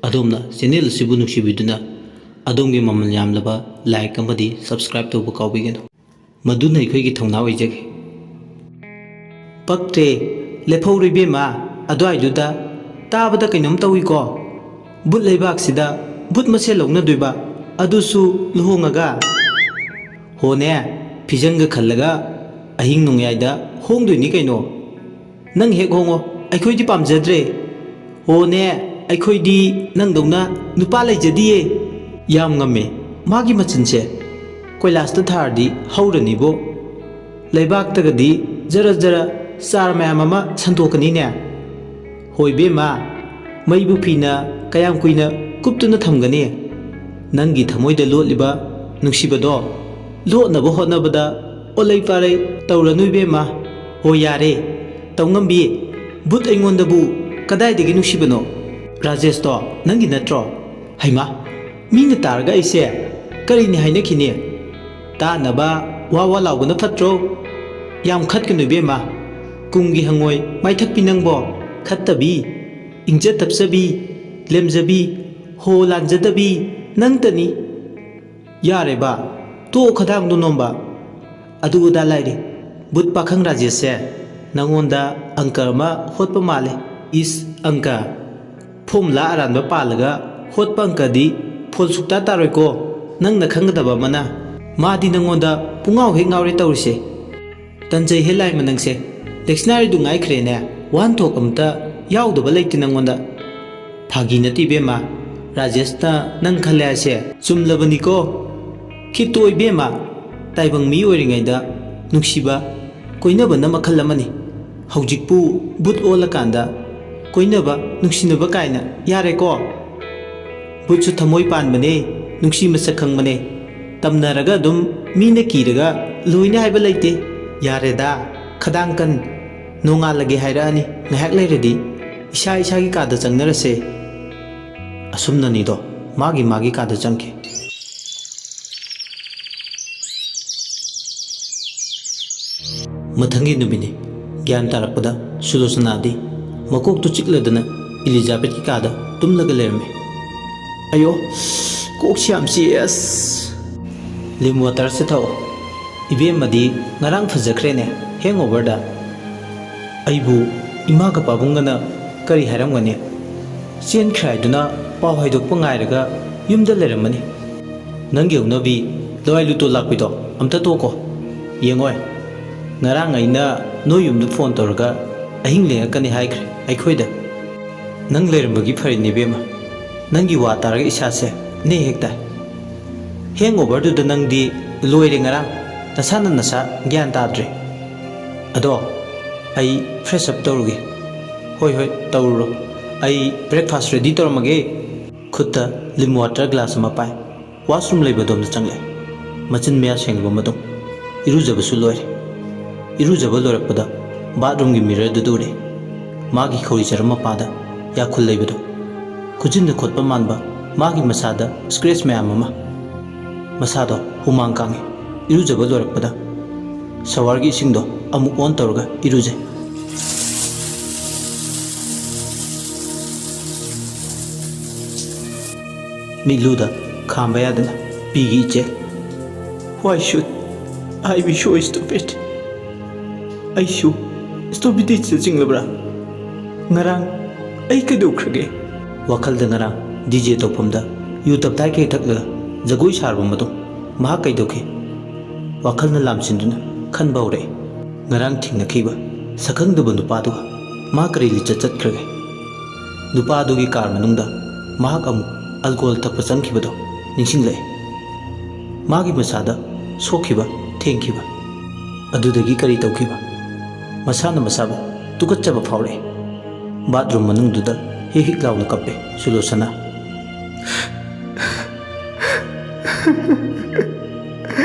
ꯑꯗꯣꯝꯅ ꯆꯦꯅꯦꯜ ꯑꯁꯤꯕꯨ ꯅꯨꯡꯁꯤꯕꯤꯗꯨꯅ ꯑꯗꯣꯝꯒꯤ ꯃꯃꯜ ꯌꯥꯝꯂꯕ ꯂꯥꯏꯛ ꯑꯃꯗꯤ ꯁꯕꯁꯀ꯭ꯔꯥꯏꯕ ꯇꯧꯕ ꯀꯥꯎꯕꯤꯒꯅꯨ ꯃꯗꯨꯅ ꯑꯩꯈꯣꯏꯒꯤ ꯊꯧꯅꯥ ꯑꯣꯏꯖꯒꯦ ꯄꯛꯇ꯭ꯔꯦ ꯂꯦꯞꯍꯧꯔꯣ ꯏꯕꯦꯝꯃ ꯑꯗꯨꯋꯥꯏꯗꯨꯗ ꯇꯥꯕꯗ ꯀꯩꯅꯣꯝ ꯇꯧꯏꯀꯣ ꯕꯨꯠ ꯂꯩꯕꯥꯛꯁꯤꯗ ꯕꯨꯠ ꯃꯁꯦꯜ ꯂꯧꯅꯗꯣꯏꯕ ꯑꯗꯨꯁꯨ ꯂꯨꯍꯣꯡꯉꯒ ꯍꯣꯅꯦ ꯐꯤꯖꯪꯒ ꯈꯜꯂꯒ ꯑꯍꯤꯡ ꯅꯣꯡꯌꯥꯏꯗ ꯍꯣꯡꯗꯣꯏꯅꯤ ꯀꯩꯅꯣ ꯅꯪ ꯍꯦꯛ ꯍꯣꯡꯉꯣ ꯑꯩꯈꯣꯏꯗꯤ ꯄꯥꯝꯖꯗ꯭ꯔꯦ ꯍꯣꯅꯦ ꯑꯩꯈꯣꯏꯗꯤ ꯅꯪꯗꯧꯅ ꯅꯨꯄꯥ ꯂꯩꯖꯗꯤꯌꯦ ꯌꯥꯝ ꯉꯝꯃꯦ ꯃꯥꯒꯤ ꯃꯆꯤꯟꯁꯦ ꯀꯣꯏꯂꯥꯁꯇ ꯊꯥꯔꯗꯤ ꯍꯧꯔꯅꯤꯕꯣ ꯂꯩꯕꯥꯛꯇꯒꯗꯤ ꯖꯔ ꯖꯔ ꯆꯥꯔ ꯃꯌꯥꯝ ꯑꯃ ꯁꯟꯇꯣꯛꯀꯅꯤꯅꯦ ꯍꯣꯏ ꯕꯦꯝꯃ ꯃꯩꯕꯨ ꯐꯤꯅ ꯀꯌꯥꯝ ꯀꯨꯏꯅ ꯀꯨꯞꯇꯨꯅ ꯊꯝꯒꯅꯤ ꯅꯪꯒꯤ ꯊꯃꯣꯏꯗ ꯂꯣꯠꯂꯤꯕ ꯅꯨꯡꯁꯤꯕꯗꯣ ꯂꯣꯠꯅꯕ ꯍꯣꯠꯅꯕꯗ ꯑꯣꯂꯩ ꯄꯥꯔꯩ ꯇꯧꯔꯅꯨ ꯏꯕꯦꯝꯃ ꯍꯣꯏ ꯌꯥꯔꯦ ꯇꯧꯉꯝꯕꯤ ꯕꯨꯠ ꯑꯩꯉꯣꯟꯗꯕꯨ ꯀꯗꯥꯏꯗꯒꯤ ꯅꯨꯡꯁꯤꯕꯅꯣ ꯔꯥꯖꯦꯁꯇꯣ ꯅꯪꯒꯤ ꯅꯠꯇ꯭ꯔꯣ ꯍꯩꯃꯥ ꯃꯤꯅ ꯇꯥꯔꯒ ꯑꯩꯁꯦ ꯀꯔꯤꯅꯤ ꯍꯥꯏꯅꯈꯤꯅꯤ ꯇꯥꯅꯕ ꯋꯥ ꯋꯥ ꯂꯥꯎꯕꯅ ꯐꯠꯇ꯭ꯔꯣ ꯌꯥꯝ ꯈꯠꯀꯅꯨ ꯏꯕꯦꯝꯃ ꯀꯨꯝꯒꯤ ꯍꯪꯉꯣꯏ ꯃꯥꯏꯊꯛꯄꯤ ꯅꯪꯕꯣ ꯈꯠꯇꯕꯤ ꯏꯪꯖ ꯇꯞꯆꯕꯤ ꯂꯦꯝꯖꯕꯤ ꯍꯣ ꯂꯥꯟꯖꯗꯕꯤ ꯅꯪꯇꯅꯤ ꯌꯥꯔꯦꯕ ꯇꯣꯛ ꯈꯗꯥꯡꯗꯣ ꯅꯣꯝꯕ ꯑꯗꯨ ꯑꯗꯥ ꯂꯥꯏꯔꯤ ꯕꯨꯠ ꯄꯥꯈꯪ ꯔꯥꯖꯦꯁꯁꯦ ꯅꯪꯉꯣꯟꯗ ꯑꯪꯀ ꯑꯃ ꯍꯣꯠꯄ ꯃꯥꯜꯂꯦ ꯏꯁ ꯑꯪꯀ ꯐꯣꯝꯂꯥ ꯑꯔꯥꯟꯕ ꯄꯥꯜꯂꯒ ꯍꯣꯠꯄ ꯑꯪꯀꯗꯤ ꯐꯣꯜ ꯁꯨꯛꯇꯥ ꯇꯥꯔꯣꯏꯀꯣ ꯅꯪꯅ ꯈꯪꯒꯗꯕ ꯑꯃꯅ ꯃꯥꯗꯤ ꯅꯪꯉꯣꯟꯗ ꯄꯨꯡꯉꯥꯎ ꯍꯦꯛ ꯉꯥꯎꯔꯦ ꯇꯧꯔꯤꯁꯦ ꯇꯟꯖꯩ ꯍꯦ ꯂꯥꯏꯃ ꯅꯪꯁꯦ ꯗꯤꯛꯁꯅꯥꯔꯤꯗꯨ ꯉꯥꯏꯈ꯭ꯔꯦꯅꯦ ꯋꯥꯍꯟꯊꯣꯛ ꯑꯝꯇ ꯌꯥꯎꯗꯕ ꯂꯩꯇꯦ ꯅꯪꯉꯣꯟꯗ ꯐꯥꯒꯤ ꯅꯠꯇꯦ ꯏꯕꯦꯝꯃ ꯔꯥꯖꯦꯁꯅ ꯅꯪ ꯈꯜꯂꯦ ꯍꯥꯏꯁꯦ ꯆꯨꯝꯂꯕꯅꯤꯀꯣ ꯈꯤꯠꯇꯣ ꯏꯕꯦꯝꯃ ꯇꯥꯏꯕꯪ ꯃꯤ ꯑꯣꯏꯔꯤꯉꯩꯗ ꯅꯨꯡꯁꯤꯕ ꯀꯣꯏꯅꯕꯅ ꯃꯈꯜ ꯑꯃꯅꯤ ꯍꯧꯖꯤꯛꯄꯨ ꯕꯨꯠ ꯑꯣꯜꯂꯀꯥꯟꯗ ꯀꯣꯏꯅꯕ ꯅꯨꯡꯁꯤꯅꯕ ꯀꯥꯏꯅ ꯌꯥꯔꯦꯀꯣ ꯕꯨꯠꯁꯨ ꯊꯃꯣꯏ ꯄꯥꯟꯕꯅꯦ ꯅꯨꯡꯁꯤ ꯃꯁꯛ ꯈꯪꯕꯅꯦ ꯇꯝꯅꯔꯒ ꯑꯗꯨꯝ ꯃꯤꯅ ꯀꯤꯔꯒ ꯂꯣꯏꯅ ꯍꯥꯏꯕ ꯂꯩꯇꯦ ꯌꯥꯔꯦꯗ ꯈꯗꯥꯡ ꯀꯟ ꯅꯣꯡꯉꯥꯜꯂꯒꯦ ꯍꯥꯏꯔꯛꯑꯅꯤ ꯉꯥꯏꯍꯥꯛ ꯂꯩꯔꯗꯤ ꯏꯁꯥ ꯏꯁꯥꯒꯤ ꯀꯥꯗ ꯆꯪꯅꯔꯁꯦ ꯑꯁꯨꯝꯅꯅꯤꯗꯣ ꯃꯥꯒꯤ ꯀꯥꯗ ꯆꯪꯈꯤ ꯃꯊꯪꯒꯤ ꯅꯨꯃꯤꯠꯅꯤ ꯒ꯭ꯌꯥꯟ ꯇꯥꯔꯛꯄꯗ ꯁꯨꯂꯣꯆꯅꯥꯗꯤ ꯃꯀꯣꯛꯇꯨ ꯆꯤꯛꯂꯗꯅ ꯏꯂꯤꯖꯥꯕꯦꯠꯀꯤ ꯀꯥꯗ ꯇꯨꯝꯂꯒ ꯂꯩꯔꯝꯃꯤ ꯑꯌꯣ ꯀꯣꯛꯁꯤ ꯌꯥꯝ ꯆꯤꯛꯑꯦ ꯑꯁ ꯂꯤꯝ ꯋꯥꯇꯔꯁꯦ ꯊꯛꯑꯣ ꯏꯕꯦꯝꯃꯗꯤ ꯉꯔꯥꯡ ꯐꯖꯈ꯭ꯔꯦꯅꯦ ꯍꯦꯡꯑꯣꯚꯔꯗ ꯑꯩꯕꯨ ꯏꯃꯥꯒ ꯄꯥꯕꯨꯡꯒꯅ ꯀꯔꯤ ꯍꯥꯏꯔꯝꯒꯅꯤ ꯆꯦꯟꯈ꯭ꯔꯦ ꯍꯥꯏꯗꯨꯅ ꯄꯥꯎ ꯍꯥꯏꯗꯣꯛꯄ ꯉꯥꯏꯔꯒ ꯌꯨꯝꯗ ꯂꯩꯔꯝꯃꯅꯤ ꯅꯪꯒꯤ ꯍꯧꯅꯕꯤ ꯂꯋꯥꯏ ꯂꯨꯇꯣ ꯂꯥꯛꯄꯤꯗꯣ ꯑꯝꯇ ꯇꯣꯛꯀꯣ ꯌꯦꯡꯉꯣꯏ ꯉꯔꯥꯡ ꯑꯩꯅ ꯅꯣꯏ ꯌꯨꯝꯗ ꯐꯣꯟ ꯇꯧꯔꯒ ꯑꯍꯤꯡ ꯂꯦꯡꯉꯛꯀꯅꯤ ꯍꯥꯏꯈ꯭ꯔꯦ ꯑꯩꯈꯣꯏꯗ ꯅꯪ ꯂꯩꯔꯝꯕꯒꯤ ꯐꯔꯤꯅꯤ ꯏꯕꯦꯝꯃ ꯅꯪꯒꯤ ꯋꯥ ꯇꯥꯔꯒ ꯏꯁꯥꯁꯦ ꯅꯦ ꯍꯦꯛ ꯇꯥꯏ ꯍꯦꯡꯑꯣꯚꯔꯗꯨꯗ ꯅꯪꯗꯤ ꯂꯣꯏꯔꯦ ꯉꯔꯥꯡ ꯅꯁꯥꯅ ꯅꯁꯥ ꯒ꯭ꯌꯥꯟ ꯇꯥꯗ꯭ꯔꯦ ꯑꯗꯣ ꯑꯩ ꯐ꯭ꯔꯦꯁ ꯑꯞ ꯇꯧꯔꯨꯒꯦ ꯍꯣꯏ ꯇꯧꯔꯨꯔꯣ ꯑꯩ ꯕ꯭ꯔꯦꯛꯐꯥꯁ ꯔꯦꯗꯤ ꯇꯧꯔꯝꯃꯒꯦ ꯈꯨꯠꯇ ꯂꯤꯝ ꯋꯥꯇꯔ ꯒ꯭ꯂꯥꯁ ꯑꯃ ꯄꯥꯏ ꯋꯥꯁꯔꯨꯝ ꯂꯩꯕꯗꯣꯝꯗ ꯆꯪꯂꯛꯑꯦ ꯃꯆꯤꯟ ꯃꯌꯥ ꯁꯦꯡꯂꯕ ꯃꯇꯨꯡ ꯏꯔꯨꯖꯕꯁꯨ ꯂꯣꯏꯔꯦ ꯏꯔꯨꯖꯕ ꯂꯣꯏꯔꯛꯄꯗ ꯕꯥꯠꯔꯨꯝꯒꯤ ꯃꯤꯔꯔꯗꯨꯗ ꯎꯔꯦ ꯃꯥꯒꯤ ꯈꯧꯔꯤꯆꯔꯝ ꯃꯄꯥꯗ ꯌꯥꯈꯨꯜ ꯂꯩꯕꯗꯣ ꯈꯨꯖꯤꯟꯅ ꯈꯣꯠꯄ ꯃꯥꯟꯕ ꯃꯥꯒꯤ ꯃꯁꯥꯗ ꯁ꯭ꯀ꯭ꯔꯦꯆ ꯃꯌꯥꯝ ꯑꯃ ꯃꯁꯥꯗꯣ ꯍꯨꯃꯥꯡ ꯀꯥꯡꯉꯤ ꯏꯔꯨꯖꯕ ꯂꯣꯏꯔꯛꯄꯗ ꯁꯋꯥꯔꯒꯤ ꯏꯁꯤꯡꯗꯣ ꯑꯃꯨꯛ ꯑꯣꯟ ꯇꯧꯔꯒ ꯏꯔꯨꯖꯩ ꯃꯤꯠꯂꯨꯗ ꯈꯥꯝꯕ ꯌꯥꯗꯅ ꯄꯤꯒꯤ ꯏꯆꯦꯜ Why should I be so stupid? ꯑꯩꯁꯨ ꯁ꯭ꯇꯨꯄꯤꯗꯤꯇꯤꯗ ꯆꯤꯡꯂꯕ꯭ꯔꯥ ꯉꯔꯥꯡ ꯑꯩ ꯀꯩꯗꯧꯈ꯭ꯔꯒꯦ ꯋꯥꯈꯜꯗ ꯉꯔꯥꯡ DJ ꯇꯧꯐꯝꯗ ꯌꯨ ꯇꯞꯇꯥꯏ ꯀꯩ ꯊꯛꯂꯒ ꯖꯒꯣꯏ ꯁꯥꯔꯕ ꯃꯇꯨꯡ ꯃꯍꯥꯛ ꯀꯩꯗꯧꯈꯤ ꯋꯥꯈꯜꯅ ꯂꯥꯝꯁꯤꯟꯗꯨꯅ ꯈꯟꯕ ꯍꯧꯔꯛꯏ ꯉꯔꯥꯡ ꯊꯦꯡꯅꯈꯤꯕ ꯁꯛꯈꯪꯗꯕ ꯅꯨꯄꯥꯗꯨꯒ ꯃꯥ ꯀꯔꯤ ꯂꯤꯆꯠ ꯆꯠꯈ꯭ꯔꯒꯦ ꯅꯨꯄꯥꯗꯨꯒꯤ ꯀꯥꯔ ꯃꯅꯨꯡꯗ ꯃꯍꯥꯛ ꯑꯃꯨꯛ ꯑꯜꯀꯣꯍꯣꯜ ꯊꯛꯄ ꯆꯪꯈꯤꯕꯗꯣ ꯅꯤꯡꯁꯤꯡꯂꯛꯏ ꯃꯥꯒꯤ ꯃꯁꯥꯗ ꯁꯣꯛꯈꯤꯕ ꯊꯦꯡꯈꯤꯕ ꯑꯗꯨꯗꯒꯤ ꯀꯔꯤ ꯇꯧꯈꯤꯕ ꯃꯁꯥꯅ ꯃꯁꯥꯕꯨ ꯇꯨꯀꯠꯆꯕ ꯐꯥꯎꯔꯛꯏ ꯕꯥꯠꯔꯨꯝ ꯃꯅꯨꯡꯗꯨꯗ ꯍꯤꯛ ꯍꯤꯛ ꯂꯥꯎꯅ ꯀꯞꯄꯦ ꯁꯨꯂꯣꯆꯅꯥ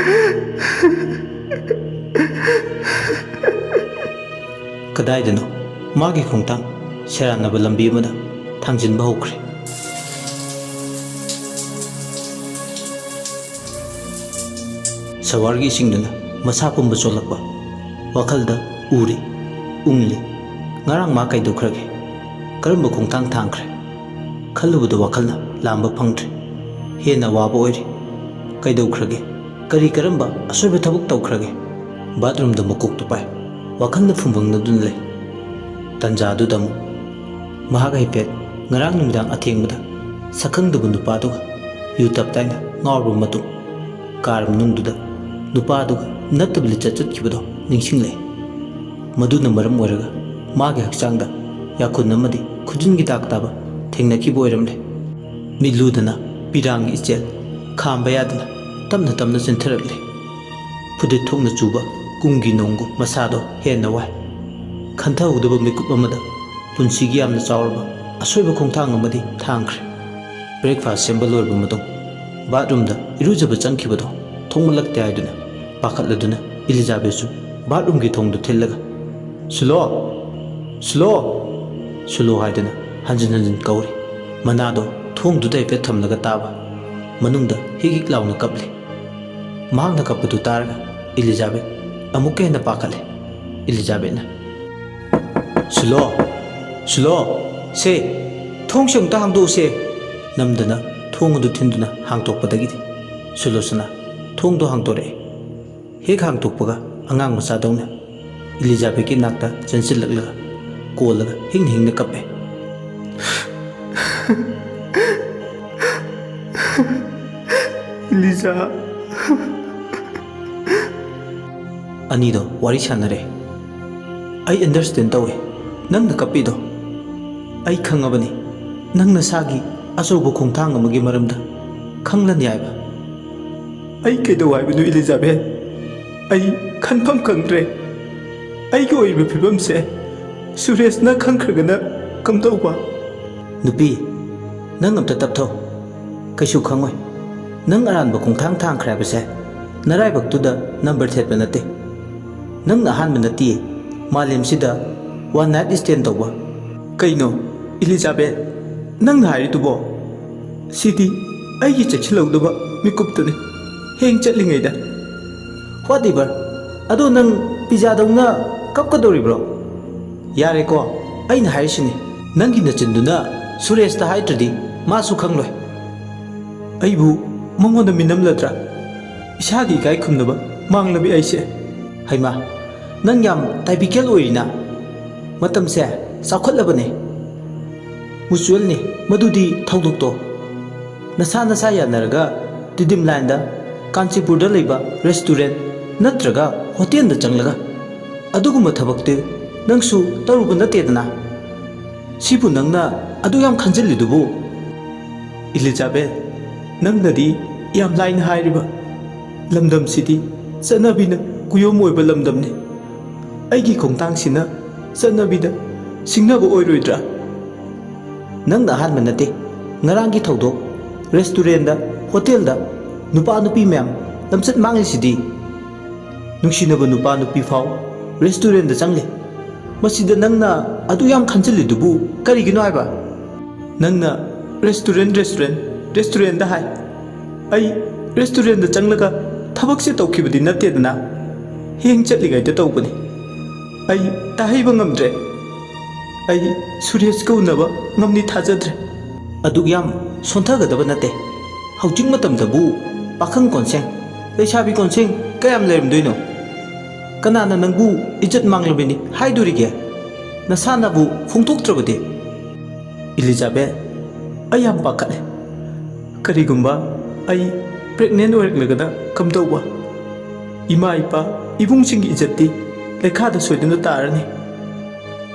ꯀꯗꯥꯏꯗꯅꯣ ꯃꯥꯒꯤ ꯈꯣꯡꯊꯥꯡ ꯁꯦꯔꯥꯟꯅꯕ ꯂꯝꯕꯤ ꯑꯃꯗ ꯊꯥꯡꯖꯤꯟꯕ ꯍꯧꯈ꯭ꯔꯦ ꯁꯋꯥꯔꯒꯤ ꯏꯁꯤꯡꯗꯨꯅ ꯃꯁꯥ ꯄꯨꯝꯕ ꯆꯣꯠꯂꯛꯄ ꯋꯥꯈꯜꯗ ꯎꯔꯤ ꯎꯪꯂꯤ ꯉꯔꯥꯡ ꯃꯥ ꯀꯩꯗꯧꯈ꯭ꯔꯒꯦ ꯀꯔꯝꯕ ꯈꯣꯡꯊꯥꯡ ꯊꯥꯡꯈ꯭ꯔꯦ ꯈꯜꯂꯨꯕꯗ ꯋꯥꯈꯜꯅ ꯂꯥꯝꯕ ꯐꯪꯗ꯭ꯔꯦ ꯍꯦꯟꯅ ꯋꯥꯕ ꯑꯣꯏꯔꯤ ꯀꯩꯗꯧꯈ꯭ꯔꯒꯦ ꯀꯔꯤ ꯀꯔꯝꯕ ꯑꯁꯣꯏꯕ ꯊꯕꯛ ꯇꯧꯈ꯭ꯔꯒꯦ ꯕꯥꯠꯔꯨꯝꯗ ꯃꯀꯣꯛꯇꯨ ꯄꯥꯏ ꯋꯥꯈꯜꯅ ꯐꯨꯝꯕꯪꯅꯗꯨꯅ ꯂꯩ ꯇꯟꯖꯥꯗꯨꯗ ꯑꯃꯨꯛ ꯃꯍꯥꯛ ꯍꯥꯏꯐꯦꯠ ꯉꯔꯥꯡ ꯅꯨꯃꯤꯗꯥꯡ ꯑꯊꯦꯡꯕꯗ ꯁꯛꯈꯪꯗꯕ ꯅꯨꯄꯥꯗꯨꯒ ꯌꯨ ꯇꯞꯇꯥꯏꯅ ꯉꯥꯎꯔꯕ ꯃꯇꯨꯡ ꯀꯥꯔ ꯃꯅꯨꯡꯗꯨꯗ ꯅꯨꯄꯥꯗꯨꯒ ꯅꯠꯇꯕ ꯂꯤꯆꯠ ꯆꯠꯈꯤꯕꯗꯣ ꯅꯤꯡꯁꯤꯡꯂꯛꯏ ꯃꯗꯨꯅ ꯃꯔꯝ ꯑꯣꯏꯔꯒ ꯃꯥꯒꯤ ꯍꯛꯆꯥꯡꯗ ꯌꯥꯈꯨꯟ ꯑꯃꯗꯤ ꯈꯨꯖꯤꯟꯒꯤ ꯗꯥꯛ ꯇꯥꯕ ꯊꯦꯡꯅꯈꯤꯕ ꯑꯣꯏꯔꯝꯂꯦ ꯃꯤꯠꯂꯨꯗꯅ ꯄꯤꯔꯥꯡꯒꯤ ꯏꯆꯦꯜ ꯈꯥꯝꯕ ꯌꯥꯗꯅ ꯇꯞꯅ ꯇꯞꯅ ꯆꯦꯟꯊꯔꯛꯂꯦ ꯐꯨꯗꯤꯠ ꯊꯣꯛꯅ ꯆꯨꯕ ꯀꯨꯝꯒꯤ ꯅꯣꯡꯒꯨꯝ ꯃꯁꯥꯗꯣ ꯍꯦꯟꯅ ꯋꯥꯏ ꯈꯟꯊꯍꯧꯗꯕ ꯃꯤꯀꯨꯞ ꯑꯃꯗ ꯄꯨꯟꯁꯤꯒꯤ ꯌꯥꯝꯅ ꯆꯥꯎꯔꯕ ꯑꯁꯣꯏꯕ ꯈꯣꯡꯊꯥꯡ ꯑꯃꯗꯤ ꯊꯥꯡꯈ꯭ꯔꯦ ꯕ꯭ꯔꯦꯛꯐꯥꯁ ꯁꯦꯝꯕ ꯂꯣꯏꯔꯕ ꯃꯇꯨꯡ ꯕꯥꯠꯔꯨꯝꯗ ꯏꯔꯨꯖꯕ ꯆꯪꯈꯤꯕꯗꯣ ꯊꯣꯡꯃꯜꯂꯛꯇꯦ ꯍꯥꯏꯗꯨꯅ ꯄꯥꯈꯠꯂꯗꯨꯅ ꯏꯂꯤꯖꯥꯕꯦꯠꯁꯨ ꯕꯥꯠꯔꯨꯝꯒꯤ ꯊꯣꯡꯗꯨ ꯊꯤꯜꯂꯒ ꯁꯨꯂꯣ ꯁꯨꯂꯣ ꯁꯨꯂꯣ ꯍꯥꯏꯗꯨꯅ ꯍꯟꯖꯤꯟ ꯍꯟꯖꯤꯟ ꯀꯧꯔꯤ ꯃꯅꯥꯗꯣ ꯊꯣꯡꯗꯨꯗ ꯍꯥꯏꯐꯦꯠ ꯊꯝꯂꯒ ꯇꯥꯕ ꯃꯅꯨꯡꯗ ꯍꯤꯛ ꯍꯤꯛ ꯂꯥꯎꯅ ꯀꯞꯂꯤ ꯃꯍꯥꯛꯅ ꯀꯞꯄꯗꯨ ꯇꯥꯔꯒ ꯏꯂꯤꯖꯥꯕꯦꯠ ꯑꯃꯨꯛꯀ ꯍꯦꯟꯅ ꯄꯥꯈꯠꯂꯦ ꯏꯂꯤꯖꯥꯕꯦꯠꯅ ꯁꯨꯂꯣ ꯁꯨꯂꯣ ꯁꯦ ꯊꯣꯡꯁꯦ ꯑꯃꯨꯛꯇ ꯍꯥꯡꯗꯣꯛꯎꯁꯦ ꯅꯝꯗꯅ ꯊꯣꯡ ꯑꯗꯨ ꯊꯤꯟꯗꯨꯅ ꯍꯥꯡꯇꯣꯛꯄꯗꯒꯤꯗꯤ ꯁꯨꯂꯣꯁꯅ ꯊꯣꯡꯗꯣ ꯍꯥꯡꯗꯣꯔꯛꯑꯦ ꯍꯦꯛ ꯍꯥꯡꯇꯣꯛꯄꯒ ꯑꯉꯥꯡ ꯃꯆꯥꯗꯧꯅ इलिजाबेट की नाकता चंसिलक कोलग हिंग हिंग कपे इलिजा अनीदो वारी सानरे आई अंडरस्टैंड तवे नंग कपीदो आई खंगबनी नंग नसागी अचौब खोंथांग अमगी मरमदा खंगलन यायबा आई केदो हाइबनु इलिजाबेट आई खनफम खंग्रे आई की ओइबे फिबम से सुरेश न खंखरगना कमदौबा नुपी नंग अमता तपथो कैसु खंगोय नंग अरानबा खोंथांग थांखराबसे नराइबक्तुदा नंबर थेटबा नते नंग अहानबा नती मालेमसिदा वन नाइट स्टैंड तौबा कइनो इलिजाबेट नंग हारितुबो सिदी आई चेक्सिलौदबा मिकुप्तने हेंग चटलिङैदा व्हाट एवर अदो नंग पिज्जादौना कपकदोरिब्रो यारे को अइना हारिसिनी नंगी नचिंदुना सुरेशता हाइत्रदि मासु खंगलोय अइबु मंगोंदा मिनमलद्रा इसागी गाय खुमनबा मांगलबि आइसे हाइमा नंग याम टाइपिकल ओइना मतमसे साखोलबने मुचुअलनी मदुदी थौदुक्तो नसा नसा यानरगा तिदिम लाइनदा कांचीपुरदा लेबा रेस्टोरेंट नत्रगा होटेल चंगलगा अदुगुम्बा थबक्ते नंगसु तरुब नतेदना सिबु नंगना अदु याम खंजिल्लिदुबु इलिजाबेट नंगनदी याम लाइन हाइरिबा लमदम सिदी चनबीना कुयोम ओइबा लमदमने अइगी खोंतांगसिना चनबीदा सिंगनबा ओइरोइद्रा नंगना हानबा नते ngaraंगी थौदोक रेस्टोरेंट दा होटेल दा नुपा नुपी मैम लमसत मांगलिसिदी नुंसिनबा नुपा नुपी फाव रेस्टोरेंट दा चंगले मसिदा नंगना अदु याम खंजिल्लिदुबु करिगिनो हाइबा नंगना रेस्टोरेंट दा हाय आई रेस्टोरेंट दा चंगलगा थबक से तौखिबदि नतेदना हेंग चटलिङैदा तौबनी आई ताहैबा ngamdre आई सुरेश को उनबा ngamni थाजद्रे अदु याम सोंथगदबा नते हौजिक मतमदबु पाखंग कोनसेंग लेसाबी कोनसेंग कयाम लेरमदुइनो कनाना नंगबु इज्जत मांगलबिनी हाइदुरिगे नसानाबु फोंथोक्त्रबदि इलिजाबेट आई याम पाखले करिगुम्बा आई प्रेग्नेंट ओइरगलगदा कमदौबा इमा इपा इबुंगसिंगी इज्जतति लेखादा सोइदुना तारनी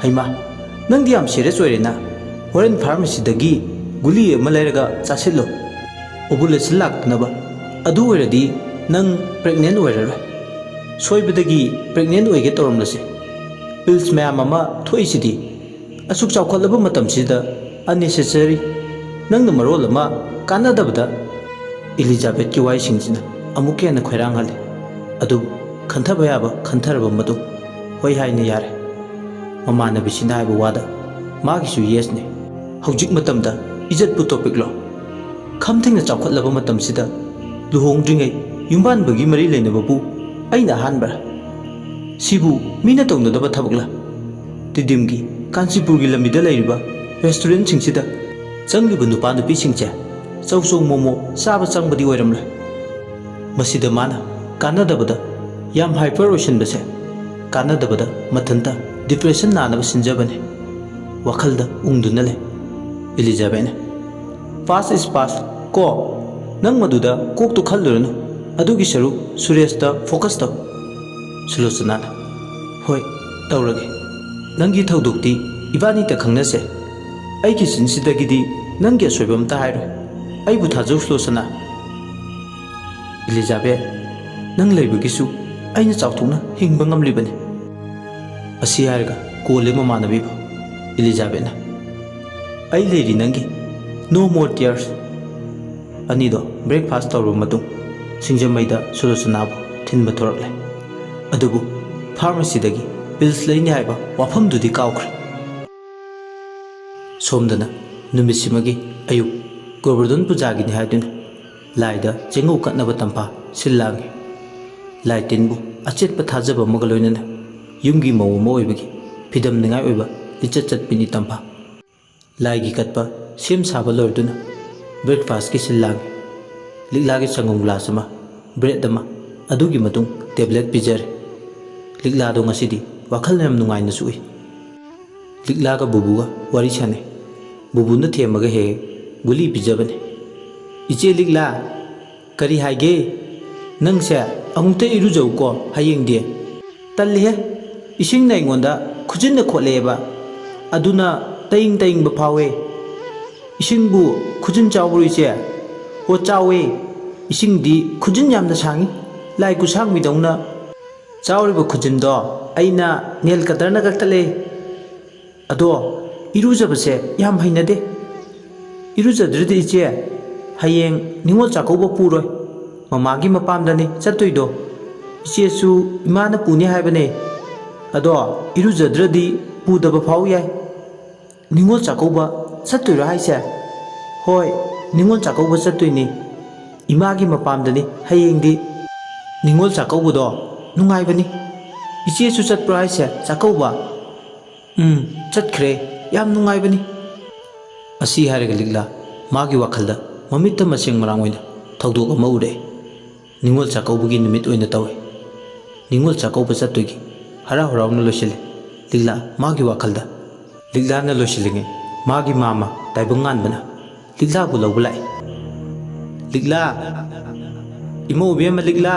हाइमा नंदी याम सीरियस ओइरेना होरेन फार्मेसीदगी गुली अमा लेरगा चासिल्लो ओबुलेशन लाक्तनबा अदु ओइरदि नंग प्रेग्नेंट ओइररोय सोइबदगी प्रेग्नेंट ओइगे तौरमलसे पिल्स मैम अमा थोइसिदी असुक चावखलबा मतमसिदा अननेसेसरी नंग मरोल अमा कानादबदा इलिजाबेट की वाइसिंगसिना अमुक हेन खैरांगहले अदु खंथबा याबा खंथरबा मतु होय हाइने यारे ममानबिसिना हाइबा वादा मागिसु येसने हौजिक मतमदा इज्जतपु टॉपिक लो खमथेंगना चावखलबा मतमसिदा लुहोंग्रिङै युम्बानबगी मरी लेनबबु अइना हानबरा सिबु मीना तौनदबा थबकला तिदिमगी कांचीपुरगी लमीदा लेरिबा रेस्टोरेंट सिंगसिदा ꯆꯪꯂꯤꯕ ꯅꯨꯄꯥ ꯅꯨꯄꯤꯁꯤꯡꯁꯦ ꯆꯧ ꯆꯧ ꯃꯣꯃꯣ ꯆꯥꯕ ꯆꯪꯕꯗꯤ ꯑꯣꯏꯔꯝꯂꯣꯏ꯫ ꯃꯁꯤꯗ ꯃꯥꯅ ꯀꯥꯟꯅꯗꯕꯗ ꯌꯥꯝ ꯍꯥꯏꯄꯔ ꯑꯣꯏꯁꯤꯟꯕꯁꯦ ꯀꯥꯟꯅꯗꯕꯗ ꯃꯊꯟꯇ ꯗꯤꯄ꯭ꯔꯦꯁꯟ ꯅꯥꯅꯕ ꯁꯤꯟꯖꯕꯅꯤ꯫ ꯋꯥꯈꯜꯗ ꯎꯪꯗꯨꯅ ꯂꯩ ꯏꯂꯤꯖꯥꯕꯦꯠꯅ꯫ ꯄꯥꯁ ꯏꯁ ꯄꯥꯁ ꯀꯣ, ꯅꯪ ꯃꯗꯨꯗ ꯀꯣꯛꯇꯨ ꯈꯜꯂꯨꯔꯅꯨ, ꯑꯗꯨꯒꯤ ꯁꯔꯨꯛ ꯁꯨꯔꯦꯁꯇ ꯐꯣꯀꯁ ꯇꯧ꯫ ꯁꯨꯂꯣꯆꯅꯥꯅ ꯍꯣꯏ ꯇꯧꯔꯒꯦ, ꯅꯪꯒꯤ ꯊꯧꯗꯣꯛꯇꯤ ꯏꯕꯥꯅꯤꯇ ꯈꯪꯅꯁꯦ, ꯑꯩꯒꯤ ꯆꯤꯟꯁꯤꯗꯒꯤꯗꯤ ꯅꯪꯒꯤ ꯑꯁꯣꯏꯕ ꯑꯝꯇ ꯍꯥꯏꯔꯣꯏ, ꯑꯩꯕꯨ ꯊꯥꯖꯧ ꯁꯨꯂꯣꯆꯅꯥ꯫ ꯏꯂꯤꯖꯥꯕꯦꯠ, ꯅꯪ ꯂꯩꯕꯒꯤꯁꯨ ꯑꯩꯅ ꯆꯥꯎꯊꯣꯛꯅ ꯍꯤꯡꯕ ꯉꯝꯂꯤꯕꯅꯤ꯫ ꯑꯁꯤ ꯍꯥꯏꯔꯒ ꯀꯣꯜꯂꯦ ꯃꯃꯥꯟꯅꯕꯤꯕꯨ꯫ ꯏꯂꯤꯖꯥꯕꯦꯠꯅ ꯑꯩ ꯂꯩꯔꯤ ꯅꯪꯒꯤ, ꯅꯣ ꯃꯣꯔ ꯇꯤꯌꯔꯁ꯫ ꯑꯅꯤꯗꯣ ꯕ꯭ꯔꯦꯛꯐꯥꯁ ꯇꯧꯔꯕ ꯃꯇꯨꯡ ꯁꯤꯡꯖꯃꯩꯗ ꯁꯨꯂꯣꯆꯅꯥꯕꯨ ꯊꯤꯟꯕ ꯊꯣꯔꯛꯂꯦ꯫ ꯑꯗꯨꯕꯨ ꯐꯥꯔꯃꯥꯁꯤꯗꯒꯤ ꯄꯤꯜꯁ ꯂꯩꯅꯤ ꯍꯥꯏꯕ ꯋꯥꯐꯝꯗꯨꯗꯤ ꯀꯥꯎꯈ꯭ꯔꯦ꯫ ꯁꯣꯝꯗꯅ ꯅꯨꯃꯤꯠꯁꯤꯃꯒꯤ ꯑꯌꯨꯛ ꯒꯣꯕꯔꯙꯟ ꯄꯨꯖꯥꯒꯤꯅꯤ ꯍꯥꯏꯗꯨꯅ ꯂꯥꯏꯗ ꯆꯦꯡꯉꯧ ꯀꯠꯅꯕ ꯇꯝꯐꯥ ꯁꯤꯜ ꯂꯥꯡꯉꯤ꯫ ꯂꯥꯏ ꯇꯤꯟꯕꯨ ꯑꯆꯦꯠꯄ ꯊꯥꯖꯕ ꯑꯃꯒ ꯂꯣꯏꯅꯅ ꯌꯨꯝꯒꯤ ꯃꯧ ꯑꯃ ꯑꯣꯏꯕꯒꯤ ꯐꯤꯗꯝꯅꯤꯉꯥꯏ ꯑꯣꯏꯕ ꯂꯤꯆꯠ ꯆꯠꯄꯤꯅꯤ ꯇꯝꯐꯥ꯫ ꯂꯥꯏꯒꯤ ꯀꯠꯄ ꯁꯦꯝ ꯁꯥꯕ ꯂꯣꯏꯔꯗꯨꯅ ꯕ꯭ꯔꯦꯛꯐꯥꯁꯀꯤ ꯁꯤꯜ ꯂꯥꯡꯉꯤ꯫ ꯂꯤꯛꯂꯥꯒꯤ ꯁꯪꯒꯣꯝ ꯒ꯭ꯂꯥꯁ ꯑꯃ, ꯕ꯭ꯔꯦꯗ ꯑꯃ, ꯑꯗꯨꯒꯤ ꯃꯇꯨꯡ ꯇꯦꯕ꯭ꯂꯦꯠ ꯄꯤꯖꯔꯦ꯫ ꯂꯤꯛꯂꯥꯗꯣ ꯉꯁꯤꯗꯤ ꯋꯥꯈꯜ ꯌꯥꯝ ꯅꯨꯡꯉꯥꯏꯅꯁꯨ ꯎꯏ꯫ ꯂꯤꯛꯂꯥꯒ ꯕꯨꯕꯨꯒ ꯋꯥꯔꯤ ꯁꯥꯟꯅꯩ꯫ ꯕꯨꯕꯨꯅ ꯊꯦꯝꯃꯒ ꯍꯦꯛ ꯍꯦꯛ ꯒꯨꯂꯤ ꯄꯤꯖꯕꯅꯤ꯫ ꯏꯆꯦ ꯂꯤꯛꯂꯥ, ꯀꯔꯤ ꯍꯥꯏꯒꯦ? ꯅꯪꯁꯦ ꯑꯃꯨꯛꯇ ꯏꯔꯨꯖꯧꯀꯣ ꯍꯌꯦꯡꯗꯤ꯫ ꯇꯜꯂꯤꯍꯦ, ꯏꯁꯤꯡꯅ ꯑꯩꯉꯣꯟꯗ ꯈꯨꯖꯤꯟꯅ ꯈꯣꯠꯂꯛꯑꯦꯕ, ꯑꯗꯨꯅ ꯇꯌꯤꯡ ꯇꯌꯤꯡꯕ ꯐꯥꯎꯋꯦ꯫ ꯏꯁꯤꯡꯕꯨ ꯈꯨꯖꯤꯟ ꯆꯥꯎꯕ꯭ꯔꯣ ꯏꯆꯦ? ꯍꯣ ꯆꯥꯎꯋꯦ, ꯏꯁꯤꯡꯗꯤ ꯈꯨꯖꯤꯟ ꯌꯥꯝꯅ ꯁꯥꯡꯉꯤ, ꯂꯥꯏ ꯈꯨꯁꯥꯡꯕꯤꯗꯧꯅ꯫ ꯆꯥꯎꯔꯤꯕ ꯈꯨꯖꯤꯟꯗꯣ ꯑꯩꯅ ꯅꯦꯜ ꯀꯇꯔꯅ ꯀꯛꯊꯠꯂꯦ꯫ ꯑꯗꯣ ꯏꯔꯨꯖꯕꯁꯦ ꯌꯥꯝ ꯍꯩꯅꯗꯦ꯫ ꯏꯔꯨꯖꯗ꯭ꯔꯗꯤ ꯏꯆꯦ ꯍꯌꯦꯡ ꯅꯤꯉꯣꯜ ꯆꯥꯛꯀꯧꯕ ꯄꯨꯔꯣꯏ, ꯃꯃꯥꯒꯤ ꯃꯄꯥꯝꯗꯅꯤ ꯆꯠꯇꯣꯏꯗꯣ, ꯏꯆꯦꯁꯨ ꯏꯃꯥꯅ ꯄꯨꯅꯤ ꯍꯥꯏꯕꯅꯦ꯫ ꯑꯗꯣ ꯏꯔꯨꯖꯗ꯭ꯔꯗꯤ ꯄꯨꯗꯕ ꯐꯥꯎ ꯌꯥꯏ꯫ ꯅꯤꯉꯣꯜ ꯆꯥꯛꯀꯧꯕ ꯆꯠꯇꯣꯏꯔꯣ ꯍꯥꯏꯁꯦ? ꯍꯣꯏ, ꯅꯤꯉꯣꯜ ꯆꯥꯛꯀꯧꯕ ꯆꯠꯇꯣꯏꯅꯤ, ꯏꯃꯥꯒꯤ ꯃꯄꯥꯝꯗꯅꯤ ꯍꯌꯦꯡꯗꯤ꯫ ꯅꯤꯉꯣꯜ ꯆꯥꯛꯀꯧꯕꯗꯣ ꯅꯨꯡꯉꯥꯏꯕꯅꯤ꯫ ꯏꯆꯦꯁꯨ ꯆꯠꯄ꯭ꯔꯣ ꯍꯥꯏꯁꯦ ꯆꯥꯛꯀꯧꯕ? ꯆꯠꯈ꯭ꯔꯦ, ꯌꯥꯝ ꯅꯨꯡꯉꯥꯏꯕꯅꯤ꯫ ꯑꯁꯤ ꯍꯥꯏꯔꯒ ꯂꯤꯛꯂꯥ ꯃꯥꯒꯤ ꯋꯥꯈꯜꯗ ꯃꯃꯤꯠꯇ ꯃꯁꯦꯡ ꯃꯔꯥꯡ ꯑꯣꯏꯅ ꯊꯧꯗꯣꯛ ꯑꯃ ꯎꯔꯛꯑꯦ꯫ ꯅꯤꯉꯣꯜ ꯆꯥꯛꯀꯧꯕꯒꯤ ꯅꯨꯃꯤꯠ ꯑꯣꯏꯅ ꯇꯧꯏ꯫ ꯅꯤꯉꯣꯜ ꯆꯥꯛꯀꯧꯕ ꯆꯠꯇꯣꯏꯒꯤ ꯍꯔꯥꯎ ꯍꯔꯥꯎꯅ ꯂꯣꯏꯁꯤꯜꯂꯤ ꯂꯤꯛꯂꯥ ꯃꯥꯒꯤ ꯋꯥꯈꯜꯗ꯫ ꯂꯤꯛꯂꯥꯅ ꯂꯣꯏꯁꯤꯜꯂꯤꯉꯩ ꯃꯥꯒꯤ ꯃꯥꯃ ꯇꯥꯏꯕꯪꯉꯥꯟꯕꯅ ꯂꯤꯛꯂꯥꯕꯨ ꯂꯧꯕ ꯂꯥꯛꯏ꯫ ꯂꯤꯛꯂꯥ, ꯏꯃꯧ ꯏꯕꯦꯝꯃ ꯂꯤꯛꯂꯥ,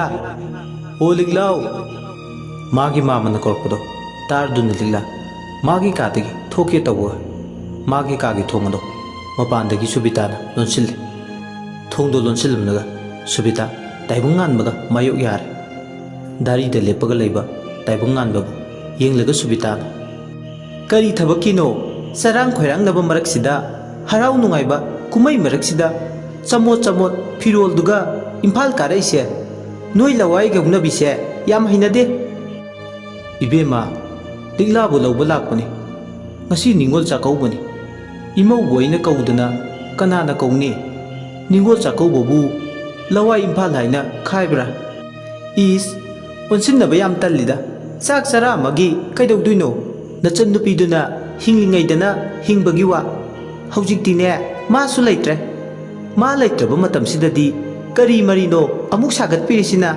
ꯍꯣ ꯂꯤꯛꯂꯥꯎ꯫ ꯃꯥꯒꯤ ꯃꯥꯃꯅ ꯀꯧꯔꯛꯄꯗꯣ ꯇꯥꯔꯗꯨꯅ ꯂꯤꯛꯂꯥ ꯃꯥꯒꯤ ꯀꯥꯗꯒꯤ ꯊꯣꯛꯀꯦ ꯇꯧꯕꯒ ꯃꯥꯒꯤ ꯀꯥꯒꯤ ꯊꯣꯡ ꯑꯗꯣ ꯃꯄꯥꯟꯗꯒꯤ ꯁꯨꯕꯤꯇꯥꯅ ꯂꯣꯟꯁꯤꯜꯂꯤ꯫ ꯊꯣꯡꯗꯣ ꯂꯣꯟꯁꯤꯜꯂꯝꯂꯒ ꯁꯨꯕꯤꯇꯥ ꯇꯥꯏꯕꯪꯉꯥꯟꯕꯒ ꯃꯥꯌꯣꯛ ꯌꯥꯔꯦ꯫ ꯗꯥꯔꯤꯗ ꯂꯦꯞꯄꯒ ꯂꯩꯕ ꯇꯥꯏꯕꯪꯉꯥꯟꯕꯕꯨ ꯌꯦꯡꯂꯒ ꯁꯨꯕꯤꯇꯥꯅ ꯀꯔꯤ ꯊꯕꯛꯀꯤꯅꯣ ꯆꯔꯥꯡ ꯈꯣꯏꯔꯥꯡꯅꯕ ꯃꯔꯛꯁꯤꯗ, ꯍꯔꯥꯎ ꯅꯨꯡꯉꯥꯏꯕ ꯀꯨꯝꯍꯩ ꯃꯔꯛꯁꯤꯗ ꯆꯃꯣꯠ ꯆꯃꯣꯠ ꯐꯤꯔꯣꯜꯗꯨꯒ ꯏꯝꯐꯥꯜ ꯀꯥꯔꯛꯏꯁꯦ? ꯅꯣꯏ ꯂꯋꯥꯏ ꯒꯧꯅꯕꯤꯁꯦ ꯌꯥꯝ ꯍꯩꯅꯗꯦ꯫ ꯏꯕꯦꯝꯃ, ꯂꯤꯛꯂꯥꯕꯨ ꯂꯧꯕ ꯂꯥꯛꯄꯅꯤ, ꯉꯁꯤ ꯅꯤꯉꯣꯜ ꯆꯥꯛꯀꯧꯕꯅꯤ, ꯏꯃꯧꯕꯨ ꯑꯩꯅ ꯀꯧꯗꯅ ꯀꯅꯥꯅ ꯀꯧꯅꯤ? ꯅꯤꯉꯣꯜ ꯆꯥꯛꯀꯧꯕꯕꯨ ꯂꯋꯥꯏ ꯏꯝꯐꯥꯜ ꯍꯥꯏꯅ ꯈꯥꯏꯕ꯭ꯔꯥ? ꯏꯁ, ꯑꯣꯟꯁꯤꯟꯅꯕ ꯌꯥꯝ ꯇꯜꯂꯤꯗ꯫ ꯆꯥꯛ ꯆꯔꯥ ꯑꯃꯒꯤ ꯀꯩꯗꯧꯗꯣꯏꯅꯣ? ꯅꯆꯟ ꯅꯨꯄꯤꯗꯨꯅ ꯍꯤꯡꯂꯤꯉꯩꯗꯅ ꯍꯤꯡꯕꯒꯤ ꯋꯥ, ꯍꯧꯖꯤꯛꯇꯤꯅꯦ ꯃꯥꯁꯨ ꯂꯩꯇ꯭ꯔꯦ꯫ ꯃꯥ ꯂꯩꯇ꯭ꯔꯕ ꯃꯇꯝꯁꯤꯗꯗꯤ ꯀꯔꯤ ꯃꯔꯤꯅꯣ ꯑꯃꯨꯛ ꯁꯥꯒꯠꯄꯤꯔꯤꯁꯤꯅ?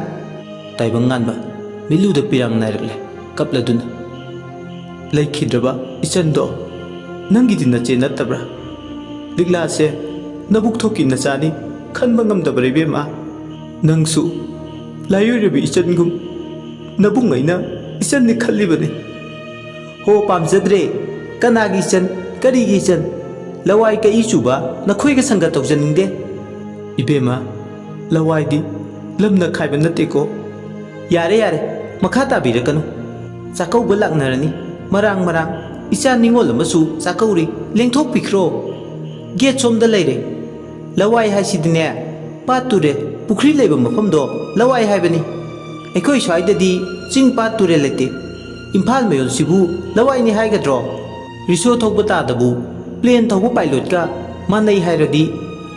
ꯇꯥꯏꯕꯪꯉꯥꯟꯕ ꯃꯤꯠꯂꯨꯗ ꯄꯤꯔꯥꯡ ꯅꯥꯏꯔꯛꯂꯦ ꯀꯞꯂꯗꯨꯅ꯫ ꯂꯩꯈꯤꯗ꯭ꯔꯕ ꯏꯆꯟꯗꯣ ꯅꯪꯒꯤꯗꯤ ꯅꯆꯦ ꯅꯠꯇꯕ꯭ꯔꯥ? ꯂꯤꯛꯂꯥꯁꯦ ꯅꯕꯨꯛ ꯊꯣꯛꯀꯤ ꯅꯆꯥꯅꯤ ꯈꯟꯕ ꯉꯝꯗꯕ꯭ꯔꯥ ꯏꯕꯦꯝꯃ? ꯅꯪꯁꯨ ꯂꯥꯏꯑꯣꯏꯔꯕꯤ ꯏꯆꯟꯒꯨꯝ ꯅꯕꯨꯡꯉꯩꯅ ꯏꯆꯟꯅꯤ ꯈꯜꯂꯤꯕꯅꯤ꯫ ꯍꯣ ꯄꯥꯝꯖꯗ꯭ꯔꯦ, ꯀꯅꯥꯒꯤ ꯏꯆꯟ, ꯀꯔꯤꯒꯤ ꯏꯆꯟ? ꯂꯋꯥꯏ ꯀꯛꯏ ꯆꯨꯕ ꯅꯈꯣꯏꯒ ꯁꯪꯒ ꯇꯧꯖꯅꯤꯡꯗꯦ꯫ ꯏꯕꯦꯝꯃ, ꯂꯋꯥꯏꯗꯤ ꯂꯝꯅ ꯈꯥꯏꯕ ꯅꯠꯇꯦꯀꯣ꯫ ꯌꯥꯔꯦ ꯌꯥꯔꯦ, ꯃꯈꯥ ꯇꯥꯕꯤꯔꯛꯀꯅꯨ꯫ ꯆꯥꯛꯀꯧꯕ ꯂꯥꯛꯅꯔꯅꯤ, ꯃꯔꯥꯡ ꯃꯔꯥꯡ ꯏꯆꯥ ꯅꯤꯉꯣꯜ ꯑꯃꯁꯨ ꯆꯥꯛꯀꯧꯔꯤ, ꯂꯦꯡꯊꯣꯛꯄꯤꯈ꯭ꯔꯣ꯫ ꯒꯦꯠ ꯁꯣꯝꯗ ꯂꯩꯔꯦ꯫ ꯂꯋꯥꯏ ꯍꯥꯏꯁꯤꯗꯤꯅꯦ ꯄꯥꯠ ꯇꯨꯔꯦꯜ ꯄꯨꯈ꯭ꯔꯤ ꯂꯩꯕ ꯃꯐꯝꯗꯣ ꯂꯋꯥꯏ ꯍꯥꯏꯕꯅꯤ꯫ ꯑꯩꯈꯣꯏ ꯁ꯭ꯋꯥꯏꯗꯗꯤ ꯆꯤꯡ ꯄꯥꯠ ꯇꯨꯔꯦꯜ ꯂꯩꯇꯦ꯫ ꯏꯝꯐꯥꯜ ꯃꯌꯣꯜꯁꯤꯕꯨ ꯂꯋꯥꯏꯅꯤ ꯍꯥꯏꯒꯗ꯭ꯔꯣ? ꯔꯤꯁꯣ ꯊꯧꯕ ꯇꯥꯗꯕꯨ ꯄ꯭ꯂꯦꯟ ꯊꯧꯕ ꯄꯥꯏꯂꯣꯠꯀ ꯃꯥꯟꯅꯩ ꯍꯥꯏꯔꯗꯤ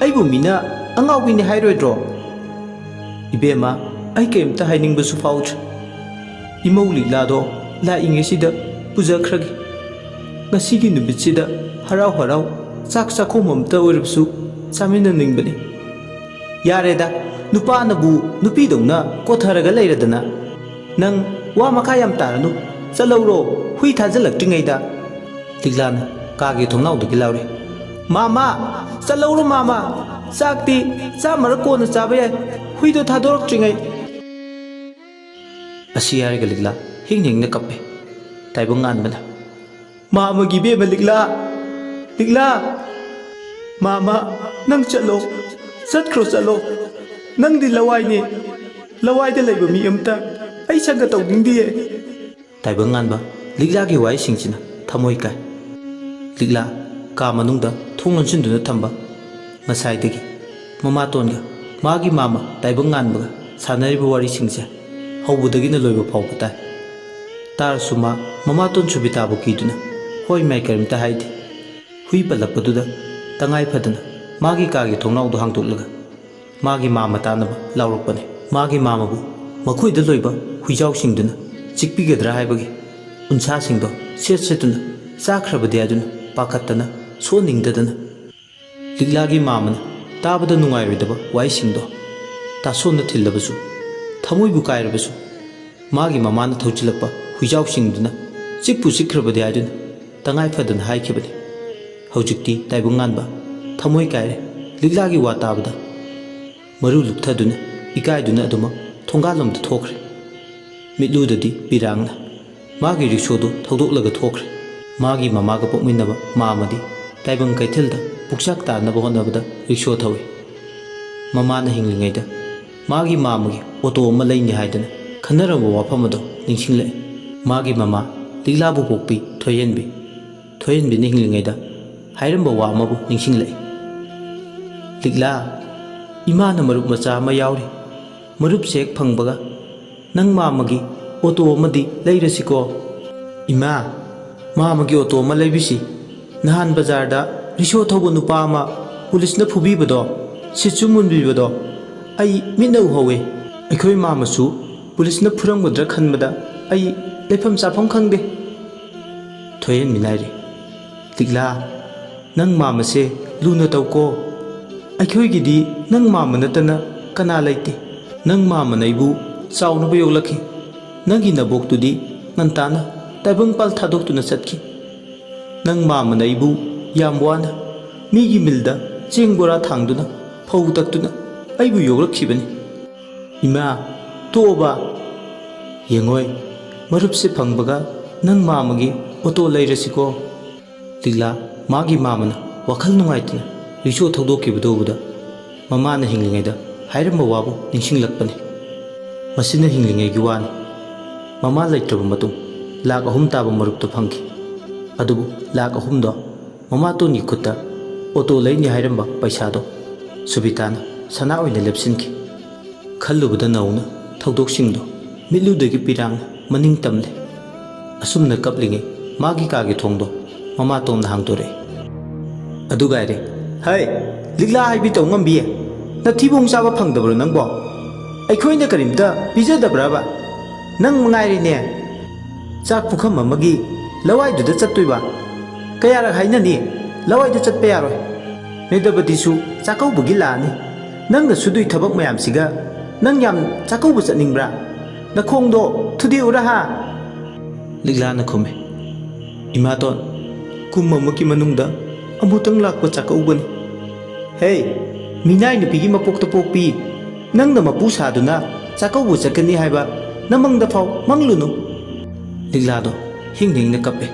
ꯑꯩꯕꯨ ꯃꯤꯅ ꯑꯉꯥꯎꯕꯤꯅꯤ ꯍꯥꯏꯔꯣꯏꯗ꯭ꯔꯣ? ꯏꯕꯦꯝꯃ, ꯑꯩ ꯀꯔꯤꯝꯇ ꯍꯥꯏꯅꯤꯡꯕꯁꯨ ꯐꯥꯎꯗ꯭ꯔꯦ꯫ ꯏꯃꯧ ꯂꯤꯛꯂꯥꯗꯣ ꯂꯥꯛꯏꯉꯩꯁꯤꯗ ꯄꯨꯖꯈ꯭ꯔꯒꯦ꯫ ꯉꯁꯤꯒꯤ ꯅꯨꯃꯤꯠꯁꯤꯗ ꯍꯔꯥꯎ ꯍꯔꯥꯎ ꯆꯥꯛ ꯆꯥꯈꯣꯝ ꯑꯃꯇ ꯑꯣꯏꯔꯕꯁꯨ ꯆꯥꯃꯤꯟꯅꯅꯤꯡꯕꯅꯤ꯫ ꯌꯥꯔꯦꯗ, ꯅꯨꯄꯥꯅꯕꯨ ꯅꯨꯄꯤꯗꯧꯅ ꯀꯣꯊꯔꯒ ꯂꯩꯔꯗꯅ ꯅꯪ ꯋꯥ ꯃꯈꯥ ꯌꯥꯝ ꯇꯥꯔꯅꯨ, ꯆꯠꯂꯧꯔꯣ ꯍꯨꯏ ꯊꯥꯖꯤꯜꯂꯛꯇ꯭ꯔꯤꯉꯩꯗ꯫ ꯂꯤꯛꯂꯥꯅ ꯀꯥꯒꯤ ꯊꯣꯡꯅꯥꯎꯗꯒꯤ ꯂꯥꯎꯔꯦ꯫ ꯃꯥꯃꯥ, ꯆꯠꯂꯧꯔꯣ ꯃꯥꯃꯥ, ꯆꯥꯛꯇꯤ ꯆꯥꯃꯔꯛ ꯀꯣꯟꯅ ꯆꯥꯕ ꯌꯥꯏ, ꯍꯨꯏꯗꯣ ꯊꯥꯗꯣꯔꯛꯇ꯭ꯔꯤꯉꯩ꯫ ꯑꯁꯤ ꯍꯥꯏꯔꯒ ꯂꯤꯛꯂꯥ ꯍꯤꯡ ꯍꯤꯡꯅ ꯀꯞꯄꯦ꯫ ꯇꯥꯏꯕꯪꯉꯥꯟꯕꯅ ꯃꯥꯃꯒꯤ ꯏꯕꯦꯝꯃ ꯂꯤꯛꯂꯥ, ꯂꯤꯛꯂꯥ, ꯃꯥꯃꯥ ꯅꯪ ꯆꯠꯂꯣ, ꯆꯠꯈ꯭ꯔꯣ ꯆꯠꯂꯣ, ꯅꯪꯗꯤ ꯂꯋꯥꯏꯅꯦ, ꯂꯋꯥꯏꯗ ꯂꯩꯕ ꯃꯤ ꯑꯃꯇ ꯑꯩ ꯁꯪꯒ ꯇꯧꯅꯤꯡꯗꯤꯌꯦ꯫ ꯇꯥꯏꯕꯪꯉꯥꯟꯕ ꯂꯤꯛꯂꯥꯒꯤ ꯋꯥꯍꯩꯁꯤꯡꯁꯤꯅ ꯊꯃꯣꯏ ꯀꯥꯏ꯫ ꯂꯤꯛꯂꯥ ꯀꯥ ꯃꯅꯨꯡꯗ ꯊꯣꯡ ꯂꯣꯟꯁꯤꯟꯗꯨꯅ ꯊꯝꯕ ꯉꯁꯥꯏꯗꯒꯤ ꯃꯃꯥꯇꯣꯟꯒ ꯃꯥꯒꯤ ꯃꯥꯃ ꯇꯥꯏꯕꯪꯉꯥꯟꯕꯒ ꯁꯥꯟꯅꯔꯤꯕ ꯋꯥꯔꯤꯁꯤꯡꯁꯦ ꯍꯧꯕꯗꯒꯤꯅ ꯂꯣꯏꯕ ꯐꯥꯎꯕ ꯇꯥꯏ꯫ ꯇꯥꯔꯁꯨ ꯃꯥ ꯃꯃꯥꯇꯣꯟ ꯁꯨꯕꯤꯇꯥꯕꯨ ꯀꯤꯗꯨꯅ ꯍꯣꯏ ꯃꯥꯏ ꯀꯔꯤꯝꯇ ꯍꯥꯏꯗꯦ꯫ ꯍꯨꯏ ꯄꯜꯂꯛꯄꯗꯨꯗ ꯇꯉꯥꯏ ꯐꯗꯅ ꯃꯥꯒꯤ ꯀꯥꯒꯤ ꯊꯣꯡꯅꯥꯎꯗꯣ ꯍꯥꯡꯗꯣꯛꯂꯒ ꯃꯥꯒꯤ ꯃꯥꯃ ꯇꯥꯅꯕ ꯂꯥꯎꯔꯛꯄꯅꯤ꯫ ꯃꯥꯒꯤ ꯃꯥꯃꯕꯨ ꯃꯈꯣꯏꯗ ꯂꯣꯏꯕ ꯍꯨꯏꯖꯥꯎꯁꯤꯡꯗꯨꯅ ꯆꯤꯛꯄꯤꯒꯗ꯭ꯔꯥ ꯍꯥꯏꯕꯒꯤ ꯎꯟꯁꯥꯁꯤꯡꯗꯣ ꯁꯦꯠ ꯁꯦꯠꯇꯨꯅ ꯆꯥꯈ꯭ꯔꯕꯗꯤ ꯍꯥꯏꯗꯨꯅ ꯄꯥꯈꯠꯇꯅ ꯁꯣꯟꯅꯤꯡꯗꯗꯅ ꯂꯤꯛꯂꯥꯒꯤ ꯃꯥꯃꯅ ꯇꯥꯕꯗ ꯅꯨꯡꯉꯥꯏꯔꯣꯏꯗꯕ ꯋꯥꯍꯩꯁꯤꯡꯗꯣ ꯇꯥꯁꯣꯟꯅ ꯊꯤꯜꯂꯕꯁꯨ ꯊꯃꯣꯏꯕꯨ ꯀꯥꯏꯔꯕꯁꯨ ꯃꯥꯒꯤ ꯃꯃꯥꯅ ꯊꯧꯆꯤꯜꯂꯛꯄ ꯍꯨꯏꯖꯥꯎꯁꯤꯡꯗꯨꯅ ꯆꯤꯛꯄꯨ ꯆꯤꯛꯈ꯭ꯔꯕꯗꯤ ꯍꯥꯏꯗꯨꯅ ꯇꯉꯥꯏ ꯐꯗꯅ ꯍꯥꯏꯈꯤꯕꯅꯤ꯫ ꯍꯧꯖꯤꯛꯇꯤ ꯇꯥꯏꯕꯪꯉꯥꯟꯕ ꯊꯃꯣꯏ ꯀꯥꯏꯔꯦ꯫ ꯂꯤꯛꯂꯥꯒꯤ ꯋꯥ ꯇꯥꯕꯗ ꯃꯔꯨ ꯂꯨꯞꯊꯗꯨꯅ ꯏꯀꯥꯏꯗꯨꯅ ꯑꯗꯨꯃꯛ ꯊꯣꯡꯒꯥꯜꯂꯣꯝꯗ ꯊꯣꯛꯈ꯭ꯔꯦ꯫ ꯃꯤꯠꯂꯨꯗꯗꯤ ꯄꯤꯔꯥꯡꯅ ꯃꯥꯒꯤ ꯔꯤꯛꯁꯣꯗꯨ ꯊꯧꯗꯣꯛꯂꯒ ꯊꯣꯛꯈ꯭ꯔꯦ꯫ ꯃꯥꯒꯤ ꯃꯃꯥꯒ ꯄꯣꯛꯃꯤꯟꯅꯕ ꯃꯥꯃꯗꯤ ꯇꯥꯏꯕꯪ ꯀꯩꯊꯦꯜꯗ ꯄꯨꯛꯆꯥꯛ ꯇꯥꯅꯕ ꯍꯣꯠꯅꯕꯗ ꯔꯤꯛꯁꯣ ꯊꯧꯏ꯫ ꯃꯃꯥꯅ ꯍꯤꯡꯂꯤꯉꯩꯗ ꯃꯥꯒꯤ ꯃꯥꯃꯒꯤ ꯑꯣꯇꯣ ꯑꯃ ꯂꯩꯅꯤ ꯍꯥꯏꯗꯅ ꯈꯟꯅꯔꯝꯕ ꯋꯥꯐꯝ ꯑꯗꯣ ꯅꯤꯡꯁꯤꯡꯂꯛꯏ꯫ ꯃꯥꯒꯤ ꯃꯃꯥ ꯂꯤꯛꯂꯥꯕꯨ ꯄꯣꯛꯄꯤ ꯊꯣꯏꯍꯦꯟꯕꯤ, ꯊꯣꯏꯍꯦꯟꯕꯤꯅ ꯍꯤꯡꯂꯤꯉꯩꯗ ꯍꯥꯏꯔꯝꯕ ꯋꯥ ꯑꯃꯕꯨ ꯅꯤꯡꯁꯤꯡꯂꯛꯏ꯫ ꯂꯤꯛꯂꯥ, ꯏꯃꯥꯅ ꯃꯔꯨꯞ ꯃꯆꯥ ꯑꯃ ꯌꯥꯎꯔꯤ, ꯃꯔꯨꯞꯁꯦ ꯍꯦꯛ ꯐꯪꯕꯒ ꯅꯪ ꯃꯥꯃꯒꯤ ꯑꯣꯇꯣ ꯑꯃꯗꯤ ꯂꯩꯔꯁꯤꯀꯣ꯫ ꯏꯃꯥ, ꯃꯥꯃꯒꯤ ꯑꯣꯇꯣ ꯑꯃ ꯂꯩꯕꯤꯁꯤ꯫ ꯅꯍꯥꯟ ꯕꯖꯥꯔꯗ ꯔꯤꯛꯁꯣ ꯊꯧꯕ ꯅꯨꯄꯥ ꯑꯃ ꯄꯨꯂꯤꯁꯅ ꯐꯨꯕꯤꯕꯗꯣ, ꯁꯤꯠꯁꯨ ꯃꯨꯟꯕꯤꯕꯗꯣ ꯑꯩ ꯃꯤꯠꯅ ꯎꯍꯧꯋꯦ꯫ ꯑꯩꯈꯣꯏ ꯃꯥꯃꯁꯨ ꯄꯨꯂꯤꯁꯅ ꯐꯨꯔꯝꯒꯗ꯭ꯔꯥ ꯈꯟꯕꯗ ꯑꯩ ꯂꯩꯐꯝ ꯆꯥꯐꯝ ꯈꯪꯗꯦ꯫ ꯊꯣꯏꯍꯦꯟꯕꯤꯅ ꯍꯥꯏꯔꯤ꯫ ꯂꯤꯛꯂꯥ, ꯅꯪ ꯃꯥꯃꯁꯦ ꯂꯨꯅ ꯇꯧꯀꯣ꯫ ꯑꯩꯈꯣꯏꯒꯤꯗꯤ ꯅꯪ ꯃꯥꯃ ꯅꯠꯇꯅ ꯀꯅꯥ ꯂꯩꯇꯦ꯫ ꯅꯪ ꯃꯥꯃꯅ ꯑꯩꯕꯨ ꯆꯥꯎꯅꯕ ꯌꯣꯛꯂꯛꯈꯤ꯫ ꯅꯪꯒꯤ ꯅꯕꯣꯛꯇꯨꯗꯤ ꯉꯟꯇꯥꯅ ꯇꯥꯏꯕꯪꯄꯥꯜ ꯊꯥꯗꯣꯛꯇꯨꯅ ꯆꯠꯈꯤ꯫ ꯅꯪ ꯃꯥꯃꯅ ꯑꯩꯕꯨ ꯌꯥꯝ ꯋꯥꯅ ꯃꯤꯒꯤ ꯃꯤꯜꯗ ꯆꯦꯡ ꯕꯣꯔꯥ ꯊꯥꯡꯗꯨꯅ ꯐꯧ ꯇꯛꯇꯨꯅ ꯑꯩꯕꯨ ꯌꯣꯛꯂꯛꯈꯤꯕꯅꯤ꯫ ꯏꯃꯥ, ꯇꯣꯛꯑꯣꯕ꯫ ꯌꯦꯡꯉꯣꯏ, ꯃꯔꯨꯞꯁꯦ ꯐꯪꯕꯒ ꯅꯪ ꯃꯥꯃꯒꯤ ꯑꯣꯇꯣ ꯂꯩꯔꯁꯤꯀꯣ꯫ ꯂꯤꯛꯂꯥ ꯃꯥꯒꯤ ꯃꯥꯃꯅ ꯋꯥꯈꯜ ꯅꯨꯡꯉꯥꯏꯇꯅ ꯔꯤꯛꯁꯣ ꯊꯧꯗꯣꯛꯈꯤꯕꯗꯨ ꯎꯕꯗ ꯃꯃꯥꯅ ꯍꯤꯡꯂꯤꯉꯩꯗ ꯍꯥꯏꯔꯝꯕ ꯋꯥꯕꯨ ꯅꯤꯡꯁꯤꯡꯂꯛꯄꯅꯤ꯫ ꯃꯁꯤꯅ ꯍꯤꯡꯂꯤꯉꯩꯒꯤ ꯋꯥꯅꯤ꯫ ꯃꯃꯥ ꯂꯩꯇ꯭ꯔꯕ ꯃꯇꯨꯡ ꯂꯥꯛ 3 ꯇꯥꯕ ꯃꯔꯨꯞꯇꯨ ꯐꯪꯈꯤ꯫ ꯑꯗꯨꯕꯨ ꯂꯥꯛ 3ꯗꯣ ꯃꯃꯥꯇꯣꯟꯒꯤ ꯈꯨꯠꯇ ꯑꯣꯇꯣ ꯂꯩꯅꯤ ꯍꯥꯏꯔꯝꯕ ꯄꯩꯁꯥꯗꯣ ꯁꯨꯕꯤꯇꯥꯅ ꯁꯅꯥ ꯑꯣꯏꯅ ꯂꯦꯞꯁꯤꯟꯈꯤ꯫ ꯈꯜꯂꯨꯕꯗ ꯅꯧꯅ ꯊꯧꯗꯣꯛꯁꯤꯡꯗꯣ ꯃꯤꯠꯂꯨꯗꯒꯤ ꯄꯤꯔꯥꯡꯅ ꯃꯅꯤꯡ ꯇꯝꯂꯦ꯫ ꯑꯁꯨꯝꯅ ꯀꯞꯂꯤꯉꯩ ꯃꯥꯒꯤ ꯀꯥꯒꯤ ꯊꯣꯡꯗꯣ ꯃꯃꯥꯇꯣꯟꯅ ꯍꯥꯡꯗꯣꯔꯛꯏ꯫ ꯑꯗꯨꯒꯥꯏꯔꯦ, ꯍꯩ ꯂꯤꯛꯂꯥ ꯍꯥꯏꯕꯤ ꯇꯧ ꯉꯝꯕꯤ, ꯅꯊꯤꯕꯣꯡ ꯆꯥꯕ ꯐꯪꯗꯕ꯭ꯔꯣ ꯅꯪꯕꯣ? ꯑꯩꯈꯣꯏꯅ ꯀꯔꯤꯝꯇ ꯄꯤꯖꯗꯕ꯭ꯔꯕ? ꯅꯪ ꯃꯉꯥꯏꯔꯦꯅꯦ ꯆꯥꯛ ꯄꯨꯈꯝ ꯑꯃꯒꯤ ꯂꯋꯥꯏꯗꯨꯗ ꯆꯠꯇꯣꯏꯕ꯫ ꯀꯌꯥꯔꯛ ꯍꯥꯏꯅꯅꯤ ꯂꯋꯥꯏꯗ ꯆꯠꯄ ꯌꯥꯔꯣꯏ꯫ ꯃꯦꯗꯕꯇꯤꯁꯨ ꯆꯥꯛꯀꯧꯕꯒꯤ ꯂꯥꯛꯑꯅꯤ꯫ ꯅꯪꯅ ꯁꯨꯗꯣꯏ ꯊꯕꯛ ꯃꯌꯥꯝꯁꯤꯒ ꯅꯪ ꯌꯥꯝ ꯆꯥꯛꯀꯧꯕ ꯆꯠꯅꯤꯡꯕ꯭ꯔꯥ? ꯅꯈꯣꯡꯗꯣ ꯊꯨꯗꯦꯛꯎꯔꯥ ꯍꯥ? ꯂꯤꯛꯂꯥꯅ ꯈꯨꯝꯃꯦ꯫ ꯏꯃꯥꯇꯣꯟ, ꯀꯨꯝ ꯑꯃꯒꯤ ꯃꯅꯨꯡꯗ ꯑꯃꯨꯛꯇꯪ ꯂꯥꯛꯄ ꯆꯥꯛꯀꯧꯕꯅꯤ꯫ ꯍꯦ, ꯃꯤꯅꯥꯏ ꯅꯨꯄꯤꯒꯤ ꯃꯄꯣꯛꯇ ꯄꯣꯛꯄꯤ, ꯅꯪꯅ ꯃꯄꯨ ꯁꯥꯗꯨꯅ ꯆꯥꯛꯀꯧꯕ ꯆꯠꯀꯅꯤ ꯍꯥꯏꯕ ꯅꯃꯪꯗ ꯐꯥꯎ ꯃꯪꯂꯨꯅꯨ꯫ ꯂꯤꯛꯂꯥꯗꯣ ꯍꯤꯡ ꯍꯤꯡꯅ ꯀꯞꯄꯦ꯫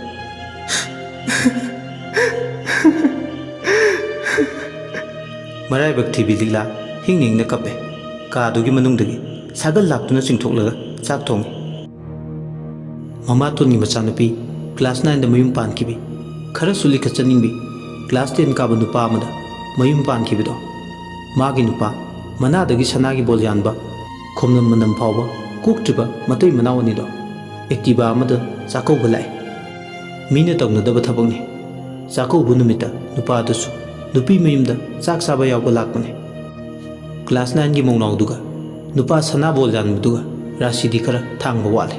ꯃꯔꯥꯏꯕꯛ ꯊꯤꯕꯤ ꯂꯤꯛꯂꯥ ꯍꯤꯡ ꯍꯤꯡꯅ ꯀꯞꯄꯦ꯫ ꯀꯥꯗꯨꯒꯤ ꯃꯅꯨꯡꯗꯒꯤ ꯁꯥꯒꯜ ꯂꯥꯛꯇꯨꯅ ꯆꯤꯡꯊꯣꯛꯂꯒ ꯆꯥꯛ ꯊꯣꯡꯉꯤ꯫ ꯃꯃꯥꯇꯣꯟꯒꯤ ꯃꯆꯥꯅꯨꯄꯤ ꯀ꯭ꯂꯥꯁ 9ꯗ ꯃꯌꯨꯝ ꯄꯥꯟꯈꯤꯕꯤ, ꯈꯔꯁꯨ ꯂꯤꯈꯠꯆꯅꯤꯡꯕꯤ ꯀ꯭ꯂꯥꯁ 10 ꯀꯥꯕ ꯅꯨꯄꯥ ꯑꯃꯗ ꯃꯌꯨꯝ ꯄꯥꯟꯈꯤꯕꯗꯣ ꯃꯥꯒꯤ ꯅꯨꯄꯥ ꯃꯅꯥꯗꯒꯤ ꯁꯅꯥꯒꯤ ꯕꯣꯜ ꯌꯥꯟꯕ, ꯈꯣꯝꯅꯝ ꯃꯅꯝ ꯐꯥꯎꯕ ꯀꯣꯛꯇ꯭ꯔꯤꯕ ꯃꯇꯩ ꯃꯅꯥꯎ ꯑꯅꯤꯗꯣ ꯑꯦꯛꯇꯤꯚꯥ ꯑꯃꯗ ꯆꯥꯛꯀꯧꯕ ꯂꯥꯛꯑꯦ꯫ ꯃꯤꯅ ꯇꯧꯅꯗꯕ ꯊꯕꯛꯅꯤ꯫ ꯆꯥꯛꯀꯧꯕ ꯅꯨꯃꯤꯠꯇ ꯅꯨꯄꯥꯗꯨꯁꯨ ꯅꯨꯄꯤ ꯃꯌꯨꯝꯗ ꯆꯥꯛ ꯆꯥꯕ ꯌꯥꯎꯕ ꯂꯥꯛꯄꯅꯤ꯫ ꯀ꯭ꯂꯥꯁ 9ꯒꯤ ꯃꯧꯅꯥꯎꯗꯨꯒ ꯅꯨꯄꯥ ꯁꯅꯥ ꯕꯣꯜ ꯌꯥꯟꯕꯗꯨꯒ ꯔꯥꯁꯤꯗꯤ ꯈꯔ ꯊꯥꯡꯕ ꯋꯥꯠꯂꯦ꯫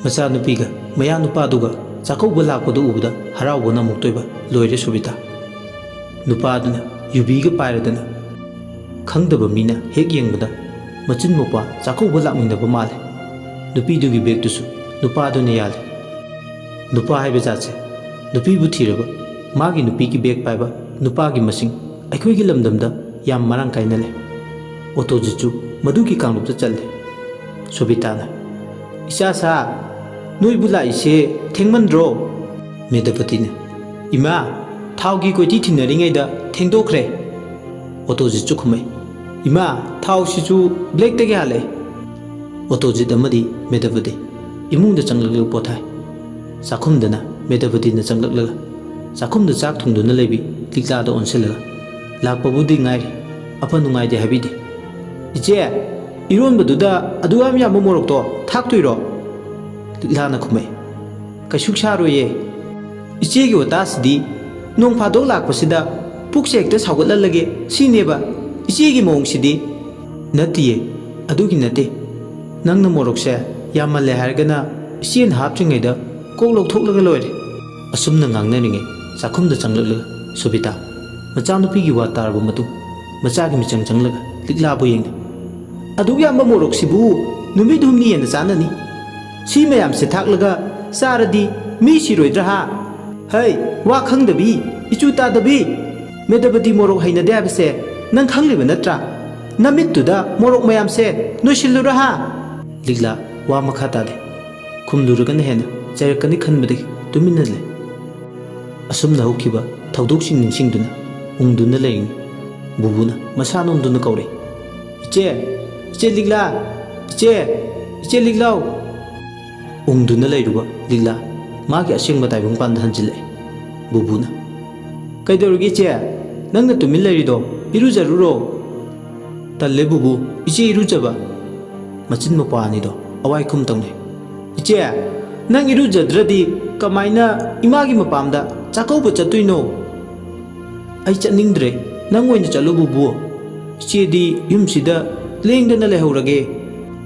ꯃꯆꯥꯅꯨꯄꯤꯒ ꯃꯌꯥ ꯅꯨꯄꯥꯗꯨꯒ ꯆꯥꯛꯀꯧꯕ ꯂꯥꯛꯄꯗꯨ ꯎꯕꯗ ꯍꯔꯥꯎꯕꯅ ꯑꯃꯨꯛꯇꯣꯏꯕ ꯂꯣꯏꯔꯦ ꯁꯨꯕꯤꯇꯥ꯫ नुपादुना युबीगा पाइरदना खंगदबा मीना हेक येंगबदा मचिन मोपा चाखौबा लाकमिनबा माले नुपीदुगी बेगदुसु नुपादुना याले नुपा हाइबा जाचे नुपीबु थीरबा मागी नुपीगी बेग पाइबा नुपागी मसिंग अखोइगी लमदमदा याम मरांग काइना ले ऑटो जिचु मधुगी कांगलुपदा चले सोबिताना इसा सा नोइबु लाइसे थेंगमनद्रो मेदपतिना इमा थाउगी कोइती थिनरिङैदा थेंदोखरे ऑटो जिचु खुमै इमा थाउ सिचु ब्लैक तगे हाले ऑटो जित अमदी मेदपति इमुंगदा चंगलग पोथाय चाखुमदना मेदपतिना चंगलग चाखुमदा चाक थुंदुना लेबि लिक्लादा ओनसेलगा लाकपबुदि ngairi apa nungaide habide ije iron baduda aduam yam morok to thak tuiro liklana khumai kaisuk saroye ije gi watas di nong phadok lakpasida pukse ekta saugatlage sineba ije gi mong sidi natiye adugi nate nangna morok se yamalle hargana sin hapchingaida kok lokthoklaga loire asumna ngangnaringe chakhumda changlagla subita मचानुपीगी वा तारबो मतु मचागी मिचंग चंगलगा लिक्लाबो Young अदुग याम मोरक सिबु नुमि धुमनी येन चाननी सी मयाम से थाकलगा सारदी मी सिरोइद्रा हा है वा खंगदबी इचु तादबी मेदबदी मोरक हैना देबसे नंग खंगलिबा नत्रा नमितुदा मोरक मयाम से नोसिलुरा हा लिक्ला वा मखा तादे खुमलुरगन हेन चैरकनी खनबदि तुमिनले असुमना होखिबा थौदोकसिंग निंसिंगदुना ungduna leng bubuna masanom duna kaure iche ligla iche liglaw ungduna leiruba ligla magi asing batai bung pan hanjile bubuna kaidorugi che nangna tumin leirido iru jaruro talle bubu iche iru jaba machin mapani do awai kum tongne iche nang iru jadradi kamaina imagi mapamda chakau bu chatuino ai chaningle nang oina chalu bubu iche di yumsida lengdana lehorage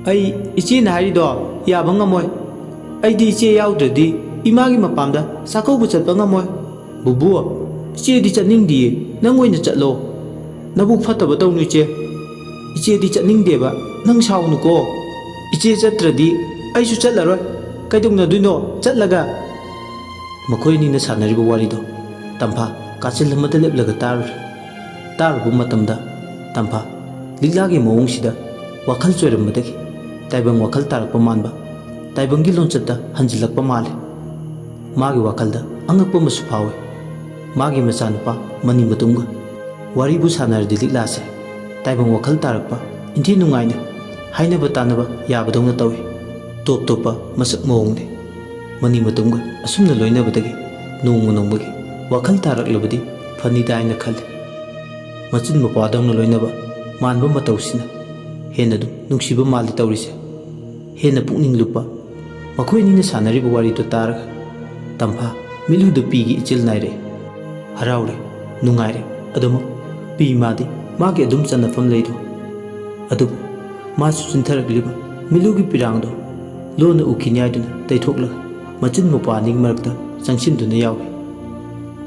ai iche na hari do ya bangamoy ai di iche yaudredi imagi mapamda sakau bu chatpa ngamoy bubu iche di chaning di nang oina chatlo nabu phataba tawnu iche di chaning deba nang saunu ko iche chatradi ai su chatlaroi kaidungna duino chatlaga makoi ni na sanariba warido tampa काचिल मत लेपलग तारबु मतमदा तंफा लिग्लागे मोंगसिदा वखल चोरमदगी ताइबंग वखल तारप मानबा ताइबंगी लोंचता हंजिलकप माले मागी वखलदा अंगप मसु फावे मागी मचानुपा money मतुंग वारीबु सानरदि लिग्लासे ताइबंग वखल तारप इंथि नुंगाइना हाइनबा तानबा याबदौना तवे टोप टोपा मसक मोंगने money मतुंग असुमना लोइनबदगी नोंगबगी वखल तारकलबदी Fanida आइना खले मचिन मपादौना लोइनबा मानबा मतौसिना हेनदु नुंसिबा मालि तौरिसे हेना पुकनिंग लुपा मखोइनिना सानरिबा वारिदो तारगा तंफा मिलुदु piggy इचिल नाइरे हराउरे नुंगाइरे अदुम P मादी मागे अदुम चनफम लेदो अदु मासु चिंथरगलिबा मिलुगी पिरांगदो लोना उखिन्याइदुना तैथोकलगा मचिन मपानिंग मरकता चंगसिनदुना यावे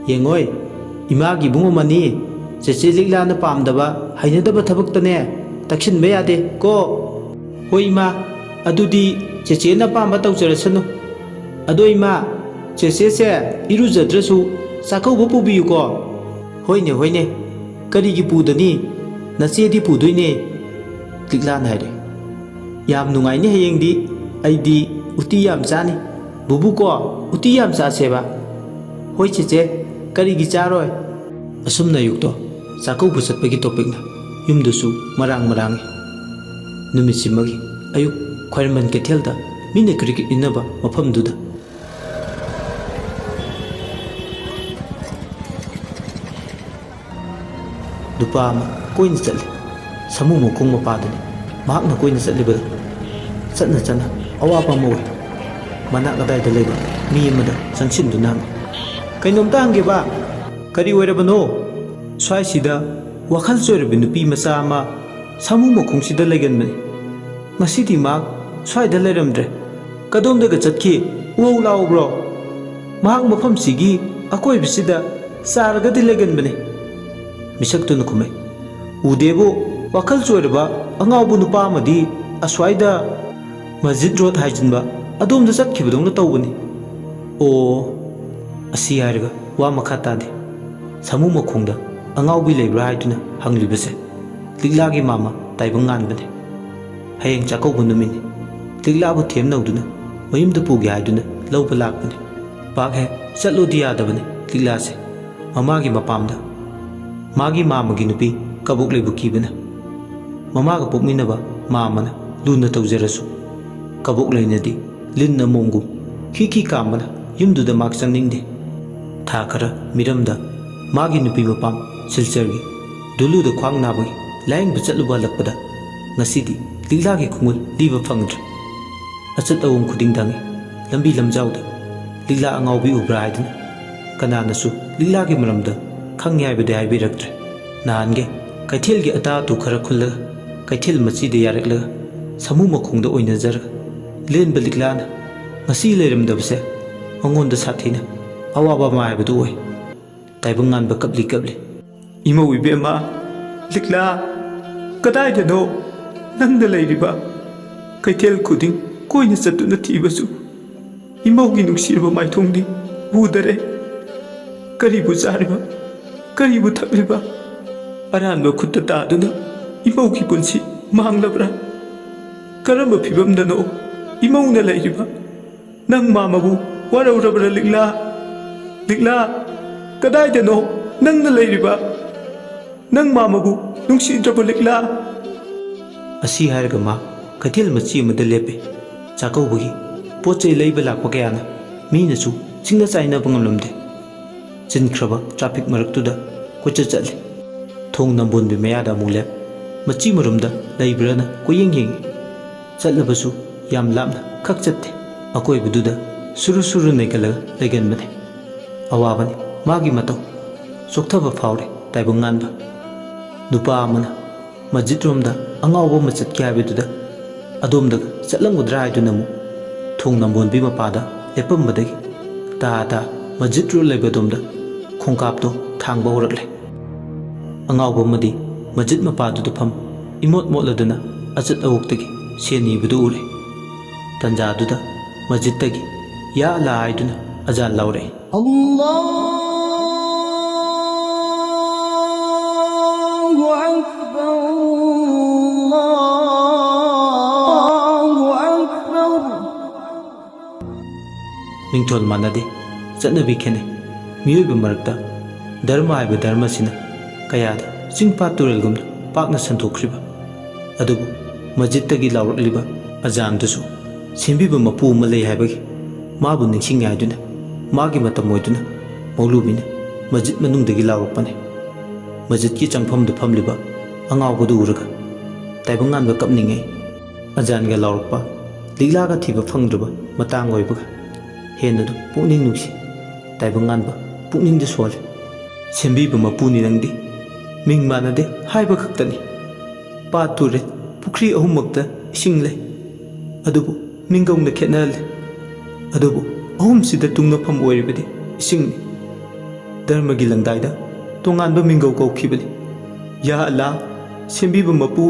येंगोय इमागी बुंगमनी चेचे लिग्लाना पामदबा हाइनदबा थबक्तने तक्षिनबा यादे को होय इमा अदुदी चेचेना पामबा तौचरसनु अदो इमा चेचे से इरुजद्रसु चाखौबा पुबियुको होइने करिगी पुदनी नचेदी पुदुइने लिग्लाना हाइरे याम नुंगाइने हयेंदी आइदी उती याम चानी बुबु को उती याम चासेबा होय चेचे करिगी चारोय असुमना युक्तो चाकौबु चटपगी टॉपिकना युमदुसु मरांग नुमिसिमगी अयुक ख्वाइरमन केथेलदा मिने क्रिकेट इनबा मफमदुदा दुपा कोइन चले समू मुखों मपादनी महाकना कोइन चलिबद चना अवापा मोय मना कदाइदा लेबा मी अमदा संसिनदुना कइनोमता हंगेबा करी ओइरबनो स्वाइसिदा वखल चोरबि नुपी मचा अमा समू मखोंसिदा लेगनबनी ngasidi mak swaida leramdre kadomdaga chatki uau laubro mahak mafam sigi akoi bisida saragadi leganbane ꯃꯤꯁꯛꯇꯨꯅ ꯈꯨꯝꯃꯦ ꯎꯗꯦꯕꯨ ꯋꯥꯈꯜ ꯆꯣꯏꯔꯕ ꯑꯉꯥꯎꯕ ꯅꯨꯄꯥ ꯑꯃꯗꯤ ꯑꯁ꯭ꯋꯥꯏꯗ ꯃꯁꯖꯤꯗ ꯔꯣꯗ ꯍꯥꯏꯖꯤꯟꯕ ꯑꯗꯣꯝꯗ ꯆꯠꯈꯤꯕꯗꯧꯅ ꯇꯧꯕꯅꯤ ꯑꯣ ꯑꯁꯤ ꯍꯥꯏꯔꯒ ꯋꯥ ꯃꯈꯥ ꯇꯥꯗꯦ ꯁꯥꯃꯨ ꯃꯈꯣꯡꯗ ꯑꯉꯥꯎꯕꯤ ꯂꯩꯕ꯭ꯔꯥ ꯍꯥꯏꯗꯨꯅ ꯍꯪꯂꯤꯕꯁꯦ ꯂꯤꯛꯂꯥꯒꯤ ꯃꯥꯃ ꯇꯥꯏꯕꯪ ꯉꯥꯟꯕꯅꯤ ꯍꯌꯦꯡ ꯆꯥꯛꯀꯧꯕ ꯅꯨꯃꯤꯠꯅꯤ ꯂꯤꯛꯂꯥꯕꯨ ꯊꯦꯝꯅꯧꯗꯨꯅ ꯃꯌꯨꯝꯗ ꯄꯨꯒꯦ ꯍꯥꯏꯗꯨꯅ ꯂꯧꯕ ꯂꯥꯛꯄꯅꯤ ꯄꯥꯛ ꯍꯦꯛ ꯆꯠꯂꯨꯗꯤ ꯌꯥꯗꯕꯅꯤ ꯂꯤꯛꯂꯥꯁꯦ ꯃꯃꯥꯒꯤ ꯃꯄꯥꯝꯗ ꯃꯥꯒꯤ ꯃꯥꯃꯒꯤ ꯅꯨꯄꯤ ꯀꯕꯣꯛ ꯂꯩꯕꯨ ꯀꯤꯕꯅ ꯃꯃꯥꯒ ꯄꯣꯛꯃꯤꯟꯅꯕ ꯃꯥꯃꯅ ꯂꯨꯅ ꯇꯧꯖꯔꯁꯨ ꯀꯕꯣꯛ ꯂꯩꯅꯗꯤ ꯂꯤꯟꯅ ꯃꯣꯡꯒꯨꯝ ꯈꯤ ꯀꯥꯝꯕꯅ ꯌꯨꯝꯗꯨꯗ ꯃꯥꯛ ꯆꯪꯅꯤꯡꯗꯦ ꯊꯥ ꯈꯔ ꯃꯤꯔꯝꯗ ꯃꯥꯒꯤ ꯅꯨꯄꯤ ꯃꯄꯥꯝ ꯁꯤꯜꯆꯔꯒꯤ ꯗꯨꯂꯨꯗ ꯈ꯭ꯋꯥꯡ ꯅꯥꯕꯒꯤ ꯂꯥꯌꯦꯡꯕ ꯆꯠꯂꯨꯕ ꯍꯜꯂꯛꯄꯗ ꯉꯁꯤꯗꯤ ꯂꯤꯛꯂꯥꯒꯤ ꯈꯣꯡꯒꯨꯜ ꯂꯤꯕ ꯐꯪꯗ꯭ꯔꯦ ꯑꯆꯠ ꯑꯋꯣꯡ ꯈꯨꯗꯤꯡ ꯊꯪꯉꯤ ꯂꯝꯕꯤ ꯂꯝꯖꯥꯎꯗ ꯂꯤꯛꯂꯥ ꯑꯉꯥꯎꯕꯤ ꯎꯕ꯭ꯔꯥ ꯍꯥꯏꯗꯨꯅ ꯀꯅꯥꯅꯁꯨ ꯂꯤꯛꯂꯥꯒꯤ ꯃꯔꯝꯗ ꯈꯪꯉꯤ ꯍꯥꯏꯕꯗꯤ ꯍꯥꯏꯕꯤꯔꯛꯇ꯭ꯔꯦ ꯅꯍꯥꯟꯒꯩ ꯀꯩꯊꯦꯜꯒꯤ ꯑꯇꯥ ꯑꯇꯨ ꯈꯔ ꯈꯨꯜꯂꯒ ꯀꯩꯊꯦꯜ ꯃꯆꯤꯗ ꯌꯥꯔꯛꯂꯒ ꯁꯥꯃꯨ ꯃꯈꯣꯡꯗ ꯑꯣꯏꯅꯖꯔꯒ ꯂꯦꯟꯕ ꯂꯤꯛꯂꯥꯅ ꯉꯁꯤ ꯂꯩꯔꯝꯗꯕꯁꯦ ꯃꯉꯣꯟꯗ ꯁꯥꯊꯤꯅ ꯑꯋꯥꯕ ꯑꯃ ꯍꯥꯏꯕꯗꯨ ꯑꯣꯏ ꯇꯥꯏꯕꯪ ꯉꯥꯟꯕ ꯀꯞꯂꯤ ꯏꯃꯧ ꯏꯕꯦꯝꯃ ꯂꯤꯛꯂꯥ ꯀꯗꯥꯏꯗꯅꯣ ꯅꯪꯅ ꯂꯩꯔꯤꯕ ꯀꯩꯊꯦꯜ ꯈꯨꯗꯤꯡ ꯀꯣꯏꯅ ꯆꯠꯇꯨꯅ ꯊꯤꯕꯁꯨ ꯏꯃꯧꯒꯤ ꯅꯨꯡꯁꯤꯔꯕ ꯃꯥꯏꯊꯣꯡꯗꯤ ꯎꯗꯔꯦ ꯀꯔꯤꯕꯨ ꯆꯥꯔꯤꯕ ꯀꯔꯤꯕꯨ ꯊꯛꯂꯤꯕ ꯑꯔꯥꯟꯕ ꯈꯨꯠꯇ ꯇꯥꯗꯨꯅ ꯏꯃꯧꯒꯤ ꯄꯨꯟꯁꯤ ꯃꯥꯡꯂꯕ꯭ꯔꯥ ꯀꯔꯝꯕ ꯐꯤꯕꯝꯗꯅꯣ ꯏꯃꯧꯅ ꯂꯩꯔꯤꯕ ꯅꯪ ꯃꯥꯃꯕꯨ ꯋꯥꯔꯧꯔꯕ꯭ꯔꯥ ꯂꯤꯛꯂꯥ ꯂꯤꯛꯂꯥ ꯀꯗꯥꯏꯗꯅꯣ ꯅꯪꯅ ꯂꯩꯔꯤꯕ ꯅꯪ ꯃꯥꯃꯕꯨ ꯅꯨꯡꯁꯤꯗ꯭ꯔꯕ ꯂꯤꯛꯂꯥ ꯑꯁꯤ ꯍꯥꯏꯔꯒ ꯃꯥ ꯀꯩꯊꯦꯜ ꯃꯆꯤ ꯑꯃꯗ ꯂꯦꯞꯄꯦ ꯆꯥꯛꯀꯧꯕꯒꯤ ꯄꯣꯠ ꯆꯩ ꯂꯩꯕ ꯂꯥꯛꯄ ꯀꯌꯥꯅ ꯃꯤꯅꯁꯨ ꯆꯤꯡꯅ ꯆꯥꯏꯅꯕ ꯉꯝꯂꯝꯗꯦ ꯆꯤꯟꯈ꯭ꯔꯕ ꯇ꯭ꯔꯥꯐꯤꯛ ꯃꯔꯛꯇꯨꯗ ꯀꯣꯏꯆꯠ ꯆꯠꯂꯤ ꯊꯣꯡ ꯅꯝꯕꯣꯟꯕꯤ ꯃꯌꯥꯗ ꯑꯃꯨꯛ ꯂꯦꯞ ꯃꯆꯤ ꯃꯔꯨꯝꯗ ꯂꯩꯕ꯭ꯔꯥꯅ ꯀꯣꯏꯌꯦꯡ ꯌꯦꯡꯉꯤ ꯆꯠꯂꯕꯁꯨ ꯌꯥꯝ ꯂꯥꯞꯅ ꯈꯛ ꯆꯠꯇꯦ ꯑꯀꯣꯏꯕꯗꯨꯗ ꯁꯨꯔꯨ ꯅꯩꯒꯠꯂꯒ ꯂꯩꯒꯟꯕꯅꯤ ꯑꯋꯥꯕꯅꯤ ꯃꯥꯒꯤ ꯃꯇꯧ ꯆꯣꯛꯊꯕ ꯐꯥꯎꯔꯦ ꯇꯥꯏꯕꯪ ꯉꯥꯟꯕ ꯅꯨꯄꯥ ꯑꯃꯅ ꯃꯁꯖꯤꯗ ꯔꯣꯝꯗ ꯑꯉꯥꯎꯕ ꯑꯃ ꯆꯠꯀꯦ ꯍꯥꯏꯕꯗꯨꯗ ꯑꯗꯣꯝꯗꯒ ꯆꯠꯂꯝꯒꯗ꯭ꯔꯥ ꯍꯥꯏꯗꯨꯅ ꯑꯃꯨꯛ ꯊꯣꯡ ꯅꯝꯕꯣꯟꯕꯤ ꯃꯄꯥꯗ ꯂꯦꯞꯄꯝꯕꯗꯒꯤ ꯇꯥ ꯃꯁꯖꯤꯗ ꯔꯣꯗ ꯂꯩꯕꯗꯣꯝꯗ ꯈꯣꯡꯀꯥꯞꯇꯣ ꯊꯥꯡꯕ ꯍꯧꯔꯛꯂꯦ ꯑꯉꯥꯎꯕ ꯑꯃꯗꯤ ꯃꯁꯖꯤꯗ ꯃꯄꯥꯗꯨꯗ ꯐꯝ ꯏꯃꯣꯠ ꯃꯣꯠꯂꯗꯨꯅ ꯑꯆꯠ ꯑꯋꯣꯛꯇꯒꯤ ꯁꯦꯟ ꯅꯤꯕꯗꯨ ꯎꯔꯦ ꯇꯟꯖꯥꯗꯨꯗ ꯃꯁꯖꯤꯗꯇꯒꯤ ꯌꯥ ꯑꯜꯂꯥ ꯍꯥꯏꯗꯨꯅ ꯑꯖꯥꯟ ꯂꯥꯎꯔꯛꯏ Allahu Akbar, Allahu Akbar. ꯃꯤꯡꯊꯣꯜ ꯃꯥꯟꯅꯗꯦ ꯆꯠꯅꯕꯤ ꯈꯦꯠꯅꯩ ꯃꯤꯑꯣꯏꯕ ꯃꯔꯛꯇ ꯙꯔꯃ ꯍꯥꯏꯕ ꯙꯔꯃꯁꯤꯅ ꯀꯌꯥꯗ ꯆꯤꯡꯄꯥꯠ ꯇꯨꯔꯦꯜꯒꯨꯝꯅ ꯄꯥꯛꯅ ꯁꯟꯗꯣꯛꯈ꯭ꯔꯤꯕ ꯑꯗꯨꯕꯨ ꯃꯁꯖꯤꯗꯇꯒꯤ ꯂꯥꯎꯔꯛꯂꯤꯕ ꯑꯖꯥꯟꯗꯨꯁꯨ ꯁꯦꯝꯕꯤꯕ ꯃꯄꯨ ꯑꯃ ꯂꯩ ꯍꯥꯏꯕꯒꯤ ꯃꯥꯕꯨ ꯅꯤꯡꯁꯤꯡꯉꯦ ꯍꯥꯏꯗꯨꯅ ꯃꯥꯒꯤ ꯃꯇꯝ ꯑꯣꯏꯗꯨꯅ ꯃꯧꯂꯨꯕꯤꯅ ꯃꯁꯖꯤꯗ ꯃꯅꯨꯡꯗꯒꯤ ꯂꯥꯎꯔꯛꯄꯅꯤ ꯃꯁꯖꯤꯗꯀꯤ ꯆꯪꯐꯝꯗ ꯐꯝꯂꯤꯕ ꯑꯉꯥꯎꯕꯗꯨ ꯎꯔꯒ ꯇꯥꯏꯕꯪ ꯉꯥꯟꯕ ꯀꯞꯅꯤꯡꯉꯦ ꯑꯖꯥꯟꯒ ꯂꯥꯎꯔꯛꯄ ꯂꯤꯛꯂꯥꯒ ꯊꯤꯕ ꯐꯪꯗ꯭ꯔꯕ ꯃꯇꯥꯡ ꯑꯣꯏꯕꯒ ꯍꯦꯟꯅꯗꯨ ꯄꯨꯛꯅꯤꯡ ꯅꯨꯡꯁꯤ ꯇꯥꯏꯕꯪ ꯉꯥꯟꯕ ꯄꯨꯛꯅꯤꯡꯗ ꯁꯣꯜꯂꯤ ꯁꯦꯝꯕꯤꯕ ꯃꯄꯨꯅꯤ ꯅꯪꯗꯤ ꯃꯤꯡ ꯃꯥꯟꯅꯗꯦ ꯍꯥꯏꯕ ꯈꯛꯇꯅꯤ ꯄꯥꯠ ꯇꯨꯔꯦꯜ ꯄꯨꯈ꯭ꯔꯤ ꯑꯍꯨꯝꯃꯛꯇ ꯏꯁꯤꯡ ꯂꯩ ꯑꯗꯨꯕꯨ ꯃꯤꯡꯒꯧꯅ ꯈꯦꯠꯅꯍꯜꯂꯤ ꯑꯗꯨꯕꯨ ꯑꯍꯨꯝꯁꯤꯗ ꯇꯨꯡꯅꯐꯝ ꯑꯣꯏꯔꯤꯕꯗꯤ ꯏꯁꯤꯡꯅꯤ ꯙꯔꯃꯒꯤ ꯂꯪꯗꯥꯏꯗ ꯇꯣꯉꯥꯟꯕ ꯃꯤꯡꯒꯧ ꯀꯧꯈꯤꯕꯅꯤ ꯌꯥ ꯑꯜꯂꯥ ꯁꯦꯝꯕꯤꯕ ꯃꯄꯨ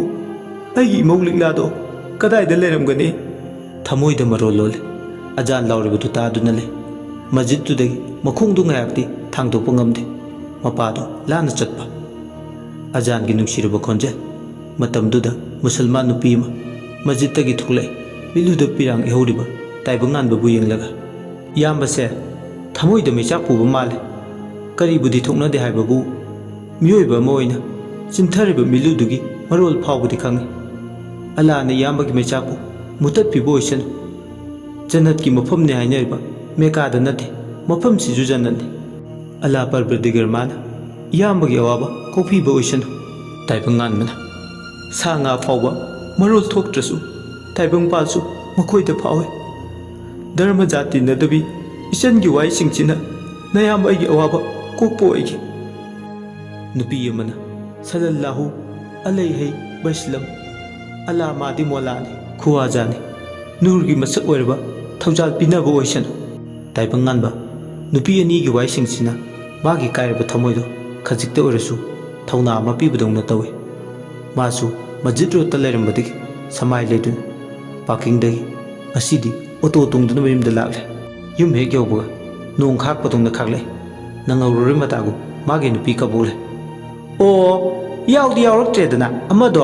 ꯑꯩꯒꯤ ꯏꯃꯧ ꯂꯤꯛꯂꯥꯗꯣ ꯀꯗꯥꯏꯗ ꯂꯩꯔꯝꯒꯅꯤ ꯊꯃꯣꯏꯗ ꯃꯔꯣꯜ ꯂꯣꯜꯂꯤ ꯑꯖꯥꯟ ꯂꯥꯎꯔꯤꯕꯗꯨ ꯇꯥꯗꯨꯅ ꯂꯩ ꯃꯁꯖꯤꯗꯇꯨꯗꯒꯤ ꯃꯈꯣꯡꯗꯨ ꯉꯥꯏꯍꯥꯛꯇꯤ ꯊꯥꯡꯗꯣꯛꯄ ꯉꯝꯗꯦ ꯃꯄꯥꯗꯣ ꯂꯥꯟꯅ ꯆꯠꯄ ꯑꯖꯥꯟꯒꯤ ꯅꯨꯡꯁꯤꯔꯕ ꯈꯣꯟꯖꯦꯜ ꯃꯇꯝꯗꯨꯗ ꯃꯨꯁꯜꯃꯥꯟ ꯅꯨꯄꯤ ꯑꯃ ꯃꯁꯖꯤꯗꯇꯒꯤ ꯊꯣꯛꯂꯛꯏ ꯃꯤꯠꯂꯨꯗ ꯄꯤꯔꯥꯡ ꯏꯍꯧꯔꯤꯕ ꯇꯥꯏꯕꯪ ꯉꯥꯟꯕꯕꯨ ꯌꯦꯡꯂꯒ ꯏꯌꯥꯝꯕꯁꯦ ꯊꯃꯣꯏꯗ ꯃꯩꯆꯥꯛ ꯄꯨꯕ ꯃꯥꯜꯂꯤ ꯀꯔꯤꯕꯨꯗꯤ ꯊꯣꯛꯅꯗꯦ ꯍꯥꯏꯕꯕꯨ ꯃꯤꯑꯣꯏꯕ ꯑꯃ ꯑꯣꯏꯅ ꯆꯤꯟꯊꯔꯤꯕ ꯃꯤꯠꯂꯨꯗꯨꯒꯤ ꯃꯔꯣꯜ ꯐꯥꯎꯕꯗꯤ ꯈꯪꯉꯤ ꯑꯜꯂꯥꯅ ꯏꯌꯥꯝꯕꯒꯤ ꯃꯩꯆꯥꯛꯄꯨ ꯃꯨꯠꯇꯠꯄꯤꯕ ꯑꯣꯏꯁꯅꯨ ꯖꯟꯅꯠꯀꯤ ꯃꯐꯝꯅꯤ ꯍꯥꯏꯅꯔꯤꯕ ꯃꯦꯀꯥꯗ ꯅꯠꯇꯦ ꯃꯐꯝꯁꯤꯁꯨ ꯖꯟꯅꯠꯅꯤ ꯑꯜꯂꯥ ꯄꯔꯕꯔꯗꯤꯒꯔ ꯃꯥꯅ ꯏꯌꯥꯝꯕꯒꯤ ꯑꯋꯥꯕ ꯀꯣꯛꯄꯤꯕ ꯑꯣꯏꯁꯅꯨ ꯇꯥꯏꯕꯪ ꯉꯥꯟꯕꯅ ꯁꯥ ꯉꯥ ꯐꯥꯎꯕ ꯃꯔꯣꯜ ꯊꯣꯛꯇ꯭ꯔꯁꯨ ꯇꯥꯏꯕꯪꯄꯥꯜꯁꯨ ꯃꯈꯣꯏꯗ ꯐꯥꯎꯏ ꯙꯔꯃ ꯖꯥꯇꯤ ꯅꯗꯕꯤ ꯏꯆꯟꯒꯤ ꯋꯥꯍꯩꯁꯤꯡꯁꯤꯅ ꯅꯌꯥꯝꯕ ꯑꯩꯒꯤ ꯑꯋꯥꯕ ꯀꯣꯛꯄ ꯑꯣꯏꯈꯤ ꯅꯨꯄꯤ ꯑꯃꯅ ꯁꯜꯂꯜꯂꯥꯍꯨ ꯑꯂꯩꯍꯤ ꯕꯩꯁꯂꯝ ꯑꯜꯂꯥ ꯃꯥꯗꯤ ꯃꯣꯂꯥꯅꯤ ꯈꯨꯋꯥꯖꯥꯅꯤ ꯅꯨꯔꯒꯤ ꯃꯁꯛ ꯑꯣꯏꯔꯕ ꯊꯧꯖꯥꯜ ꯄꯤꯅꯕ ꯑꯣꯏꯁꯅꯨ ꯇꯥꯏꯕꯪ ꯉꯥꯟꯕ ꯅꯨꯄꯤ ꯑꯅꯤꯒꯤ ꯋꯥꯍꯩꯁꯤꯡꯁꯤꯅ ꯃꯥꯒꯤ ꯀꯥꯏꯔꯕ ꯊꯃꯣꯏꯗꯣ ꯈꯖꯤꯛꯇ ꯑꯣꯏꯔꯁꯨ ꯊꯧꯅꯥ ꯑꯃ ꯄꯤꯕꯗꯧꯅ ꯇꯧꯏ꯫ ꯃꯥꯁꯨ ꯃꯁꯖꯤꯗ ꯔꯣꯗꯇ ꯂꯩꯔꯝꯕꯗꯒꯤ ꯁꯃꯥꯏ ꯂꯩꯗꯨꯅ ꯄꯥꯔꯀꯤꯡꯗꯒꯤ ꯉꯁꯤꯗꯤ ꯑꯣꯇꯣ ꯇꯣꯡꯗꯨꯅ ꯃꯌꯨꯝꯗ ꯂꯥꯛꯂꯦ꯫ ꯌꯨꯝ ꯍꯦꯛ ꯌꯧꯕꯒ ꯅꯣꯡ ꯈꯥꯛꯄꯗꯧꯅ ꯈꯥꯛꯂꯛꯏ꯫ ꯅꯪꯍꯧꯔꯔꯣꯏ ꯃꯇꯥꯒꯨꯝ ꯃꯥꯒꯤ ꯅꯨꯄꯤ ꯀꯕꯣꯛꯂꯦ꯫ ꯑꯣ, ꯌꯥꯎꯗꯤ ꯌꯥꯎꯔꯛꯇ꯭ꯔꯦꯗꯅ ꯑꯃꯗꯣ,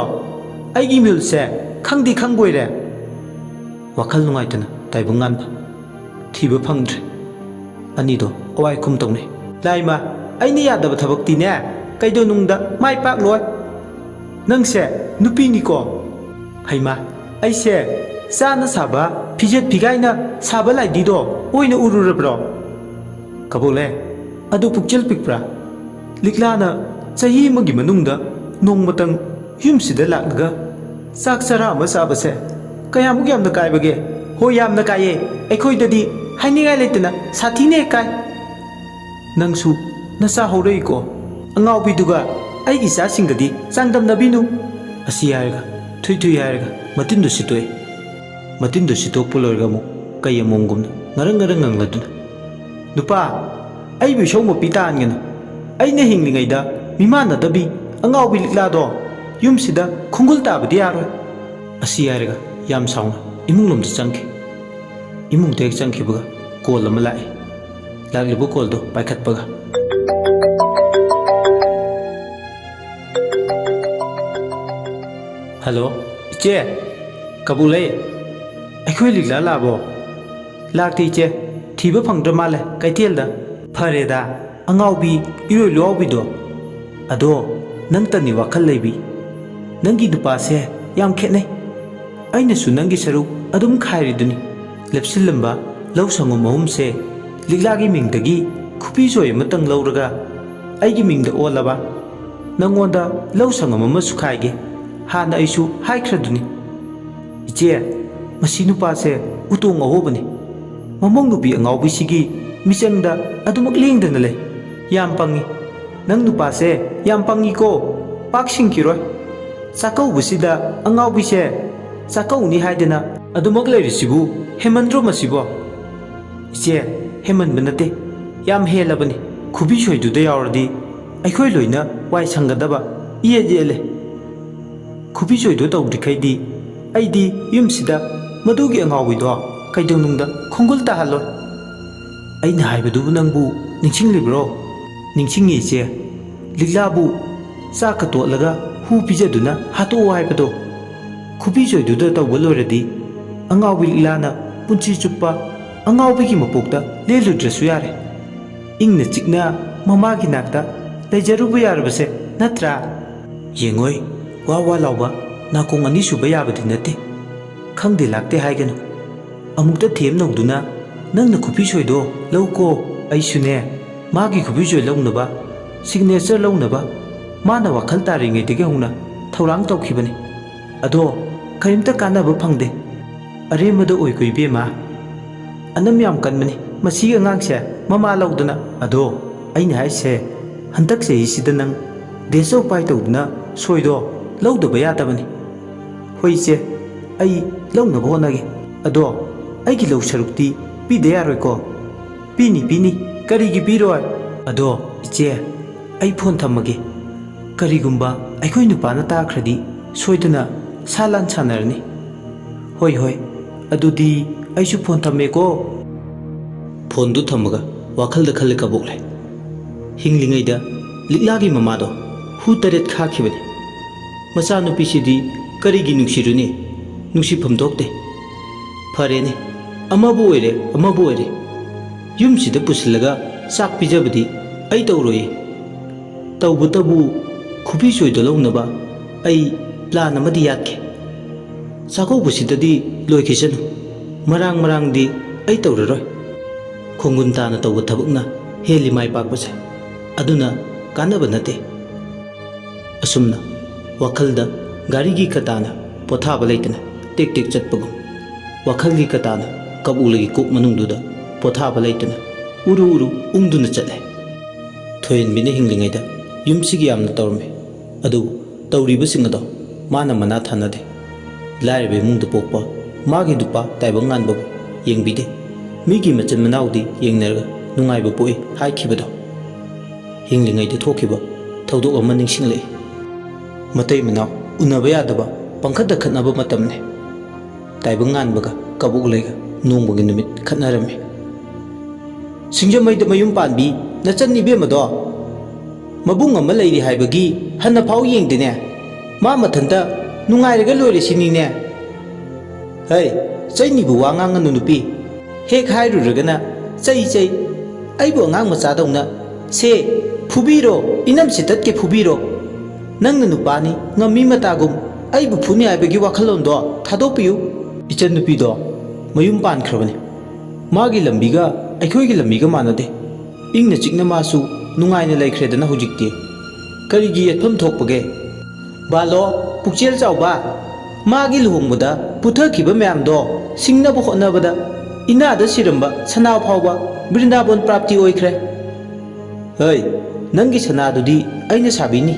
ꯑꯩꯒꯤ ꯃꯤꯜꯁꯦ ꯈꯪꯗꯤ ꯈꯪꯕꯣꯏꯔꯦ꯫ ꯋꯥꯈꯜ ꯅꯨꯡꯉꯥꯏꯇꯅ ꯇꯥꯏꯕꯪ ꯉꯥꯟꯕ ꯊꯤꯕ ꯐꯪꯗ꯭ꯔꯦ꯫ ꯑꯅꯤꯗꯣ ꯑꯋꯥꯏꯈꯨꯝ ꯇꯧꯅꯩ꯫ ꯂꯥꯏꯃ, ꯑꯩꯅ ꯌꯥꯗꯕ ꯊꯕꯛꯇꯤꯅꯦ ꯀꯩꯗꯧꯅꯨꯡꯗ ꯃꯥꯏ ꯄꯥꯛꯂꯣꯏ꯫ ꯅꯪꯁꯦ ꯅꯨꯄꯤꯅꯤꯀꯣ? ꯍꯩꯃꯥ, ꯑꯩꯁꯦ ꯆꯥꯅ ꯁꯥꯕ ꯐꯤꯖꯦꯠ ꯐꯤꯒꯥꯏꯅ ꯁꯥꯕ ꯂꯥꯏꯗꯤꯗꯣ ꯑꯣꯏꯅ ꯎꯔꯨꯔꯕ꯭ꯔꯣ? ꯀꯕꯣꯛꯂꯦ, ꯑꯗꯨ ꯄꯨꯛꯆꯦꯜ ꯄꯤꯛꯄ꯭ꯔꯥ? ꯂꯤꯛꯂꯥꯅ ꯆꯍꯤ ꯑꯃꯒꯤ ꯃꯅꯨꯡꯗ ꯅꯣꯡꯃꯇꯪ ꯌꯨꯝꯁꯤꯗ ꯂꯥꯛꯂꯒ ꯆꯥꯛ ꯆꯔꯥ ꯑꯃ ꯆꯥꯕꯁꯦ ꯀꯌꯥꯃꯨꯛ ꯌꯥꯝꯅ ꯀꯥꯏꯕꯒꯦ? ꯍꯣꯏ, ꯌꯥꯝꯅ ꯀꯥꯏꯌꯦ꯫ ꯑꯩꯈꯣꯏꯗꯗꯤ ꯍꯥꯏꯅꯤꯡꯉꯥꯏ ꯂꯩꯇꯅ ꯁꯥꯊꯤꯅ ꯍꯦꯛ ꯀꯥꯏ꯫ ꯅꯪꯁꯨ ꯅꯆꯥ ꯍꯧꯔꯛꯏꯀꯣ? ꯑꯉꯥꯎꯕꯤꯗꯨꯒ ꯑꯩꯒꯤ ꯏꯆꯥꯁꯤꯡꯒꯗꯤ ꯆꯥꯡꯗꯝꯅꯕꯤꯅꯨ꯫ ꯑꯁꯤ ꯍꯥꯏꯔꯒ ꯊꯨꯏ ꯊꯨꯏ ꯍꯥꯏꯔꯒ ꯃꯇꯤꯟꯗꯨ ꯁꯤꯠꯇꯣꯛꯏ꯫ ꯃꯇꯤꯟꯗꯨ ꯁꯤꯠꯇꯣꯛꯄ ꯂꯣꯏꯔꯒ ꯑꯃꯨꯛ ꯀꯩ ꯑꯃꯣꯝꯒꯨꯝꯅ ꯉꯔꯪ ꯉꯔꯪ ꯉꯪꯂꯗꯨꯅ, ꯅꯨꯄꯥ, ꯑꯩꯕꯨ ꯏꯁꯧ ꯃꯄꯤ ꯇꯥꯍꯟꯒꯅꯨ꯫ ꯑꯩꯅ ꯍꯤꯡꯂꯤꯉꯩꯗ ꯃꯤꯃꯥꯟꯅꯗꯕꯤ ꯑꯉꯥꯎꯕꯤ ꯂꯤꯛꯂꯥꯗꯣ ꯌꯨꯝꯁꯤꯗ ꯈꯣꯡꯒꯨꯜ ꯇꯥꯕꯗꯤ ꯌꯥꯔꯣꯏ꯫ ꯑꯁꯤ ꯍꯥꯏꯔꯒ ꯌꯥꯝ ꯁꯥꯎꯅ ꯏꯃꯨꯡꯂꯣꯝꯗ ꯆꯪꯈꯤ꯫ ꯏꯃꯨꯡꯗ ꯍꯦꯛ ꯆꯪꯈꯤꯕꯒ ꯀꯣꯜ ꯑꯃ ꯂꯥꯛꯏ꯫ ꯂꯥꯛꯂꯤꯕ ꯀꯣꯜꯗꯣ ꯄꯥꯏꯈꯠꯄꯒ, ꯍꯜꯂꯣ, ꯏꯆꯦ, ꯀꯕꯣꯛꯂꯦ, ꯑꯩꯈꯣꯏ ꯂꯤꯛꯂꯥ ꯂꯥꯛꯑꯕꯣ? ꯂꯥꯛꯇꯦ ꯏꯆꯦ, ꯊꯤꯕ ꯐꯪꯗ꯭ꯔ ꯃꯥꯜꯂꯦ ꯀꯩꯊꯦꯜꯗ꯫ ꯐꯔꯦꯗ, ꯑꯉꯥꯎꯕꯤ ꯏꯔꯣꯏ ꯂꯨꯋꯥꯎꯕꯤꯗꯣ꯫ ꯑꯗꯣ ꯅꯪꯇꯅꯤ ꯋꯥꯈꯜ ꯂꯩꯕꯤ꯫ ꯅꯪꯒꯤ ꯅꯨꯄꯥꯁꯦ ꯌꯥꯝ ꯈꯦꯠꯅꯩ꯫ ꯑꯩꯅꯁꯨ ꯅꯪꯒꯤ ꯁꯔꯨꯛ ꯑꯗꯨꯝ ꯈꯥꯏꯔꯤꯗꯨꯅꯤ꯫ ꯂꯦꯞꯁꯤꯜꯂꯝꯕ ꯂꯧ ꯁꯪꯒꯣꯝ ꯑꯍꯨꯝꯁꯦ ꯂꯤꯛꯂꯥꯒꯤ ꯃꯤꯡꯗꯒꯤ ꯈꯨꯕꯤꯖꯣꯏ ꯑꯃꯇꯪ ꯂꯧꯔꯒ ꯑꯩꯒꯤ ꯃꯤꯡꯗ ꯑꯣꯜꯂꯕ? ꯅꯪꯉꯣꯟꯗ ꯂꯧ ꯁꯪꯒꯝ ꯑꯃꯁꯨ ꯈꯥꯏꯒꯦ꯫ ꯍꯥꯟꯅ ꯑꯩꯁꯨ ꯍꯥꯏꯈ꯭ꯔꯗꯨꯅꯤ꯫ ꯏꯆꯦ, ꯃꯁꯤ ꯅꯨꯄꯥꯁꯦ ꯎꯇꯣꯡ ꯑꯍꯣꯕꯅꯤ꯫ ꯃꯃꯧ ꯅꯨꯄꯤ ꯑꯉꯥꯎꯕꯤꯁꯤꯒꯤ ꯃꯤꯆꯪꯗ ꯑꯗꯨꯃꯛ ꯂꯦꯡꯗꯅ ꯂꯩ꯫ ꯌꯥꯝ ꯄꯪꯉꯤ꯫ ꯅꯪ ꯅꯨꯄꯥꯁꯦ ꯌꯥꯝ ꯄꯪꯉꯤꯀꯣ, ꯄꯥꯛ ꯁꯤꯡꯈꯤꯔꯣꯏ꯫ ꯆꯥꯛꯀꯧꯕꯁꯤꯗ ꯑꯉꯥꯎꯕꯤꯁꯦ ꯆꯥꯛꯀꯧꯅꯤ ꯍꯥꯏꯗꯅ ꯑꯗꯨꯃꯛ ꯂꯩꯔꯤꯁꯤꯕꯨ ꯍꯦꯃꯟꯗ꯭ꯔꯣ ꯃꯁꯤꯕꯣ? ꯏꯆꯦ, ꯍꯦꯃꯟꯕ ꯅꯠꯇꯦ, ꯌꯥꯝ ꯍꯦꯜꯂꯕꯅꯤ꯫ ꯈꯨꯕꯤꯁꯣꯏꯗꯨꯗ ꯌꯥꯎꯔꯗꯤ ꯑꯩꯈꯣꯏ ꯂꯣꯏꯅ ꯋꯥꯏ ꯁꯪꯒꯗꯕ ꯏꯌꯦꯠ ꯌꯦꯠꯂꯦ꯫ ꯈꯨꯕꯤꯁꯣꯏꯗꯣ ꯇꯧꯗ꯭ꯔꯤꯈꯩꯗꯤ ꯑꯩꯗꯤ ꯌꯨꯝꯁꯤꯗ ꯃꯗꯨꯒꯤ ꯑꯉꯥꯎꯕꯤꯗꯣ ꯀꯩꯗꯧꯅꯨꯡꯗ ꯈꯣꯡꯒꯨꯜ ꯇꯥꯍꯜꯂꯣꯏ꯫ ꯑꯩꯅ ꯍꯥꯏꯕꯗꯨꯕꯨ ꯅꯪꯕꯨ ꯅꯤꯡꯁꯤꯡꯂꯤꯕ꯭ꯔꯣ? ꯅꯤꯡꯁꯤꯡꯉꯤ ꯏꯆꯦ꯫ ꯂꯤꯛꯂꯥꯕꯨ ꯆꯥꯛꯀ ꯇꯣꯠꯂꯒ ꯍꯨ ꯄꯤꯖꯗꯨꯅ ꯍꯥꯠꯇꯣꯛꯑꯣ ꯍꯥꯏꯕꯗꯣ꯫ ꯈꯨꯕꯤꯖꯣꯏꯗꯨꯗ ꯇꯧꯕ ꯂꯣꯏꯔꯗꯤ ꯑꯉꯥꯎꯕꯤ ꯂꯤꯛꯂꯥꯅ ꯄꯨꯟꯁꯤ ꯆꯨꯞꯄ ꯑꯉꯥꯎꯕꯤꯒꯤ ꯃꯄꯣꯛꯇ ꯂꯦꯜꯂꯨꯗ꯭ꯔꯁꯨ ꯌꯥꯔꯦ꯫ ꯏꯪꯅ ꯆꯤꯛꯅ ꯃꯃꯥꯒꯤ ꯅꯥꯛꯇ ꯂꯩꯖꯔꯨꯕ ꯌꯥꯔꯕꯁꯦ ꯅꯠꯇ꯭ꯔꯥ? ꯌꯦꯡꯉꯣꯏ, ꯋꯥ ꯋꯥ ꯂꯥꯎꯕ ꯅꯥꯀꯣꯡ ꯑꯅꯤ ꯁꯨꯕ ꯌꯥꯕꯗꯤ ꯅꯠꯇꯦ꯫ ꯈꯪꯗꯦ ꯂꯥꯛꯇꯦ ꯍꯥꯏꯒꯅꯨ꯫ ꯑꯃꯨꯛꯇ ꯊꯦꯝꯅꯧꯗꯨꯅ ꯅꯪꯅ ꯈꯨꯕꯤꯁꯣꯏꯗꯣ ꯂꯧꯀꯣ꯫ ꯑꯩꯁꯨꯅꯦ ꯃꯥꯒꯤ ꯈꯨꯕꯤꯁꯣꯏ ꯂꯧꯅꯕ, ꯁꯤꯒꯅꯦꯆꯔ ꯂꯧꯅꯕ ꯃꯥꯅ ꯋꯥꯈꯜ ꯇꯥꯔꯤꯉꯩꯗꯒꯤ ꯍꯧꯅ ꯊꯧꯔꯥꯡ ꯇꯧꯈꯤꯕꯅꯤ꯫ ꯑꯗꯣ ꯀꯔꯤꯝꯇ ꯀꯥꯟꯅꯕ ꯐꯪꯗꯦ꯫ ꯑꯔꯦꯝꯕꯗ ꯑꯣꯏꯀꯣ ꯏꯕꯦꯝꯃ꯫ ꯑꯅꯝ ꯌꯥꯝ ꯀꯟꯕꯅꯤ ꯃꯁꯤꯒꯤ ꯑꯉꯥꯡꯁꯦ, ꯃꯃꯥ ꯂꯧꯗꯅ꯫ ꯑꯗꯣ ꯑꯩꯅ ꯍꯥꯏꯁꯦ, ꯍꯟꯗꯛ ꯆꯍꯤꯁꯤꯗ ꯅꯪ ꯗꯦꯁ ꯑꯣꯐ ꯄꯥꯏ ꯇꯧꯗꯨꯅ ꯁꯣꯏꯗꯣ ꯂꯧꯗꯕ ꯌꯥꯗꯕꯅꯤ꯫ ꯍꯣꯏ ꯏꯆꯦ, ꯑꯩ ꯂꯧꯅꯕ ꯍꯣꯠꯅꯒꯦ꯫ ꯑꯗꯣ ꯑꯩꯒꯤ ꯂꯧ ꯁꯔꯨꯛꯇꯤ ꯄꯤꯗ ꯌꯥꯔꯣꯏꯀꯣ? ꯄꯤꯅꯤ ꯄꯤꯅꯤ, ꯀꯔꯤꯒꯤ ꯄꯤꯔꯣꯏ? ꯑꯗꯣ ꯏꯆꯦ, ꯑꯩ ꯐꯣꯟ ꯊꯝꯃꯒꯦ꯫ ꯀꯔꯤꯒꯨꯝꯕ ꯑꯩꯈꯣꯏ ꯅꯨꯄꯥꯅ ꯇꯥꯈ꯭ꯔꯗꯤ ꯁꯣꯏꯗꯅ ꯁꯥ ꯂꯥꯟ ꯁꯥꯟꯅꯔꯅꯤ꯫ ꯍꯣꯏ ꯍꯣꯏ, ꯑꯗꯨꯗꯤ ꯑꯩꯁꯨ ꯐꯣꯟ ꯊꯝꯃꯦꯀꯣ꯫ ꯐꯣꯟꯗꯨ ꯊꯝꯃꯒ ꯋꯥꯈꯜꯗ ꯈꯜꯂꯦ ꯀꯕꯣꯛꯂꯦ꯫ ꯍꯤꯡꯂꯤꯉꯩꯗ ꯂꯤꯛꯂꯥꯒꯤ ꯃꯃꯥꯗꯣ ꯍꯨ 8 ꯈꯥꯈꯤꯕꯅꯤ꯫ ꯃꯆꯥꯅꯨꯄꯤꯁꯤꯗꯤ ꯀꯔꯤꯒꯤ ꯅꯨꯡꯁꯤꯔꯨꯅꯤ? ꯅꯨꯡꯁꯤꯐꯝ ꯊꯣꯛꯇꯦ꯫ ꯐꯔꯦꯅꯦ, ꯑꯃꯕꯨ ꯑꯣꯏꯔꯦ ꯑꯃꯕꯨ ꯑꯣꯏꯔꯦ, ꯌꯨꯝꯁꯤꯗ ꯄꯨꯁꯤꯜꯂꯒ ꯆꯥꯛ ꯄꯤꯖꯕꯗꯤ ꯑꯩ ꯇꯧꯔꯣꯏꯌꯦ꯫ ꯇꯧꯕꯇꯕꯨ ꯈꯨꯕꯤꯁꯣꯏꯗꯣ ꯂꯧꯅꯕ ꯑꯩ ꯄ꯭ꯂꯥꯟ ꯑꯃꯗꯤ ꯌꯥꯠꯀꯦ꯫ ꯆꯥꯛꯀꯧꯕꯁꯤꯗꯗꯤ ꯂꯣꯏꯈꯤꯁꯅꯨ, ꯃꯔꯥꯡꯗꯤ ꯑꯩ ꯇꯧꯔꯔꯣꯏ꯫ ꯈꯣꯡꯒꯨꯟ ꯇꯥꯅ ꯇꯧꯕ ꯊꯕꯛꯅ ꯍꯦꯜꯂꯤ ꯃꯥꯏ ꯄꯥꯛꯄꯁꯦ, ꯑꯗꯨꯅ ꯀꯥꯟꯅꯕ ꯅꯠꯇꯦ꯫ ꯑꯁꯨꯝꯅ ꯋꯥꯈꯜꯗ ꯒꯥꯔꯤꯒꯤ ꯀꯇꯥꯅ ꯄꯣꯊꯥꯕ ꯂꯩꯇꯅ ꯇꯦꯛ ꯇꯦꯛ ꯆꯠꯄꯒꯨꯝ, ꯋꯥꯈꯜꯒꯤ ꯀꯇꯥꯅ ꯀꯕꯣꯛꯂꯦꯒꯤ ꯀꯣꯛ ꯃꯅꯨꯡꯗꯨꯗ ꯄꯣꯊꯥꯕ ꯂꯩꯇꯅ ꯎꯔꯨ ꯎꯪꯗꯨꯅ ꯆꯠꯂꯦ꯫ ꯊꯣꯏꯍꯟꯕꯤꯅ ꯍꯤꯡꯂꯤꯉꯩꯗ ꯌꯨꯝꯁꯤꯒꯤ ꯌꯥꯝꯅ ꯇꯧꯔꯝꯃꯤ, ꯑꯗꯨꯕꯨ ꯇꯧꯔꯤꯕꯁꯤꯡ ꯑꯗꯣ ꯃꯥꯅ ꯃꯅꯥ ꯊꯥꯅꯗꯦ꯫ ꯂꯥꯏꯔꯕ ꯏꯃꯨꯡꯗ ꯄꯣꯛꯄ ꯃꯥꯒꯤ ꯅꯨꯄꯥ ꯇꯥꯏꯕꯪ ꯉꯥꯟꯕꯕꯨ ꯌꯦꯡꯕꯤꯗꯦ꯫ ꯃꯤꯒꯤ ꯃꯆꯤꯟ ꯃꯅꯥꯎꯗꯤ ꯌꯦꯡꯅꯔꯒ ꯅꯨꯡꯉꯥꯏꯕ ꯄꯣꯛꯏ ꯍꯥꯏꯈꯤꯕꯗꯣ ꯍꯤꯡꯂꯤꯉꯩꯗ ꯊꯣꯛꯈꯤꯕ ꯊꯧꯗꯣꯛ ꯑꯃ ꯅꯤꯡꯁꯤꯡꯂꯛꯏ꯫ ꯃꯇꯩ ꯃꯅꯥꯎ ꯎꯅꯕ ꯌꯥꯗꯕ ꯄꯪꯈꯠꯇ ꯈꯠꯅꯕ ꯃꯇꯝꯅꯤ꯫ ꯇꯥꯏꯕꯪ ꯉꯥꯟꯕꯒ ꯀꯕꯣꯛꯂꯩꯒ ꯅꯣꯡꯃꯒꯤ ꯅꯨꯃꯤꯠ ꯈꯠꯅꯔꯝꯃꯤ꯫ ꯁꯤꯡꯖꯃꯩꯗ ꯃꯌꯨꯝ ꯄꯥꯟꯕꯤ ꯅꯆꯟ ꯏꯕꯦꯝꯃꯗꯣ ꯃꯕꯨꯡ ꯑꯃ ꯂꯩꯔꯤ ꯍꯥꯏꯕꯒꯤ ꯍꯟꯅ ꯐꯥꯎ ꯌꯦꯡꯗꯦꯅꯦ꯫ ꯃꯥ ꯃꯊꯟꯇ ꯅꯨꯡꯉꯥꯏꯔꯒ ꯂꯣꯏꯔꯦ ꯁꯤꯅꯤꯅꯦ꯫ ꯍꯩ, ꯆꯩꯅꯤꯕꯨ ꯋꯥ ꯉꯥꯡꯒꯅꯨ ꯅꯨꯄꯤ꯫ ꯍꯦꯛ ꯍꯥꯏꯔꯨꯔꯒꯅ ꯆꯩ ꯑꯩꯕꯨ ꯑꯉꯥꯡ ꯃꯆꯥꯗꯧꯅ ꯁꯦ ꯐꯨꯕꯤꯔꯣ, ꯏꯅꯝ ꯁꯤꯇꯠꯀꯦ ꯐꯨꯕꯤꯔꯣ꯫ ꯅꯪꯅ ꯅꯨꯄꯥꯅꯤ ꯉꯝꯃꯤ ꯃꯇꯥꯒꯨꯝ ꯑꯩꯕꯨ ꯐꯨꯅꯤ ꯍꯥꯏꯕꯒꯤ ꯋꯥꯈꯜꯂꯣꯟꯗꯣ ꯊꯥꯗꯣꯛꯄꯤꯌꯨ꯫ ꯏꯆꯟ ꯅꯨꯄꯤꯗꯣ ꯃꯌꯨꯝ ꯄꯥꯟꯈ꯭ꯔꯕꯅꯤ꯫ ꯃꯥꯒꯤ ꯂꯝꯕꯤꯒ ꯑꯩꯈꯣꯏꯒꯤ ꯂꯝꯕꯤꯒ ꯃꯥꯟꯅꯗꯦ꯫ ꯏꯪꯅ ꯆꯤꯛꯅ ꯃꯥꯁꯨ ꯅꯨꯡꯉꯥꯏꯅ ꯂꯩꯈ꯭ꯔꯦꯗꯅ ꯍꯧꯖꯤꯛꯇꯤ꯫ ꯀꯔꯤꯒꯤ ꯌꯦꯠꯐꯝ ꯊꯣꯛꯄꯒꯦ? ꯕꯥꯂꯣ, ꯄꯨꯛꯆꯦꯜ ꯆꯥꯎꯕ, ꯃꯥꯒꯤ ꯂꯨꯍꯣꯡꯕꯗ ꯄꯨꯊꯈꯤꯕ ꯃꯌꯥꯝꯗꯣ ꯁꯤꯡꯅꯕ ꯍꯣꯠꯅꯕꯗ ꯏꯅꯥꯗ ꯁꯤꯔꯝꯕ ꯁꯅꯥ ꯐꯥꯎꯕ ꯕ꯭ꯔꯤꯟꯗꯥꯕꯣꯟ ꯄ꯭ꯔꯥꯞꯇꯤ ꯑꯣꯏꯈ꯭ꯔꯦ꯫ ꯍꯩ, ꯅꯪꯒꯤ ꯁꯅꯥꯗꯨꯗꯤ ꯑꯩꯅ ꯁꯥꯕꯤꯅꯤ꯫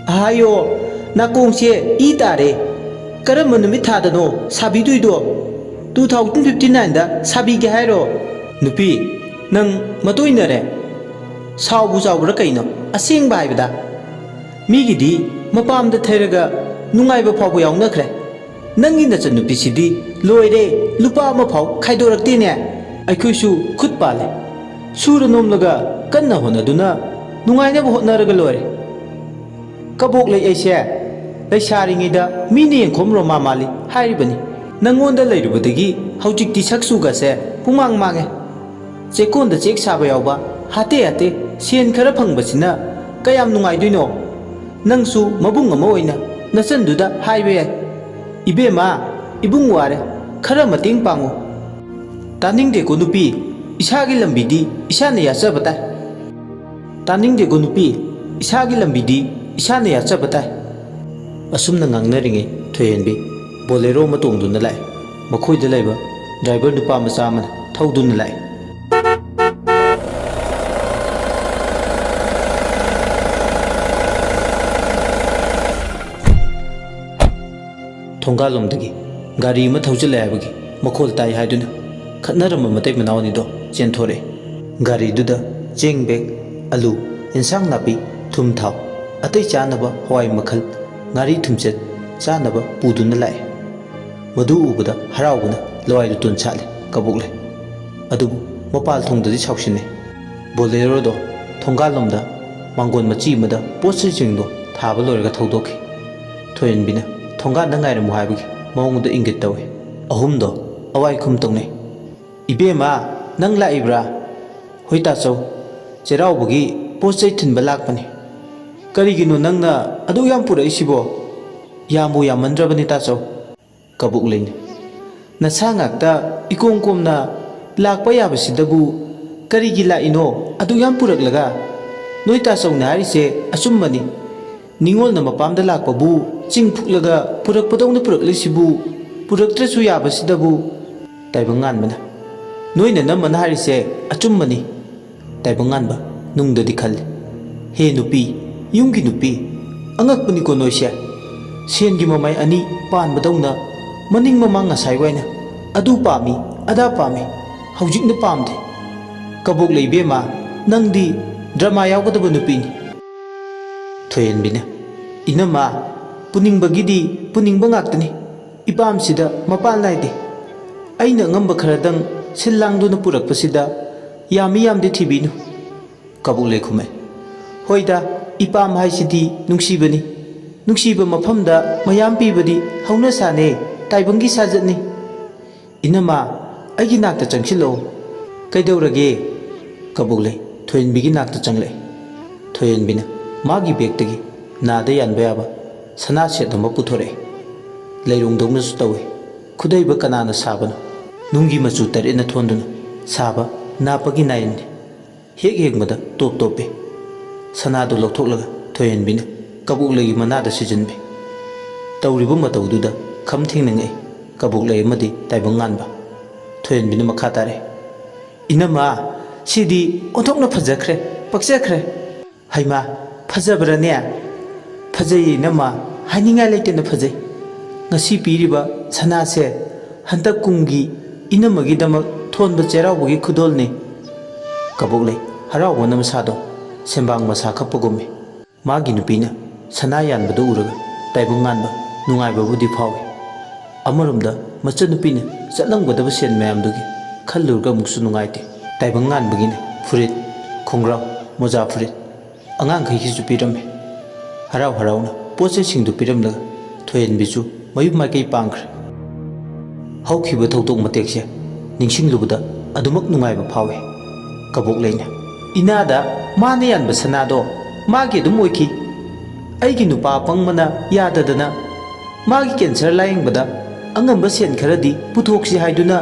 ꯑꯍꯥꯌꯣ, ꯅꯥꯀꯣꯡꯁꯦ ꯏ ꯇꯥꯔꯦ꯫ ꯀꯔꯝꯕ ꯅꯨꯃꯤꯠ ꯊꯥꯗꯅꯣ ꯁꯥꯕꯤꯗꯣꯏꯗꯣ? 2059ꯗ ꯁꯥꯕꯤꯒꯦ ꯍꯥꯏꯔꯣ? ꯅꯨꯄꯤ, ꯅꯪ ꯃꯇꯣꯏꯅꯔꯦ꯫ ꯁꯥꯎꯕꯨ ꯆꯥꯎꯕ꯭ꯔꯥ ꯀꯩꯅꯣ ꯑꯁꯦꯡꯕ ꯍꯥꯏꯕꯗ? ꯃꯤꯒꯤꯗꯤ ꯃꯄꯥꯝꯗ ꯊꯩꯔꯒ ꯅꯨꯡꯉꯥꯏꯕ ꯐꯥꯎꯕ ꯌꯥꯎꯅꯈ꯭ꯔꯦ꯫ ꯅꯪꯒꯤ ꯅꯆꯟꯅꯨꯄꯤꯁꯤꯗꯤ ꯂꯣꯏꯔꯦ, ꯂꯨꯄꯥ ꯑꯃ ꯐꯥꯎ ꯈꯥꯏꯗꯣꯔꯛꯇꯦꯅꯦ꯫ ꯑꯩꯈꯣꯏꯁꯨ ꯈꯨꯠ ꯄꯥꯜꯂꯦ꯫ ꯁꯨꯔ ꯅꯣꯝꯂꯒ ꯀꯟꯅ ꯍꯣꯠꯅꯗꯨꯅ ꯅꯨꯡꯉꯥꯏꯅꯕ ꯍꯣꯠꯅꯔꯒ ꯂꯣꯏꯔꯦ꯫ ꯀꯕꯣꯛꯂꯩ ꯑꯩꯁꯦ ꯂꯩꯁꯥꯔꯤꯉꯩꯗ ꯃꯤꯅ ꯌꯦꯡꯈꯣꯝ ꯔꯣꯃꯥ ꯃꯥꯜꯂꯤ ꯍꯥꯏꯔꯤꯕꯅꯤ꯫ ꯅꯪꯉꯣꯟꯗ ꯂꯩꯔꯨꯕꯗꯒꯤ ꯍꯧꯖꯤꯛꯇꯤ ꯁꯛ-ꯆꯨꯒꯁꯦ ꯄꯨꯡꯃꯥꯡ ꯃꯥꯡꯉꯦ꯫ ꯆꯦꯛꯀꯣꯟꯗ ꯆꯦꯛ ꯁꯥꯕ ꯌꯥꯎꯕ ꯍꯥꯇꯦ ꯁꯦꯟ ꯈꯔ ꯐꯪꯕꯁꯤꯅ ꯀꯌꯥꯝ ꯅꯨꯡꯉꯥꯏꯗꯣꯏꯅꯣ? ꯅꯪꯁꯨ ꯃꯕꯨꯡ ꯑꯃ ꯑꯣꯏꯅ ꯅꯆꯟꯗꯨꯗ ꯍꯥꯏꯕ ꯌꯥꯏ꯫ ꯏꯕꯦꯝꯃ, ꯏꯕꯨꯡ ꯋꯥꯔꯦ, ꯈꯔ ꯃꯇꯦꯡ ꯄꯥꯡꯉꯨ꯫ ꯇꯥꯅꯤꯡꯗꯦꯀꯣ ꯅꯨꯄꯤ, ꯏꯁꯥꯒꯤ ꯂꯝꯕꯤꯗꯤ ꯏꯁꯥꯅ ꯌꯥꯠꯆꯕ ꯇꯥꯏ꯫ ꯇꯥꯅꯤꯡꯗꯦꯀꯣ ꯅꯨꯄꯤ, ꯏꯁꯥꯒꯤ ꯂꯝꯕꯤꯗꯤ ꯏꯁꯥꯅ ꯌꯥꯠꯆꯕ ꯇꯥꯏ꯫ ꯑꯁꯨꯝꯅ ꯉꯥꯡꯅꯔꯤꯉꯩ ꯊꯣꯏꯍꯦꯟꯕꯤ ꯕꯣꯂꯦꯔꯣ ꯑꯃ ꯇꯣꯡꯗꯨꯅ ꯂꯥꯛꯏ꯫ ꯃꯈꯣꯏꯗ ꯂꯩꯕ ꯗ꯭ꯔꯥꯏꯚꯔ ꯅꯨꯄꯥ ꯃꯆꯥ ꯑꯃꯅ ꯊꯧꯗꯨꯅ ꯂꯥꯛꯏ꯫ ꯊꯣꯡꯒꯥꯜꯂꯣꯝꯗꯒꯤ ꯒꯥꯔꯤ ꯑꯃ ꯊꯧꯖꯤꯜꯂꯦ ꯍꯥꯏꯕꯒꯤ ꯃꯈꯣꯜ ꯇꯥꯏ ꯍꯥꯏꯗꯨꯅ ꯈꯠꯅꯔꯝꯕ ꯃꯇꯩ ꯃꯅꯥꯎ ꯑꯅꯤꯗꯣ ꯆꯦꯟꯊꯣꯔꯛꯑꯦ꯫ ꯒꯥꯔꯤꯗꯨꯗ ꯆꯦꯡ ꯕꯦꯒ, ꯑꯂꯨ, ꯏꯟꯁꯥꯡ ꯅꯥꯄꯤ, ꯊꯨꯝ ꯊꯥꯎ, ꯑꯇꯩ ꯆꯥꯅꯕ ꯍꯋꯥꯏ ꯃꯈꯜ, ꯉꯥꯔꯤ ꯊꯨꯝꯆꯦꯠ ꯆꯥꯅꯕ ꯄꯨꯗꯨꯅ ꯂꯥꯛꯑꯦ꯫ ꯃꯗꯨ ꯎꯕꯗ ꯍꯔꯥꯎꯕꯅ ꯂꯋꯥꯏ ꯂꯨꯇꯣꯟ ꯁꯥꯠꯂꯦ ꯀꯕꯣꯛꯂꯩ꯫ ꯑꯗꯨꯕꯨ ꯃꯄꯥꯜ ꯊꯣꯡꯗꯗꯤ ꯁꯥꯎꯁꯤꯟꯅꯩ꯫ ꯕꯣꯂꯦꯔꯣꯗꯣ ꯊꯣꯡꯒꯥꯜꯂꯣꯝꯗ ꯃꯥꯡꯒꯣꯟ ꯃꯆꯤ ꯑꯃꯗ ꯄꯣꯠ ꯆꯩꯁꯤꯡꯗꯣ ꯊꯥꯕ ꯂꯣꯏꯔꯒ ꯊꯧꯗꯣꯛꯈꯤ꯫ ꯊꯣꯏꯍꯦꯟꯕꯤꯅ ꯊꯣꯡꯒꯥꯟꯗ ꯉꯥꯏꯔꯝꯃꯨ ꯍꯥꯏꯕꯒꯤ ꯃꯑꯣꯡꯗ ꯏꯪꯒꯤꯠ ꯇꯧꯏ꯫ ꯑꯍꯨꯝꯗꯣ ꯑꯋꯥꯏꯈꯨꯝ ꯇꯧꯅꯩ꯫ ꯏꯕꯦꯝꯃ, ꯅꯪ ꯂꯥꯛꯏꯕ꯭ꯔꯥ? ꯍꯣꯏ ꯇꯥꯆꯧ, ꯆꯩꯔꯥꯎꯕꯒꯤ ꯄꯣꯠ ꯆꯩ ꯊꯤꯟꯕ ꯂꯥꯛꯄꯅꯤ꯫ ꯀꯔꯤꯒꯤꯅꯣ ꯅꯪꯅ ꯑꯗꯨ ꯌꯥꯝ ꯄꯨꯔꯛꯏꯁꯤꯕꯣ? ꯌꯥꯝꯕꯨ ꯌꯥꯝꯃꯟꯗ꯭ꯔꯕꯅꯤ ꯇꯥꯆꯧ꯫ ꯀꯕꯣꯛꯂꯩꯅ ꯅꯁꯥ ꯉꯥꯛꯇ ꯏꯀꯣꯝ ꯀꯣꯝꯅ ꯂꯥꯛꯄ ꯌꯥꯕꯁꯤꯗꯕꯨ ꯀꯔꯤꯒꯤ ꯂꯥꯛꯏꯅꯣ ꯑꯗꯨ ꯌꯥꯝ ꯄꯨꯔꯛꯂꯒ? ꯅꯣꯏ ꯇꯥꯆꯧꯅ ꯍꯥꯏꯔꯤꯁꯦ ꯑꯆꯨꯝꯕꯅꯤ꯫ ꯅꯤꯉꯣꯜꯅ ꯃꯄꯥꯝꯗ ꯂꯥꯛꯄꯕꯨ ꯆꯤꯡ ꯐꯨꯛꯂꯒ ꯄꯨꯔꯛꯄꯗꯧꯅ ꯄꯨꯔꯛꯂꯤꯁꯤꯕꯨ ꯄꯨꯔꯛꯇ꯭ꯔꯁꯨ ꯌꯥꯕꯁꯤꯗꯕꯨ? ꯇꯥꯏꯕꯪꯉꯥꯟꯕꯅ ꯅꯣꯏꯅ ꯅꯝꯃꯅ ꯍꯥꯏꯔꯤꯁꯦ ꯑꯆꯨꯝꯕꯅꯤ꯫ ꯇꯥꯏꯕꯪꯉꯥꯟꯕ ꯅꯨꯡꯗꯗꯤ ꯈꯜꯂꯤ꯫ ꯍꯦ ꯅꯨꯄꯤ, ꯌꯨꯝꯒꯤ ꯅꯨꯄꯤ, ꯑꯉꯛꯄꯅꯤꯀꯣ ꯅꯣꯏꯁꯦ꯫ ꯁꯦꯟꯒꯤ ꯃꯃꯥꯏ ꯑꯅꯤ ꯄꯥꯟꯕꯗꯧꯅ ꯃꯅꯤꯡ ꯃꯃꯥꯡ ꯉꯁꯥꯏ ꯋꯥꯏꯅ ꯑꯗꯨ ꯄꯥꯝꯃꯤ ꯑꯗꯥ ꯄꯥꯝꯃꯤ, ꯍꯧꯖꯤꯛꯅ ꯄꯥꯝꯗꯦ꯫ ꯀꯕꯣꯛꯂꯩ ꯏꯕꯦꯝꯃ, ꯅꯪꯗꯤ ꯗ꯭ꯔꯃꯥ ꯌꯥꯎꯒꯗꯕ ꯅꯨꯄꯤꯅꯤ꯫ ꯊꯣꯏꯍꯦꯟꯕꯤꯅ ꯏꯅꯝꯃ, ꯄꯨꯅꯤꯡꯕꯒꯤꯗꯤ ꯄꯨꯅꯤꯡꯕ ꯉꯥꯛꯇꯅꯤ꯫ ꯏꯄꯥꯝꯁꯤꯗ ꯃꯄꯥꯜ ꯅꯥꯏꯗꯦ꯫ ꯑꯩꯅ ꯑꯉꯝꯕ ꯈꯔꯗꯪ ꯁꯤꯜ ꯂꯥꯡꯗꯨꯅ ꯄꯨꯔꯛꯄꯁꯤꯗ ꯌꯥꯝꯃꯤ ꯌꯥꯝꯗꯦ ꯊꯤꯕꯤꯅꯨ꯫ ꯀꯕꯣꯛꯂꯩ ꯈꯨꯝꯃꯦ꯫ ꯍꯣꯏꯗ, ꯏꯄꯥꯝ ꯍꯥꯏꯁꯤꯗꯤ ꯅꯨꯡꯁꯤꯕꯅꯤ꯫ ꯅꯨꯡꯁꯤꯕ ꯃꯐꯝꯗ ꯃꯌꯥꯝ ꯄꯤꯕꯗꯤ ꯍꯧꯅꯁꯥꯅꯦ, ꯇꯥꯏꯕꯪꯒꯤ ꯁꯥꯖꯠꯅꯤ꯫ ꯏꯅꯝꯃ, ꯑꯩꯒꯤ ꯅꯥꯛꯇ ꯆꯪꯁꯤꯜꯂꯛꯎ꯫ ꯀꯩꯗꯧꯔꯒꯦ? ꯀꯕꯣꯛꯂꯩ ꯊꯣꯏꯍꯦꯟꯕꯤꯒꯤ ꯅꯥꯛꯇ ꯆꯪꯂꯛꯏ꯫ ꯊꯣꯏꯍꯦꯟꯕꯤꯅ ꯃꯥꯒꯤ ꯕꯦꯒꯇꯒꯤ ꯅꯥꯗ ꯌꯥꯟꯕ ꯌꯥꯕ ꯁꯅꯥ ꯁꯦꯠ ꯑꯃ ꯄꯨꯊꯣꯔꯛꯑꯦ꯫ ꯂꯩꯔꯣꯡꯗꯧꯅꯁꯨ ꯇꯧꯏ꯫ ꯈꯨꯗꯩꯕ ꯀꯅꯥꯅ ꯁꯥꯕꯅꯣ? ꯅꯨꯡꯒꯤ ꯃꯆꯨ ꯇꯔꯦꯠꯅ ꯊꯣꯟꯗꯨꯅ ꯁꯥꯕ ꯅꯥꯄꯒꯤ ꯅꯥꯏꯟꯅꯤ꯫ ꯍꯦꯛ ꯌꯦꯡꯕꯗ ꯇꯣꯞ ꯇꯣꯞꯄꯤ꯫ ꯁꯅꯥꯗꯨ ꯂꯧꯊꯣꯛꯂꯒ ꯊꯣꯏꯍꯦꯟꯕꯤꯅ ꯀꯕꯣꯛꯂꯩꯒꯤ ꯃꯅꯥꯗ ꯁꯤꯖꯤꯟꯕꯤ꯫ ꯇꯧꯔꯤꯕ ꯃꯇꯧꯗꯨꯗ ꯈꯝ ꯊꯦꯡꯅꯉꯛꯏ ꯀꯕꯣꯛꯂꯩ ꯑꯃꯗꯤ ꯇꯥꯏꯕꯪꯉꯥꯟꯕ꯫ ꯊꯣꯏꯍꯦꯟꯕꯤꯅ ꯃꯈꯥ ꯇꯥꯔꯛꯏ꯫ ꯏꯅꯝꯃ, ꯁꯤꯗꯤ ꯑꯣꯟꯊꯣꯛꯅ ꯐꯖꯈ꯭ꯔꯦ, ꯄꯛꯆꯈ꯭ꯔꯦ꯫ ꯍꯩꯃꯥ, ꯐꯖꯕ꯭ꯔꯅꯦ? ꯐꯖꯩꯌꯦ ꯏꯅꯝꯃ, ꯍꯥꯏꯅꯤꯡꯉꯥꯏ ꯂꯩꯇꯅ ꯐꯖꯩ꯫ ꯉꯁꯤ ꯄꯤꯔꯤꯕ ꯁꯅꯥꯁꯦ ꯍꯟꯗꯛ ꯀꯨꯝꯒꯤ ꯏꯅꯝꯃꯒꯤꯗꯃꯛ ꯊꯣꯟꯕ ꯆꯩꯔꯥꯎꯕꯒꯤ ꯈꯨꯗꯣꯜꯅꯤ꯫ ꯀꯕꯣꯛꯂꯩ ꯍꯔꯥꯎꯕꯅ ꯃꯁꯥꯗꯣ ꯁꯦꯝꯕꯥꯡ ꯃꯁꯥ ꯈꯞꯄꯒꯨꯝꯃꯤ꯫ Magi nupina sana yanbadu uraga taibung nganba nungaibabu fawi. Amarumda macha nupina chatlamgadaba sen mayamdugi khallurga muksu nungaite. Taibung nganbagine furit khongrau moja furit angang khaiki pirame. Harau harauna poche singdu piramlaga thoyen bichu mayup maikei pangkhre. Haukiba thautok matekse ningsinglubada adumak nungaiba fawi. Kabok leina inada mane yanba sanado magi adum oiki. Aigi nupa pangmana yadadana magi cancer layingbada angamba sen kharadi puthoksi haiduna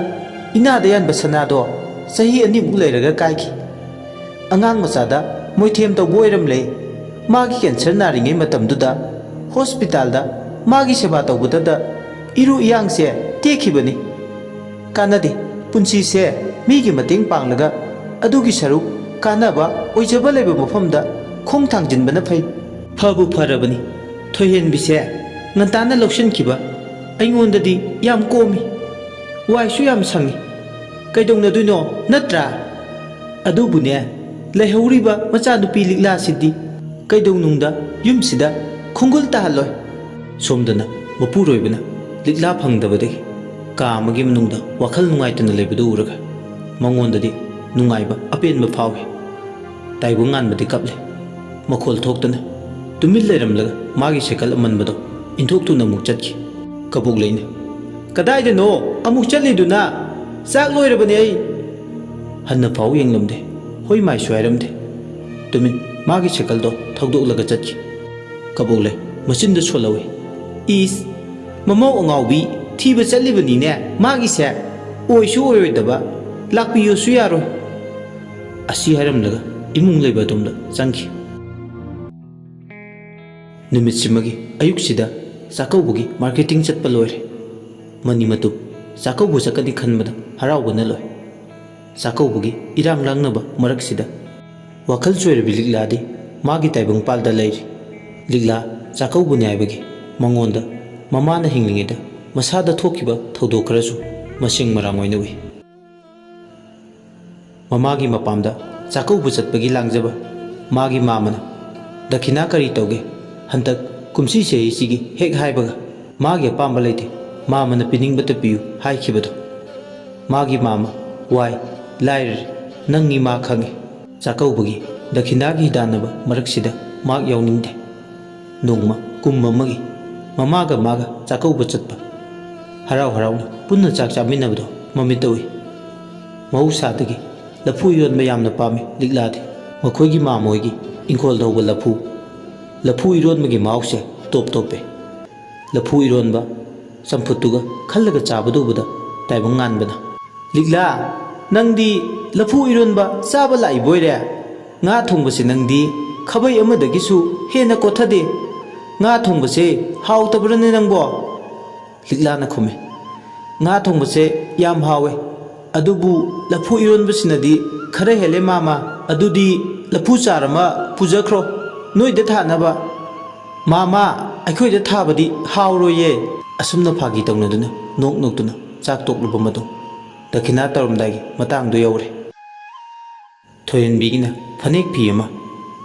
inada yanba sanado sahi animuk leiraga kaiki. Angang machada moithem tawbo oiramle magi cancer naringai matamduda hospitalda magi seba tawbadada iru iyangse tekhibani. Kanade punsi se migi mateng panglaga adugi saruk kanaba oijaba leba mafamda khong thangjinbana phai. Fabu farabani thoyen bise ngantana lokshin kiba aingondadi yam komi waisu yam sangi kaidongna duino natra adubune lehauriba macha nupi likla sidi kaidongnungda yumsida khongul tahaloi somdana mapuroibana likla phangdabade ka amagi manungda wakhal nungaitana lebedu uraga mangondadi nungaiba apenba phawi taibu nganbadi kaple makhol thoktana tumil leramlaga magi sekal amanbado inthoktu namuk chatki. Kabuk leina kadaida no amuk chatliduna chak loirabani ai hanna phaw yenglamde hoi mai swairamde tumin magi sekal do thogdoklaga chatki. Kabuk le machinda solawi is mamau angaubi thiba chatlibani ne magi se oisu oidaba lakpiyo su yaro asi haramlaga imung leiba tumda changki. Numitsimagi ayuksida sakaubugi marketing chatpa loire mani matu sakaubu sakani khanbada haraubana loi sakaubugi irang langnaba maraksida wakhal choirabi ligladi magi taibung palda leiri ligla sakaubu nyaibagi mangonda mamana hinglingida masada thokiba thodokarasu masing marang oina ui. Mamagi mapamda sakaubu chatpagi langjaba magi mamana dakhina kari tauge hantak kumsi se sigi hek haibaga magi apamba leite mamana piningbata piyu haikibado magi mama wai lair nangi ma khangi chakaubugi dakhinagi hidanaba maraksida mag yawningde nongma kumma magi mamaga maga chakauba chatpa harau harauna punna chak chaminabado mamitawi mahausadagi lafu yonba yamna pami ligladi makhoigi mamoigi ingkol dawba lafu ironbagi mause top tope lafu ironba samputuga khallaga chabadubada taibung nganbana ligla nangdi lafu ironba chaba lai boire nga thongbase nangdi khabai amadagisu hena kothade nga thongbase hawtabrane nangbo ligla na khume nga thongbase yam hawe adubu lafu ironbasinadi khare hele mama adudi lafu charama pujakhro noida thanaba mama aikoida thabadi hawroye asumna phagi tawnaduna noktuna chak tokluba madu dakhina tarumdagi matangdu yawre thoyen bigina phanek phi ama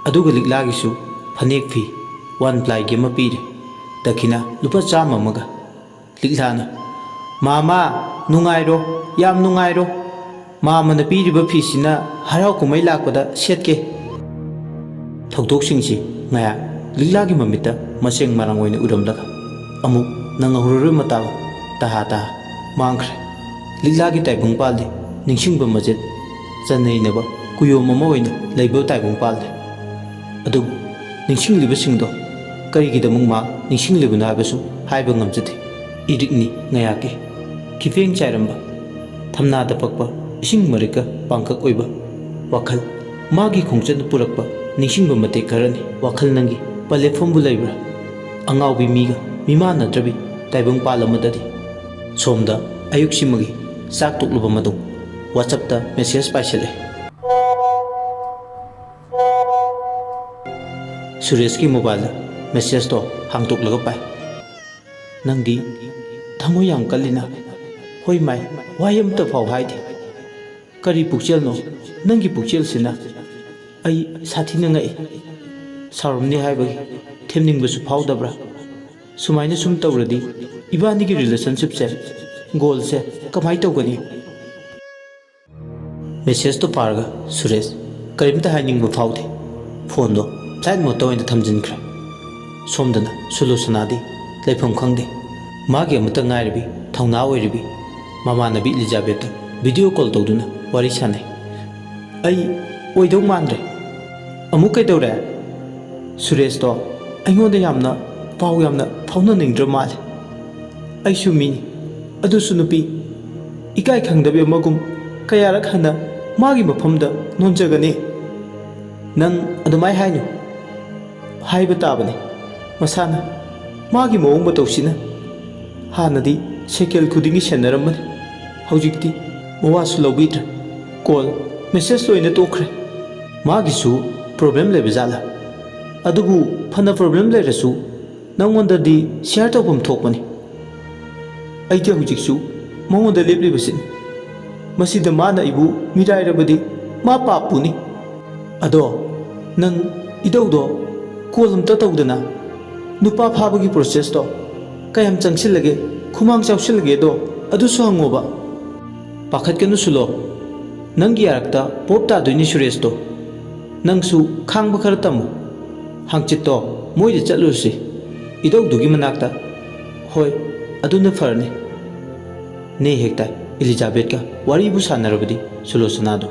aduga liglagisu phanek phi one ply gi ma pire dakhina lupa chama maga liglana mama nungairo yam nungairo mama na piriba phi sina harau kumai lakpada setke thokdok singsi ngaya liglagi mamita maseng marang oina uramlaga amuk nangahururu mata taha mangkhre liglagi taibung palde ningsingba majet chanei naba kuyo mama oina leibo taibung palde adu ningsingliba singdo karigidamung ma ningsinglibuna habasu haiba ngamjate irikni ngayake kifeng chairamba thamna da pakpa ising marika pangkak oiba wakhal magi khongchan purakpa ningsingba mate karani wakhal nangi platform bu leibra angaubi miga mimana drabi taibung palamadadi somda ayuksimagi sak tukluba madu whatsapp ta message paisale Suresh ki mobile message to hangtuklaga pai nangdi thamo yam kalina hoi mai wayam ta phau haidi kari pukchel no nangi pukchel sina ai sathi na ngai ꯁꯥꯎꯔꯝꯅꯤ ꯍꯥꯏꯕꯒꯤ ꯊꯦꯝꯅꯤꯡꯕꯁꯨ ꯐꯥꯎꯗꯕ꯭ꯔꯥ? ꯁꯨꯃꯥꯏꯅ ꯁꯨꯝ ꯇꯧꯔꯗꯤ ꯏꯕꯥꯅꯤꯒꯤ ꯔꯤꯂꯦꯁꯟꯁꯤꯞꯁꯦ ꯒꯣꯜꯁꯦ ꯀꯃꯥꯏ ꯇꯧꯒꯅꯤ? ꯃꯦꯁꯦꯖꯇꯣ ꯄꯥꯔꯒ ꯁꯨꯔꯦꯁ ꯀꯔꯤꯝꯇ ꯍꯥꯏꯅꯤꯡꯕ ꯐꯥꯎꯗꯦ꯫ ꯐꯣꯟꯗꯣ ꯐ꯭ꯂꯥꯏꯠ ꯃꯣꯗꯇ ꯑꯣꯏꯅ ꯊꯝꯖꯤꯟꯈ꯭ꯔꯦ꯫ ꯁꯣꯝꯗꯅ ꯁꯨꯂꯣꯆꯅꯥꯗꯤ ꯂꯩꯐꯝ ꯈꯪꯗꯦ꯫ ꯃꯥꯒꯤ ꯑꯃꯠꯇ ꯉꯥꯏꯔꯕꯤ ꯊꯧꯅꯥ ꯑꯣꯏꯔꯤꯕꯤ ꯃꯃꯥꯟꯅꯕꯤ ꯏꯂꯤꯖꯥꯕꯦꯠꯇ ꯚꯤꯗꯤꯑꯣ ꯀꯣꯜ ꯇꯧꯗꯨꯅ ꯋꯥꯔꯤ ꯁꯥꯟꯅꯩ꯫ ꯑꯩ ꯑꯣꯏꯗꯧ ꯃꯥꯟꯗ꯭ꯔꯦ꯫ ꯑꯃꯨꯛ ꯀꯩꯗꯧꯔꯦ? ꯁꯨꯔꯦꯁꯇꯣ ꯑꯩꯉꯣꯟꯗ ꯌꯥꯝꯅ ꯄꯥꯎ ꯌꯥꯝꯅ ꯐꯥꯎꯅꯅꯤꯡꯗ꯭ꯔ ꯃꯥꯜꯂꯦ꯫ ꯑꯩꯁꯨ ꯃꯤꯅꯤ, ꯑꯗꯨꯁꯨ ꯅꯨꯄꯤ꯫ ꯏꯀꯥꯏ ꯈꯪꯗꯕꯤ ꯑꯃꯒꯨꯝ ꯀꯌꯥꯔꯛ ꯍꯟꯅ ꯃꯥꯒꯤ ꯃꯐꯝꯗ ꯅꯣꯟꯖꯒꯅꯤ? ꯅꯪ ꯑꯗꯨꯃꯥꯏ ꯍꯥꯏꯅꯨ꯫ ꯍꯥꯏꯕ ꯇꯥꯕꯅꯤ ꯃꯁꯥꯅ ꯃꯥꯒꯤ ꯃꯑꯣꯡ ꯃꯇꯧꯁꯤꯅ꯫ ꯍꯥꯟꯅꯗꯤ ꯁꯦꯀꯦꯜ ꯈꯨꯗꯤꯡꯒꯤ ꯁꯦꯟꯅꯔꯝꯕꯅꯤ, ꯍꯧꯖꯤꯛꯇꯤ ꯃꯋꯥꯁꯨ ꯂꯧꯕꯤꯗ꯭ꯔꯦ꯫ ꯀꯣꯜ ꯃꯦꯁꯦꯖ ꯂꯣꯏꯅ ꯇꯣꯛꯈ꯭ꯔꯦ꯫ ꯃꯥꯒꯤꯁꯨ ꯄ꯭ꯔꯣꯕ꯭ꯂꯦꯝ ꯂꯩꯕ ꯖꯥꯠꯂꯥ? ꯑꯗꯨꯕꯨ ꯐꯅ ꯄ꯭ꯔꯣꯕ꯭ꯂꯦꯝ ꯂꯩꯔꯁꯨ ꯅꯪꯉꯣꯟꯗꯗꯤ ꯁꯤꯌꯔ ꯇꯧꯐꯝ ꯊꯣꯛꯄꯅꯤ꯫ ꯑꯩꯗꯤ ꯍꯧꯖꯤꯛꯁꯨ ꯃꯉꯣꯟꯗ ꯂꯦꯞꯂꯤꯕꯁꯤꯅꯤ꯫ ꯃꯁꯤꯗ ꯃꯥꯅ ꯑꯩꯕꯨ ꯃꯤꯔꯥꯏꯔꯕꯗꯤ ꯃꯥ ꯄꯥꯞ ꯄꯨꯅꯤ꯫ ꯑꯗꯣ ꯅꯪ ꯏꯗꯧꯗꯣ ꯀꯣꯜ ꯑꯝꯇ ꯇꯧꯗꯅ ꯅꯨꯄꯥ ꯐꯥꯕꯒꯤ ꯄ꯭ꯔꯣꯁꯦꯁꯇꯣ ꯀꯌꯥꯝ ꯆꯪꯁꯤꯜꯂꯒꯦ, ꯈꯨꯃꯥꯡ ꯆꯥꯎꯁꯤꯜꯂꯒꯦꯗꯣ ꯑꯗꯨꯁꯨ ꯍꯪꯉꯣꯕ꯫ ꯄꯥꯈꯠꯀꯅꯨ ꯁꯨꯂꯣ, ꯅꯪꯒꯤ ꯌꯥꯔꯛꯇ ꯄꯣꯞ ꯇꯥꯗꯣꯏꯅꯤ ꯁꯨꯔꯦꯁꯇꯣ꯫ ꯅꯪꯁꯨ ꯈꯥꯡꯕ ꯈꯔ ꯇꯝꯃꯨ꯫ ꯍꯥꯡꯆꯤꯠꯇꯣ ꯃꯣꯏꯗ ꯆꯠꯂꯨꯔꯁꯤ, ꯏꯗꯧꯗꯨꯒꯤ ꯃꯅꯥꯛꯇ꯫ ꯍꯣꯏ, ꯑꯗꯨꯅ ꯐꯔꯅꯤ꯫ ꯅꯦ ꯍꯦꯛꯇ ꯏꯂꯤꯖꯥꯕꯦꯠꯀ ꯋꯥꯔꯤꯕꯨ ꯁꯥꯟꯅꯔꯕꯗꯤ ꯁꯨꯂꯣꯆꯅꯥꯗꯣ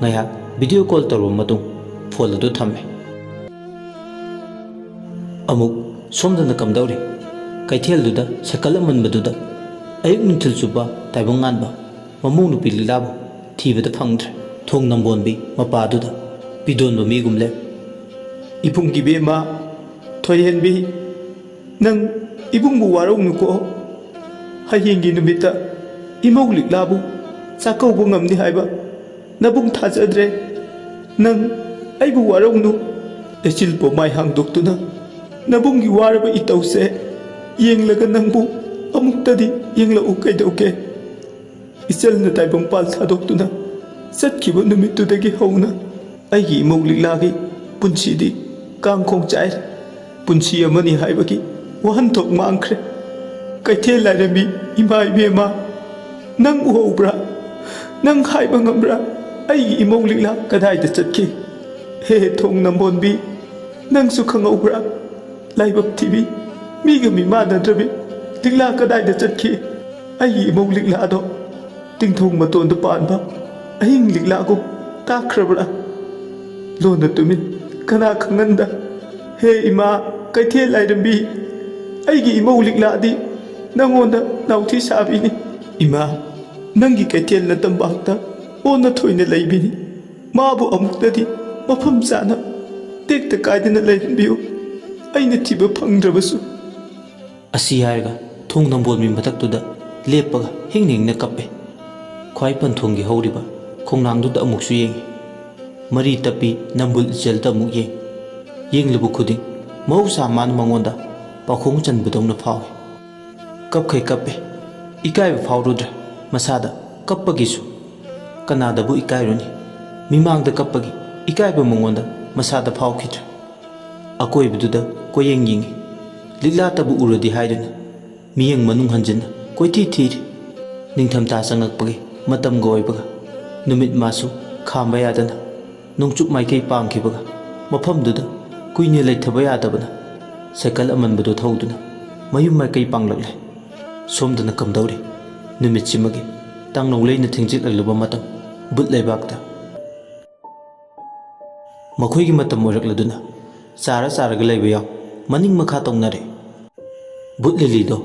ꯉꯥꯏꯍꯥꯛ ꯚꯤꯗꯤꯑꯣ ꯀꯣꯜ ꯇꯧꯔꯕ ꯃꯇꯨꯡ ꯐꯣꯟ ꯑꯗꯨ ꯊꯝꯃꯦ꯫ ꯑꯃꯨꯛ ꯁꯣꯝꯗꯅ ꯀꯝꯗꯧꯔꯤ? ꯀꯩꯊꯦꯜꯗꯨꯗ ꯁꯥꯏꯀꯜ ꯑꯃꯟꯕꯗꯨꯗ ꯑꯌꯨꯛ ꯅꯨꯡꯊꯤꯜ ꯆꯨꯞꯄ ꯇꯥꯏꯕꯪ ꯉꯥꯟꯕ ꯃꯃꯧ ꯅꯨꯄꯤ ꯂꯤꯂꯥꯕꯨ ꯊꯤꯕꯗ ꯐꯪꯗ꯭ꯔꯦ꯫ ꯊꯣꯡ ꯅꯝꯕꯣꯟꯕꯤ ꯃꯄꯥꯗꯨꯗ ꯄꯤꯗꯣꯟꯕ ꯃꯤꯒꯨꯝ ꯂꯦꯞ꯫ ꯏꯕꯨꯡꯒꯤ ꯕꯦꯝꯃ ꯊꯣꯏꯍꯦꯟꯕꯤ, ꯅꯪ ꯏꯕꯨꯡꯕꯨ ꯋꯥꯔꯧꯅꯨꯀꯣ꯫ ꯍꯌꯦꯡꯒꯤ ꯅꯨꯃꯤꯠꯇ ꯏꯃꯧ ꯂꯤꯛꯂꯥꯕꯨ ꯆꯥꯛꯀꯧꯕ ꯉꯝꯅꯤ ꯍꯥꯏꯕ ꯅꯕꯨꯡ ꯊꯥꯖꯗ꯭ꯔꯦ꯫ ꯅꯪ ꯑꯩꯕꯨ ꯋꯥꯔꯧꯅꯨ꯫ ꯂꯩꯆꯤꯜ ꯄꯣꯃꯥꯏ ꯍꯥꯡꯗꯣꯛꯇꯨꯅ ꯅꯕꯨꯡꯒꯤ ꯋꯥꯔꯕ ꯏꯇꯧꯁꯦ ꯌꯦꯡꯂꯒ ꯅꯪꯕꯨ ꯑꯃꯨꯛꯇꯗꯤ ꯌꯦꯡꯂꯛꯎ ꯀꯩꯗꯧꯒꯦ? ꯏꯆꯜꯅ ꯇꯥꯏꯕꯪꯄꯥꯜ ꯊꯥꯗꯣꯛꯇꯨꯅ ꯆꯠꯈꯤꯕ ꯅꯨꯃꯤꯠꯇꯨꯗꯒꯤ ꯍꯧꯅ ꯑꯩꯒꯤ ꯏꯃꯧ ꯂꯤꯛꯂꯥꯒꯤ ꯄꯨꯟꯁꯤꯗꯤ ꯀꯥꯡꯈꯣꯡ ꯆꯥꯏꯔꯦ꯫ ꯄꯨꯟꯁꯤ ꯑꯃꯅꯤ ꯍꯥꯏꯕꯒꯤ ꯋꯥꯍꯟꯊꯣꯛ ꯃꯥꯡꯈ꯭ꯔꯦ꯫ ꯀꯩꯊꯦꯜ ꯂꯥꯏꯔꯦꯝꯕꯤ ꯏꯃꯥ ꯏꯕꯦꯝꯃ, ꯅꯪ ꯎꯍꯧꯕ꯭ꯔꯥ? ꯅꯪ ꯍꯥꯏꯕ ꯉꯝꯕ꯭ꯔꯥ ꯑꯩꯒꯤ ꯏꯃꯧ ꯂꯤꯛꯂꯥ ꯀꯗꯥꯏꯗ ꯆꯠꯈꯤ? ꯍꯦ ꯊꯣꯡ ꯅꯝꯕꯣꯟꯕꯤ, ꯅꯪꯁꯨ ꯈꯪꯍꯧꯕ꯭ꯔꯥ? ꯂꯥꯏꯕꯛ ꯊꯤꯕꯤ, ꯃꯤꯒ ꯃꯤꯃꯥꯟꯅꯗ꯭ꯔꯕꯤ ꯂꯤꯛꯂꯥ ꯀꯗꯥꯏꯗ ꯆꯠꯈꯤ? ꯑꯩꯒꯤ ꯏꯃꯧ ꯂꯤꯛꯂꯥꯗꯣ ꯇꯤꯡꯊꯣꯡ ꯃꯇꯣꯟꯗ ꯄꯥꯟꯕ ꯑꯍꯤꯡ ꯂꯤꯛꯂꯥꯒꯨꯝ ꯇꯥꯈ꯭ꯔꯕ꯭ꯔꯥ? ꯂꯣꯟꯅ ꯇꯨꯃꯤꯟ ꯀꯅꯥ ꯈꯪꯍꯟꯗ? ꯍꯦ ꯏꯃꯥ ꯀꯩꯊꯦꯜ ꯂꯥꯏꯔꯦꯝꯕꯤ, ꯑꯩꯒꯤ ꯏꯃꯧ ꯂꯤꯛꯂꯥꯗꯤ ꯅꯪꯉꯣꯟꯗ ꯅꯥꯎꯊꯤ ꯁꯥꯕꯤꯅꯤ꯫ ꯏꯃꯥ, ꯅꯪꯒꯤ ꯀꯩꯊꯦꯜꯅ ꯇꯝꯄꯥꯛꯇ ꯑꯣꯟꯅ ꯊꯣꯏꯅ ꯂꯩꯕꯤꯅꯤ꯫ ꯃꯥꯕꯨ ꯑꯃꯨꯛꯇꯗꯤ ꯃꯐꯝ ꯆꯥꯅ ꯇꯦꯛꯇ ꯀꯥꯏꯗꯅ ꯂꯩꯍꯟꯕꯤꯌꯨ, ꯑꯩꯅ ꯊꯤꯕ ꯐꯪꯗ꯭ꯔꯕꯁꯨ꯫ ꯑꯁꯤ ꯍꯥꯏꯔꯒ ꯊꯣꯡ ꯅꯝꯕꯣꯜꯃꯤ ꯃꯊꯛꯇꯨꯗ ꯂꯦꯞꯄꯒ ꯍꯤꯡ ꯍꯤꯡꯅ ꯀꯞꯄꯦ꯫ ꯈ꯭ꯋꯥꯏ ꯄꯟꯊꯨꯡꯒꯤ ꯍꯧꯔꯤꯕ ꯈꯣꯡꯅꯥꯡꯗꯨꯗ ꯑꯃꯨꯛꯁꯨ ꯌꯦꯡꯉꯤ꯫ ꯃꯔꯤ ꯇꯞꯄꯤ ꯅꯝꯕꯨꯜ ꯏꯆꯦꯜꯗ ꯑꯃꯨꯛ ꯌꯦꯡ꯫ ꯌꯦꯡꯂꯨꯕ ꯈꯨꯗꯤꯡ ꯃꯍꯧꯁꯥ ꯃꯥꯅ ꯃꯉꯣꯟꯗ ꯄꯥꯎꯈꯣꯡ ꯆꯟꯕꯗꯧꯅ ꯐꯥꯎꯏ꯫ ꯀꯞꯈꯩ ꯀꯞꯄꯦ, ꯏꯀꯥꯏꯕ ꯐꯥꯎꯔꯨꯗ꯭ꯔꯦ ꯃꯁꯥꯗ ꯀꯞꯄꯒꯤꯁꯨ꯫ ꯀꯅꯥꯗꯕꯨ ꯏꯀꯥꯏꯔꯨꯅꯤ? ꯃꯤꯃꯥꯡꯗ ꯀꯞꯄꯒꯤ ꯏꯀꯥꯏꯕ ꯃꯉꯣꯟꯗ ꯃꯁꯥꯗ ꯐꯥꯎꯈꯤꯗ꯭ꯔꯦ꯫ ꯑꯀꯣꯏꯕꯗꯨꯗ ꯀꯣꯌꯦꯡ ꯌꯦꯡꯉꯤ꯫ ꯂꯤꯛꯂꯥꯇꯕꯨ ꯎꯔꯗꯤ ꯍꯥꯏꯗꯨꯅ ꯃꯤꯠꯌꯦꯡ ꯃꯅꯨꯡ ꯍꯟꯖꯤꯟꯅ ꯀꯣꯏꯊꯤ ꯊꯤꯔꯤ꯫ ꯅꯤꯡꯊꯝꯊꯥ ꯆꯪꯉꯛꯄꯒꯤ ꯃꯇꯝꯒ ꯑꯣꯏꯕꯒ ꯅꯨꯃꯤꯠ ꯃꯥꯁꯨ ꯈꯥꯝꯕ ꯌꯥꯗꯅ ꯅꯣꯡꯆꯨꯞ ꯃꯥꯏꯀꯩ ꯄꯥꯡꯈꯤꯕꯒ ꯃꯐꯝꯗꯨꯗ ꯀꯨꯏꯅ ꯂꯩꯊꯕ ꯌꯥꯗꯕꯅ ꯁꯥꯏꯀꯜ ꯑꯃꯟꯕꯗꯨ ꯊꯧꯗꯨꯅ ꯃꯌꯨꯝ ꯃꯥꯏꯀꯩ ꯄꯥꯡꯂꯛꯂꯦ꯫ ꯁꯣꯝꯗꯅ ꯀꯝꯗꯧꯔꯤ? ꯅꯨꯃꯤꯠꯁꯤꯃꯒꯤ ꯇꯥꯡꯅꯧ ꯂꯩꯅ ꯊꯦꯡꯖꯤꯜꯂꯛꯂꯕ ꯃꯇꯝ ꯕꯨꯠ ꯂꯩꯕꯥꯛꯇ ꯃꯈꯣꯏꯒꯤ ꯃꯇꯝ ꯑꯣꯏꯔꯛꯂꯗꯨꯅ ꯆꯥꯔ ꯆꯥꯔꯒ ꯂꯩꯕ ꯌꯥꯎ ꯃꯅꯤꯡ ꯃꯈꯥ ꯇꯧꯅꯔꯦ꯫ ꯕꯨꯠ ꯂꯤꯂꯤꯗꯣ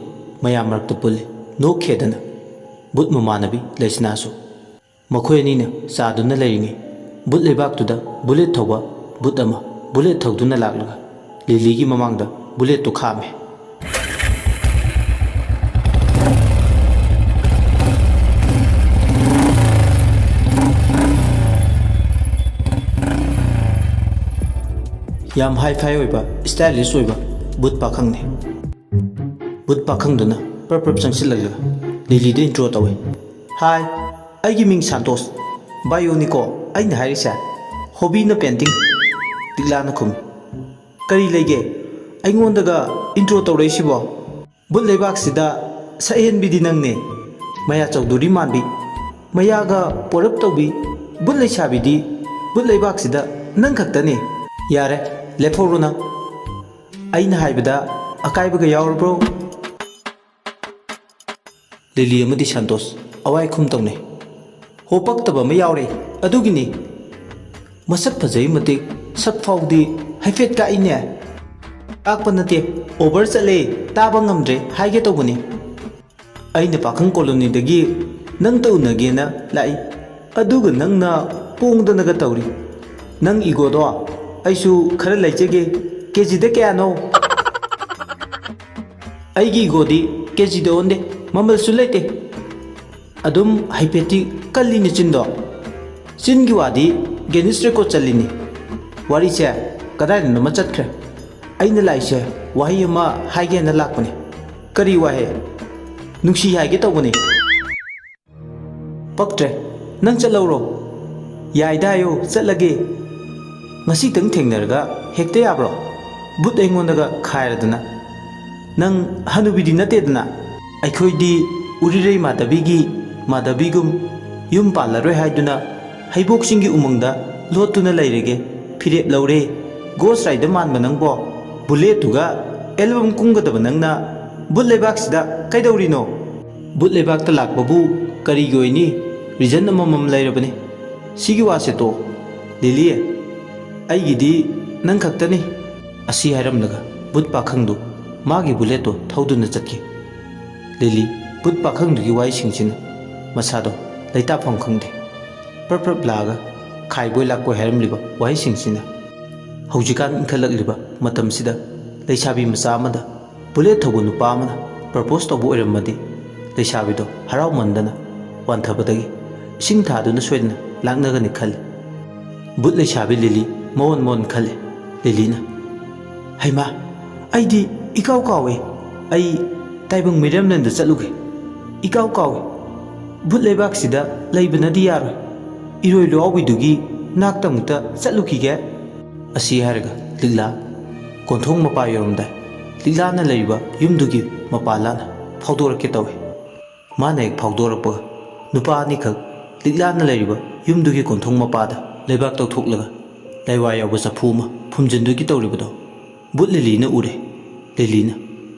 ꯃꯌꯥꯝ ꯃꯔꯛꯇ ꯄꯨꯜꯂꯤ ꯅꯣꯛꯈꯦꯗꯅ꯫ ꯕꯨꯠ ꯃꯃꯥꯟꯅꯕꯤ ꯂꯩꯁꯅꯥꯁꯨ꯫ ꯃꯈꯣꯏ ꯑꯅꯤꯅ ꯆꯥꯗꯨꯅ ꯂꯩꯔꯤꯉꯩ ꯕꯨꯠ ꯂꯩꯕꯥꯛꯇꯨꯗ ꯕꯨꯂꯦꯠ ꯊꯧꯕ ꯕꯨꯠ ꯑꯃ ꯕꯨꯂꯦꯠ ꯊꯧꯗꯨꯅ ꯂꯥꯛꯂꯒ ꯂꯤꯂꯤꯒꯤ ꯃꯃꯥꯡꯗ ꯕꯨꯂꯦꯠꯇꯨ ꯈꯥꯝꯃꯦ꯫ ꯌꯥꯝ ꯍꯥꯏ ꯐꯥꯏ ꯑꯣꯏꯕ ꯁ꯭ꯇꯥꯏꯂꯤꯁ ꯑꯣꯏꯕ ꯕꯨꯠ ꯄꯥꯈꯪꯅꯤ꯫ ꯕꯨꯠ ꯄꯥꯈꯪꯗꯨꯅ ꯄ꯭ꯔꯞ ꯄ꯭ꯔꯞ ꯆꯪꯁꯤꯜꯂꯒ ꯂꯤꯂꯤꯗ ꯏꯟꯇ꯭ꯔꯣ ꯇꯧꯏ꯫ ꯍꯥꯏ, ꯑꯩꯒꯤ ꯃꯤꯡ ꯁꯥꯟꯇꯣꯁ, ꯕꯥꯏꯑꯣꯅꯤꯀꯣ ꯑꯩꯅ ꯍꯥꯏꯔꯤꯁꯦ꯫ ꯍꯣꯕꯤꯅ ꯄꯦꯟꯇꯤꯡ꯫ ꯂꯤꯛꯂꯥꯅ ꯈꯨꯝꯃꯤ꯫ ꯀꯔꯤ ꯂꯩꯒꯦ ꯑꯩꯉꯣꯟꯗꯒ ꯏꯟꯇ꯭ꯔꯣ ꯇꯧꯔꯛꯏꯁꯤꯕꯣ ꯕꯨꯠ ꯂꯩꯕꯥꯛꯁꯤꯗ ꯁꯛꯍꯦꯟꯕꯤꯗꯤ ꯅꯪꯅꯦ ꯃꯌꯥ ꯆꯧꯗꯣꯔꯤ ꯃꯥꯟꯕꯤ ꯃꯌꯥꯒ ꯄꯣꯔꯞ ꯇꯧꯕꯤ ꯕꯨꯠ ꯂꯩꯁꯥꯕꯤꯗꯤ ꯕꯨꯠ ꯂꯩꯕꯥꯛꯁꯤꯗ ꯅꯪ ꯈꯛꯇꯅꯤ ꯌꯥꯔꯦ ꯂꯦꯞꯍꯧꯔꯣ ꯅꯪ ꯑꯩꯅ ꯍꯥꯏꯕꯗ ꯑꯀꯥꯏꯕꯒ ꯌꯥꯎꯔꯕ꯭ꯔꯣ ꯂꯤꯂꯤ ꯑꯃꯗꯤ ꯁꯟꯇꯣꯁ ꯑꯋꯥꯏꯈꯨꯝ ꯇꯧꯅꯩ ꯍꯣ ꯄꯛꯇꯕ ꯑꯃ ꯌꯥꯎꯔꯦ ꯑꯗꯨꯒꯤꯅꯤ ꯃꯁꯛ ꯐꯖꯩ ꯃꯇꯤꯛ ꯁꯛ ꯐꯥꯎꯗꯤ ꯍꯥꯏꯐꯦꯠ ꯀꯥꯛꯏꯅꯦ ꯀꯥꯛꯄ ꯅꯠꯇꯦ ꯑꯣꯚꯔ ꯆꯠꯂꯦ ꯇꯥꯕ ꯉꯝꯗ꯭ꯔꯦ ꯍꯥꯏꯒꯦ ꯇꯧꯕꯅꯤ ꯑꯩꯅ ꯄꯥꯈꯪ ꯀꯣꯂꯣꯅꯤꯗꯒꯤ ꯅꯪꯇ ꯎꯅꯒꯦꯅ ꯂꯥꯛꯏ ꯑꯗꯨꯒ ꯅꯪꯅ ꯄꯣꯡꯗꯅꯒ ꯇꯧꯔꯤ ꯅꯪ ꯏꯒꯣꯗꯣ ꯑꯩꯁꯨ ꯈꯔ ꯂꯩꯖꯒꯦ ꯀꯦꯖꯤꯗ ꯀꯌꯥꯅꯣ ꯑꯩꯒꯤ ꯏꯒꯣꯗꯤ ꯀꯦꯖꯤꯗ ꯑꯣꯟꯗꯦ ꯃꯃꯜꯁꯨ ꯂꯩꯇꯦ ꯑꯗꯨꯝ ꯍꯥꯏꯐꯦꯠꯇꯤ ꯀꯜꯂꯤꯅꯤ ꯆꯤꯟꯗꯣ ꯆꯤꯟꯒꯤ ꯋꯥꯗꯤ ꯒꯦꯅꯤꯁ ꯔꯦꯀꯣꯔꯗ ꯆꯜꯂꯤꯅꯤ ꯋꯥꯔꯤꯁꯦ ꯀꯗꯥꯏꯗꯅꯣꯃ ꯆꯠꯈ꯭ꯔꯦ ꯑꯩꯅ ꯂꯥꯛꯏꯁꯦ ꯋꯥꯍꯩ ꯑꯃ ꯍꯥꯏꯒꯦꯅ ꯂꯥꯛꯄꯅꯤ ꯀꯔꯤ ꯋꯥꯍꯩ ꯅꯨꯡꯁꯤ ꯍꯥꯏꯒꯦ ꯇꯧꯕꯅꯤ ꯄꯛꯇ꯭ꯔꯦ ꯅꯪ ꯆꯠꯂꯧꯔꯣ ꯌꯥꯏꯗ ꯍꯥꯏꯌꯣ ꯆꯠꯂꯒꯦ ꯉꯁꯤꯇꯪ ꯊꯦꯡꯅꯔꯒ ꯍꯦꯛꯇ ꯌꯥꯕ꯭ꯔꯣ ꯕꯨꯠ ꯑꯩꯉꯣꯟꯗꯒ ꯈꯥꯏꯔꯗꯅ ꯅꯪ ꯍꯅꯨꯕꯤꯗꯤ ꯅꯠꯇꯦꯗꯅ ꯑꯩꯈꯣꯏꯗꯤ ꯎꯔꯤꯔꯩ ꯃꯥꯙꯕꯤꯒꯨꯝ ꯌꯨꯝ ꯄꯥꯜꯂꯔꯣꯏ ꯍꯥꯏꯗꯨꯅ ꯍꯩꯕꯣꯛꯁꯤꯡꯒꯤ ꯎꯃꯪꯗ ꯂꯣꯠꯇꯨꯅ ꯂꯩꯔꯒꯦ ꯐꯤꯔꯦꯞ ꯂꯧꯔꯦ ꯒꯣꯁ ꯔꯥꯏꯗ ꯃꯥꯟꯕ ꯅꯪꯕꯣ ꯕꯨꯂꯦꯠꯇꯨꯒ ꯑꯦꯜꯕꯝ ꯀꯨꯝꯒꯗꯕ ꯅꯪꯅ ꯕꯨꯠ ꯂꯩꯕꯥꯛꯁꯤꯗ ꯀꯩꯗꯧꯔꯤꯅꯣ ꯕꯨꯠ ꯂꯩꯕꯥꯛꯇ ꯂꯥꯛꯄꯕꯨ ꯀꯔꯤꯒꯤ ꯑꯣꯏꯅꯤ ꯔꯤꯖꯟ ꯑꯃꯃꯝ ꯂꯩꯔꯕꯅꯤ ꯁꯤꯒꯤ ꯋꯥꯁꯦ ꯇꯣ ꯂꯤꯂꯤ ꯑꯩꯒꯤꯗꯤ ꯅꯪ ꯈꯛꯇꯅꯤ ꯑꯁꯤ ꯍꯥꯏꯔꯝꯂꯒ ꯕꯨꯠ ꯄꯥꯈꯪꯗꯨ ꯃꯥꯒꯤ ꯕꯨꯂꯦꯠꯇꯣ ꯊꯧꯗꯨꯅ ꯆꯠꯈꯤ ꯂꯤꯂꯤ ꯕꯨꯠ ꯄꯥꯈꯪꯗꯨꯒꯤ ꯋꯥꯍꯩꯁꯤꯡꯁꯤꯅ ꯃꯁꯥꯗꯣ ꯂꯩꯇꯥꯐꯝ ꯈꯪꯗꯦ ꯄ꯭ꯔꯞ ꯄ꯭ꯔꯞ ꯂꯥꯛꯑꯒ ꯈꯥꯏꯕꯣꯏ ꯂꯥꯛꯄꯣꯏ ꯍꯥꯏꯔꯝꯂꯤꯕ ꯋꯥꯍꯩꯁꯤꯡꯁꯤꯅ ꯍꯧꯖꯤꯛꯀꯥꯟ ꯏꯟꯈꯠꯂꯛꯂꯤꯕ ꯃꯇꯝꯁꯤꯗ ꯂꯩꯁꯥꯕꯤ ꯃꯆꯥ ꯑꯃꯗ ꯕꯨꯂꯦꯠ ꯊꯧꯕ ꯅꯨꯄꯥ ꯑꯃꯅ ꯄ꯭ꯔꯄꯣꯁ ꯇꯧꯕ ꯑꯣꯏꯔꯝꯃꯗꯤ ꯂꯩꯁꯥꯕꯤꯗꯣ ꯍꯔꯥꯎꯃꯟꯗꯅ ꯋꯥꯟꯊꯕꯗꯒꯤ ꯏꯁꯤꯡ ꯊꯥꯗꯨꯅ ꯁꯣꯏꯗꯅ ꯂꯥꯛꯅꯒꯅꯤ ꯈꯜꯂꯤ ꯕꯨꯠ ꯂꯩꯁꯥꯕꯤ ꯂꯤꯂꯤ ꯃꯣꯟ ꯃꯣꯟ ꯈꯜꯂꯤ ꯂꯤꯂꯤꯅ ꯍꯩꯃꯥ ꯑꯩꯗꯤ ꯏꯀꯥꯎ ꯀꯥꯎꯋꯦ ꯑꯩ ꯇꯥꯏꯕꯪ ꯃꯤꯔꯦꯝꯂꯦꯟꯗ ꯆꯠꯂꯨꯒꯦ ꯏꯀꯥꯎ ꯀꯥꯎꯋꯦ ꯕꯨꯠ ꯂꯩꯕꯥꯛꯁꯤꯗ ꯂꯩꯕꯅꯗꯤ ꯌꯥꯔꯣꯏ ꯏꯔꯣꯏ ꯂꯨꯋꯥꯎꯕꯤꯗꯨꯒꯤ ꯅꯥꯛꯇ ꯑꯃꯨꯛꯇ ꯆꯠꯂꯨꯈꯤꯒꯦ ꯑꯁꯤ ꯍꯥꯏꯔꯒ ꯂꯤꯛꯂꯥ ꯀꯣꯟꯊꯣꯡ ꯃꯄꯥ ꯌꯧꯔꯝꯗꯥꯏ ꯂꯤꯛꯂꯥꯅ ꯂꯩꯔꯤꯕ ꯌꯨꯝꯗꯨꯒꯤ ꯃꯄꯥ ꯂꯥꯟꯅ ꯐꯥꯎꯗꯣꯔꯛꯀꯦ ꯇꯧꯏ ꯃꯥꯅ ꯍꯦꯛ ꯐꯥꯎꯗꯣꯔꯛꯄꯒ ꯅꯨꯄꯥ ꯑꯅꯤꯈꯛ ꯂꯤꯛꯂꯥꯅ ꯂꯩꯔꯤꯕ ꯌꯨꯝꯗꯨꯒꯤ ꯀꯣꯟꯊꯣꯡ ꯃꯄꯥꯗ ꯂꯩꯕꯥꯛ ꯇꯧꯊꯣꯛꯂꯒ ꯂꯩꯋꯥ ꯌꯥꯎꯕ ꯆꯐꯨ ꯑꯃ ꯐꯨꯝꯖꯤꯟꯗꯨꯒꯤ ꯇꯧꯔꯤꯕꯗꯣ ꯕꯨꯠ ꯂꯤꯂꯤꯅ ꯎꯔꯦ ꯂꯤꯂꯤꯅ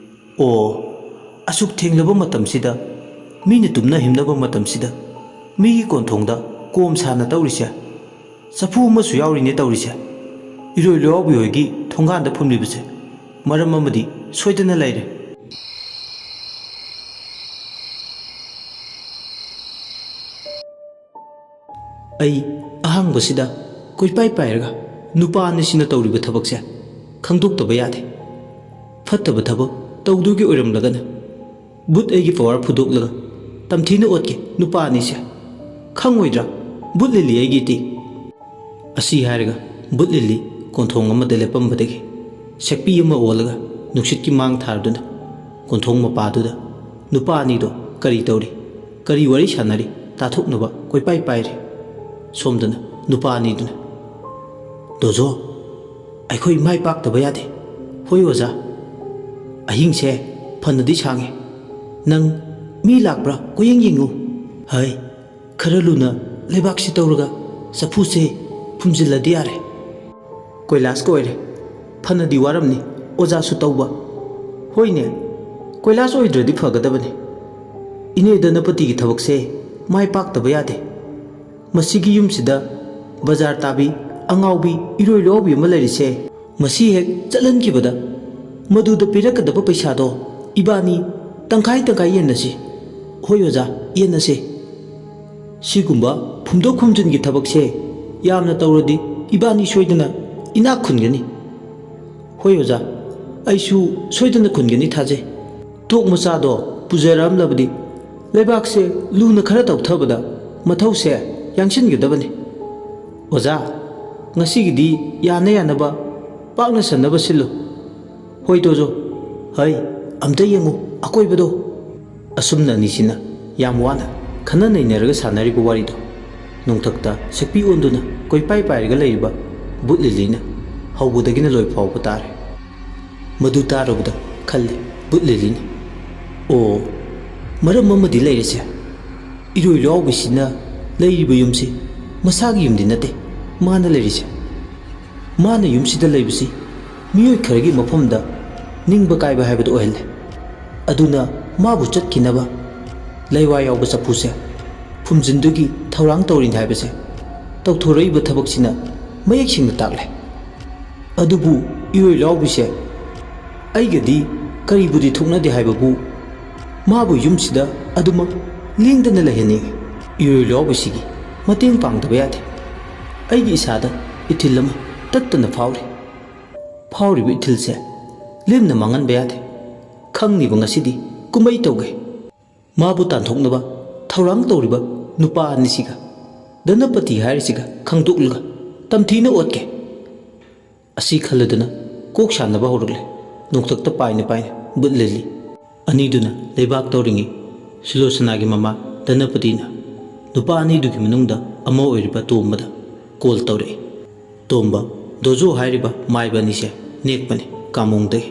ꯑꯣ ꯑꯁꯨꯛ ꯊꯦꯡꯂꯕ ꯃꯇꯝꯁꯤꯗ ꯃꯤꯅ ꯇꯨꯝꯅ ꯍꯤꯞꯅꯕ ꯃꯇꯝꯁꯤꯗ ꯃꯤꯒꯤ ꯀꯣꯟꯊꯣꯡꯗ ꯀꯣꯝ ꯁꯥꯅ ꯇꯧꯔꯤꯁꯦ ꯆꯐꯨ ꯑꯃꯁꯨ ꯌꯥꯎꯔꯤꯅꯦ ꯇꯧꯔꯤꯁꯦ ꯏꯔꯣꯏ ꯂꯨꯋꯥꯎꯕꯤ ꯍꯣꯏꯒꯤ ꯊꯣꯡꯒꯥꯟꯗ ꯐꯨꯝꯂꯤꯕꯁꯦ ꯃꯔꯝ ꯑꯃꯗꯤ ꯁꯣꯏꯗꯅ ꯂꯩꯔꯦ ꯑꯩ ꯑꯍꯥꯡꯕꯁꯤꯗ ꯀꯣꯏꯄꯥꯏ ꯄꯥꯏꯔꯒ ꯅꯨꯄꯥ ꯑꯅꯤꯁꯤꯅ ꯇꯧꯔꯤꯕ ꯊꯕꯛꯁꯦ ꯈꯪꯗꯣꯛꯇꯕ ꯌꯥꯗꯦ ꯐꯠꯇꯕ ꯊꯕꯛ ꯇꯧꯗꯨꯒꯤ ꯑꯣꯏꯔꯝꯂꯒꯅ ꯕꯨꯠ ꯑꯩꯒꯤ ꯄꯋꯥꯔ ꯐꯨꯗꯣꯛꯂꯒ ꯇꯝꯊꯤꯅ ꯑꯣꯠꯀꯦ ꯅꯨꯄꯥ ꯑꯅꯤꯁꯦ ꯈꯪꯉꯣꯏꯗ꯭ꯔꯥ ꯕꯨꯠ ꯂꯤꯂꯤ ꯑꯩꯒꯤꯗꯤ ꯑꯁꯤ ꯍꯥꯏꯔꯒ ꯕꯨꯠ ꯂꯤꯂꯤ ꯀꯣꯟꯊꯣꯡ ꯑꯃꯗ ꯂꯦꯞꯄꯝꯕꯗꯒꯤ ꯁꯦꯛꯄꯤ ꯑꯃ ꯑꯣꯜꯂꯒ ꯅꯨꯡꯁꯤꯠꯀꯤ ꯃꯥꯡ ꯊꯥꯔꯗꯨꯅ ꯀꯣꯟꯊꯣꯡ ꯃꯄꯥꯗꯨꯗ ꯅꯨꯄꯥ ꯑꯅꯤꯗꯣ ꯀꯔꯤ ꯇꯧꯔꯤ ꯀꯔꯤ ꯋꯥꯔꯤ ꯁꯥꯟꯅꯔꯤ ꯇꯥꯊꯣꯛꯅꯕ ꯀꯣꯏꯄꯥꯏ ꯄꯥꯏꯔꯤ ꯁꯣꯝꯗꯅ ꯅꯨꯄꯥ ꯑꯅꯤꯗꯨꯅ ꯗꯣꯖꯣ ꯑꯩꯈꯣꯏ ꯃꯥꯏ ꯄꯥꯛꯇꯕ ꯌꯥꯗꯦ ꯍꯣꯏ ꯑꯣꯖꯥ ꯑꯍꯤꯡꯁꯦ ꯐꯅꯗꯤ ꯁꯥꯡꯉꯦ ꯅꯪ ꯃꯤ ꯂꯥꯛꯄ꯭ꯔꯥ ꯀꯣꯌꯦꯡ ꯌꯦꯡꯉꯨ ꯍꯥꯏ ꯈꯔ ꯂꯨꯅ ꯂꯩꯕꯥꯛꯁꯤ ꯇꯧꯔꯒ ꯆꯐꯨꯁꯦ ꯐꯨꯝꯖꯤꯜꯂꯗꯤ ꯌꯥꯔꯦ ꯀꯣꯏꯂꯥꯁꯀ ꯑꯣꯏꯔꯦ ꯐꯅꯗꯤ ꯋꯥꯔꯝꯅꯤ ꯑꯣꯖꯥꯁꯨ ꯇꯧꯕ ꯍꯣꯏꯅꯦ ꯀꯣꯏꯂꯥꯁ ꯑꯣꯏꯗ꯭ꯔꯗꯤ ꯐꯒꯗꯕꯅꯤ ꯏꯅꯦ ꯙꯅꯄꯇꯤꯒꯤ ꯊꯕꯛꯁꯦ ꯃꯥꯏ ꯄꯥꯛꯇꯕ ꯌꯥꯗꯦ ꯃꯁꯤꯒꯤ ꯌꯨꯝꯁꯤꯗ ꯕꯖꯥꯔ ꯇꯥꯕꯤ ꯑꯉꯥꯎꯕꯤ ꯏꯔꯣꯏ ꯂꯨꯋꯥꯎꯕꯤ ꯑꯃ ꯂꯩꯔꯤꯁꯦ ꯃꯁꯤ ꯍꯦꯛ ꯆꯠꯍꯟꯈꯤꯕꯗ ꯃꯗꯨꯗ ꯄꯤꯔꯛꯀꯗꯕ ꯄꯩꯁꯥꯗꯣ ꯏꯕꯥꯅꯤ ꯇꯪꯈꯥꯏ ꯇꯪꯈꯥꯏ ꯌꯦꯟꯅꯁꯤ ꯍꯣꯏ ꯑꯣꯖꯥ ꯌꯦꯟꯅꯁꯦ ꯁꯤꯒꯨꯝꯕ ꯐꯨꯝꯗꯣꯛ ꯐꯨꯝꯖꯤꯟꯒꯤ ꯊꯕꯛꯁꯦ ꯌꯥꯝꯅ ꯇꯧꯔꯗꯤ ꯏꯕꯥꯅꯤ ꯁꯣꯏꯗꯅ ꯏꯅꯥꯛ ꯈꯨꯟꯒꯅꯤ ꯍꯣꯏ ꯑꯣꯖꯥ ꯑꯩꯁꯨ ꯁꯣꯏꯗꯅ ꯈꯨꯟꯒꯅꯤ ꯊꯥꯖꯩ ꯇꯣꯛ ꯃꯆꯥꯗꯣ ꯄꯨꯖꯔꯛꯑꯝꯂꯕꯗꯤ ꯂꯩꯕꯥꯛꯁꯦ ꯂꯨꯅ ꯈꯔ ꯇꯧꯊꯕꯗ ꯃꯊꯧꯁꯦ ꯌꯥꯡꯁꯤꯟꯒꯗꯕꯅꯤ ꯑꯣꯖꯥ ꯉꯁꯤꯒꯤꯗꯤ ꯌꯥꯅ ꯌꯥꯅꯕ ꯄꯥꯛꯅ ꯁꯟꯅꯕ ꯁꯤꯜꯂꯨ ꯍꯣꯏ ꯗꯣꯖꯣ ꯍꯩ ꯑꯝꯇ ꯌꯦꯡꯉꯨ ꯑꯀꯣꯏꯕꯗꯣ ꯑꯁꯨꯝꯅ ꯑꯅꯤꯁꯤꯅ ꯌꯥꯝ ꯋꯥꯅ ꯈꯟꯅ ꯅꯩꯅꯔꯒ ꯁꯥꯟꯅꯔꯤꯕ ꯋꯥꯔꯤꯗꯣ ꯅꯣꯡꯊꯛꯇ ꯁꯦꯛꯄꯤ ꯑꯣꯟꯗꯨꯅ ꯀꯣꯏꯄꯥꯏ ꯄꯥꯏꯔꯒ ꯂꯩꯔꯤꯕ ꯕꯨꯠ ꯂꯤꯂꯤꯅ ꯍꯧꯕꯗꯒꯤꯅ ꯂꯣꯏ ꯐꯥꯎꯕ ꯇꯥꯔꯦ ꯃꯗꯨ ꯇꯥꯔꯨꯕꯗ ꯈꯜꯂꯦ ꯕꯨꯠ ꯂꯤꯂꯤꯅ ꯑꯣ ꯃꯔꯝ ꯑꯃꯗꯤ ꯂꯩꯔꯤꯁꯦ ꯏꯔꯣꯏ ꯂꯥꯎꯕꯁꯤꯅ ꯂꯩꯔꯤꯕ ꯌꯨꯝꯁꯤ ꯃꯁꯥꯒꯤ ꯌꯨꯝꯗꯤ ꯅꯠꯇꯦ ꯃꯥꯅ ꯂꯩꯔꯤꯁꯦ ꯃꯥꯅ ꯌꯨꯝꯁꯤꯗ ꯂꯩꯕꯁꯤ ꯃꯤꯑꯣꯏ ꯈꯔꯒꯤ ꯃꯐꯝꯗ ꯅꯤꯡꯕ ꯀꯥꯏꯕ ꯍꯥꯏꯕꯗꯨ ꯑꯣꯏꯍꯜꯂꯦ ꯑꯗꯨꯅ ꯃꯥꯕꯨ ꯆꯠꯈꯤꯅꯕ ꯂꯩꯋꯥ ꯌꯥꯎꯕ ꯆꯐꯨꯁꯦ ꯐꯨꯝꯖꯤꯟꯗꯨꯒꯤ ꯊꯧꯔꯥꯡ ꯇꯧꯔꯤꯅꯤ ꯍꯥꯏꯕꯁꯦ ꯇꯧꯊꯣꯔꯛꯏꯕ ꯊꯕꯛꯁꯤꯅ ꯃꯌꯦꯛ ꯁꯦꯡꯅ ꯇꯥꯛꯂꯦ ꯑꯗꯨꯕꯨ ꯏꯔꯣꯏ ꯂꯥꯎꯕꯤꯁꯦ ꯑꯩꯒꯗꯤ ꯀꯔꯤꯕꯨꯗꯤ ꯊꯣꯛꯅꯗꯦ ꯍꯥꯏꯕꯕꯨ ꯃꯥꯕꯨ ꯌꯨꯝꯁꯤꯗ ꯑꯗꯨꯃꯛ ꯂꯦꯡꯗꯅ ꯂꯩꯍꯟꯅꯤꯡꯉꯤ ꯏꯔꯣꯏ ꯂꯥꯎꯕꯁꯤꯒꯤ ꯃꯇꯦꯡ ꯄꯥꯡꯗꯕ ꯌꯥꯗꯦ ꯑꯩꯒꯤ ꯏꯁꯥꯗ ꯏꯊꯤꯜ ꯑꯃ ꯇꯠꯇꯅ ꯐꯥꯎꯔꯤꯕ ꯏꯊꯤꯜꯁꯦ ꯂꯦꯝꯅ ꯃꯥꯡꯍꯟꯕ ꯌꯥꯗꯦ ꯈꯪꯅꯤꯕ ꯉꯁꯤꯗꯤ ꯀꯨꯝꯍꯩ ꯇꯧꯒꯦ ꯃꯥꯕꯨ ꯇꯥꯟꯊꯣꯛꯅꯕ ꯊꯧꯔꯥꯡ ꯇꯧꯔꯤꯕ ꯅꯨꯄꯥ ꯑꯅꯤꯁꯤꯒ ꯙꯅꯄꯇꯤ ꯍꯥꯏꯔꯤꯁꯤꯒ ꯈꯪꯗꯣꯛꯂꯒ ꯇꯝꯊꯤꯅ ꯑꯣꯠꯀꯦ ꯑꯁꯤ ꯈꯜꯂꯗꯨꯅ ꯀꯣꯛ ꯁꯥꯟꯅꯕ ꯍꯧꯔꯛꯂꯦ ꯅꯣꯡꯊꯛꯇ ꯄꯥꯏꯅ ꯕꯨꯠ ꯂꯤꯂꯤ ꯑꯅꯤꯗꯨꯅ ꯂꯩꯕꯥꯛ ꯇꯧꯔꯤꯉꯩ ꯁꯨꯂꯣꯆꯅꯥꯒꯤ ꯃꯃꯥ ꯙꯅꯄꯇꯤꯅ ꯅꯨꯄꯥ ꯑꯅꯤꯗꯨꯒꯤ ꯃꯅꯨꯡꯗ ꯑꯃ ꯑꯣꯏꯔꯤꯕ ꯇꯣꯝꯕꯗ ꯀꯣꯜ ꯇꯧꯔꯛꯏ ꯇꯣꯝꯕ ꯗꯣꯖꯣ ꯍꯥꯏꯔꯤꯕ ꯃꯥꯏꯕ ꯑꯅꯤꯁꯦ ꯅꯦꯛꯄꯅꯤ ꯀꯥꯃꯣꯡꯗꯒꯤ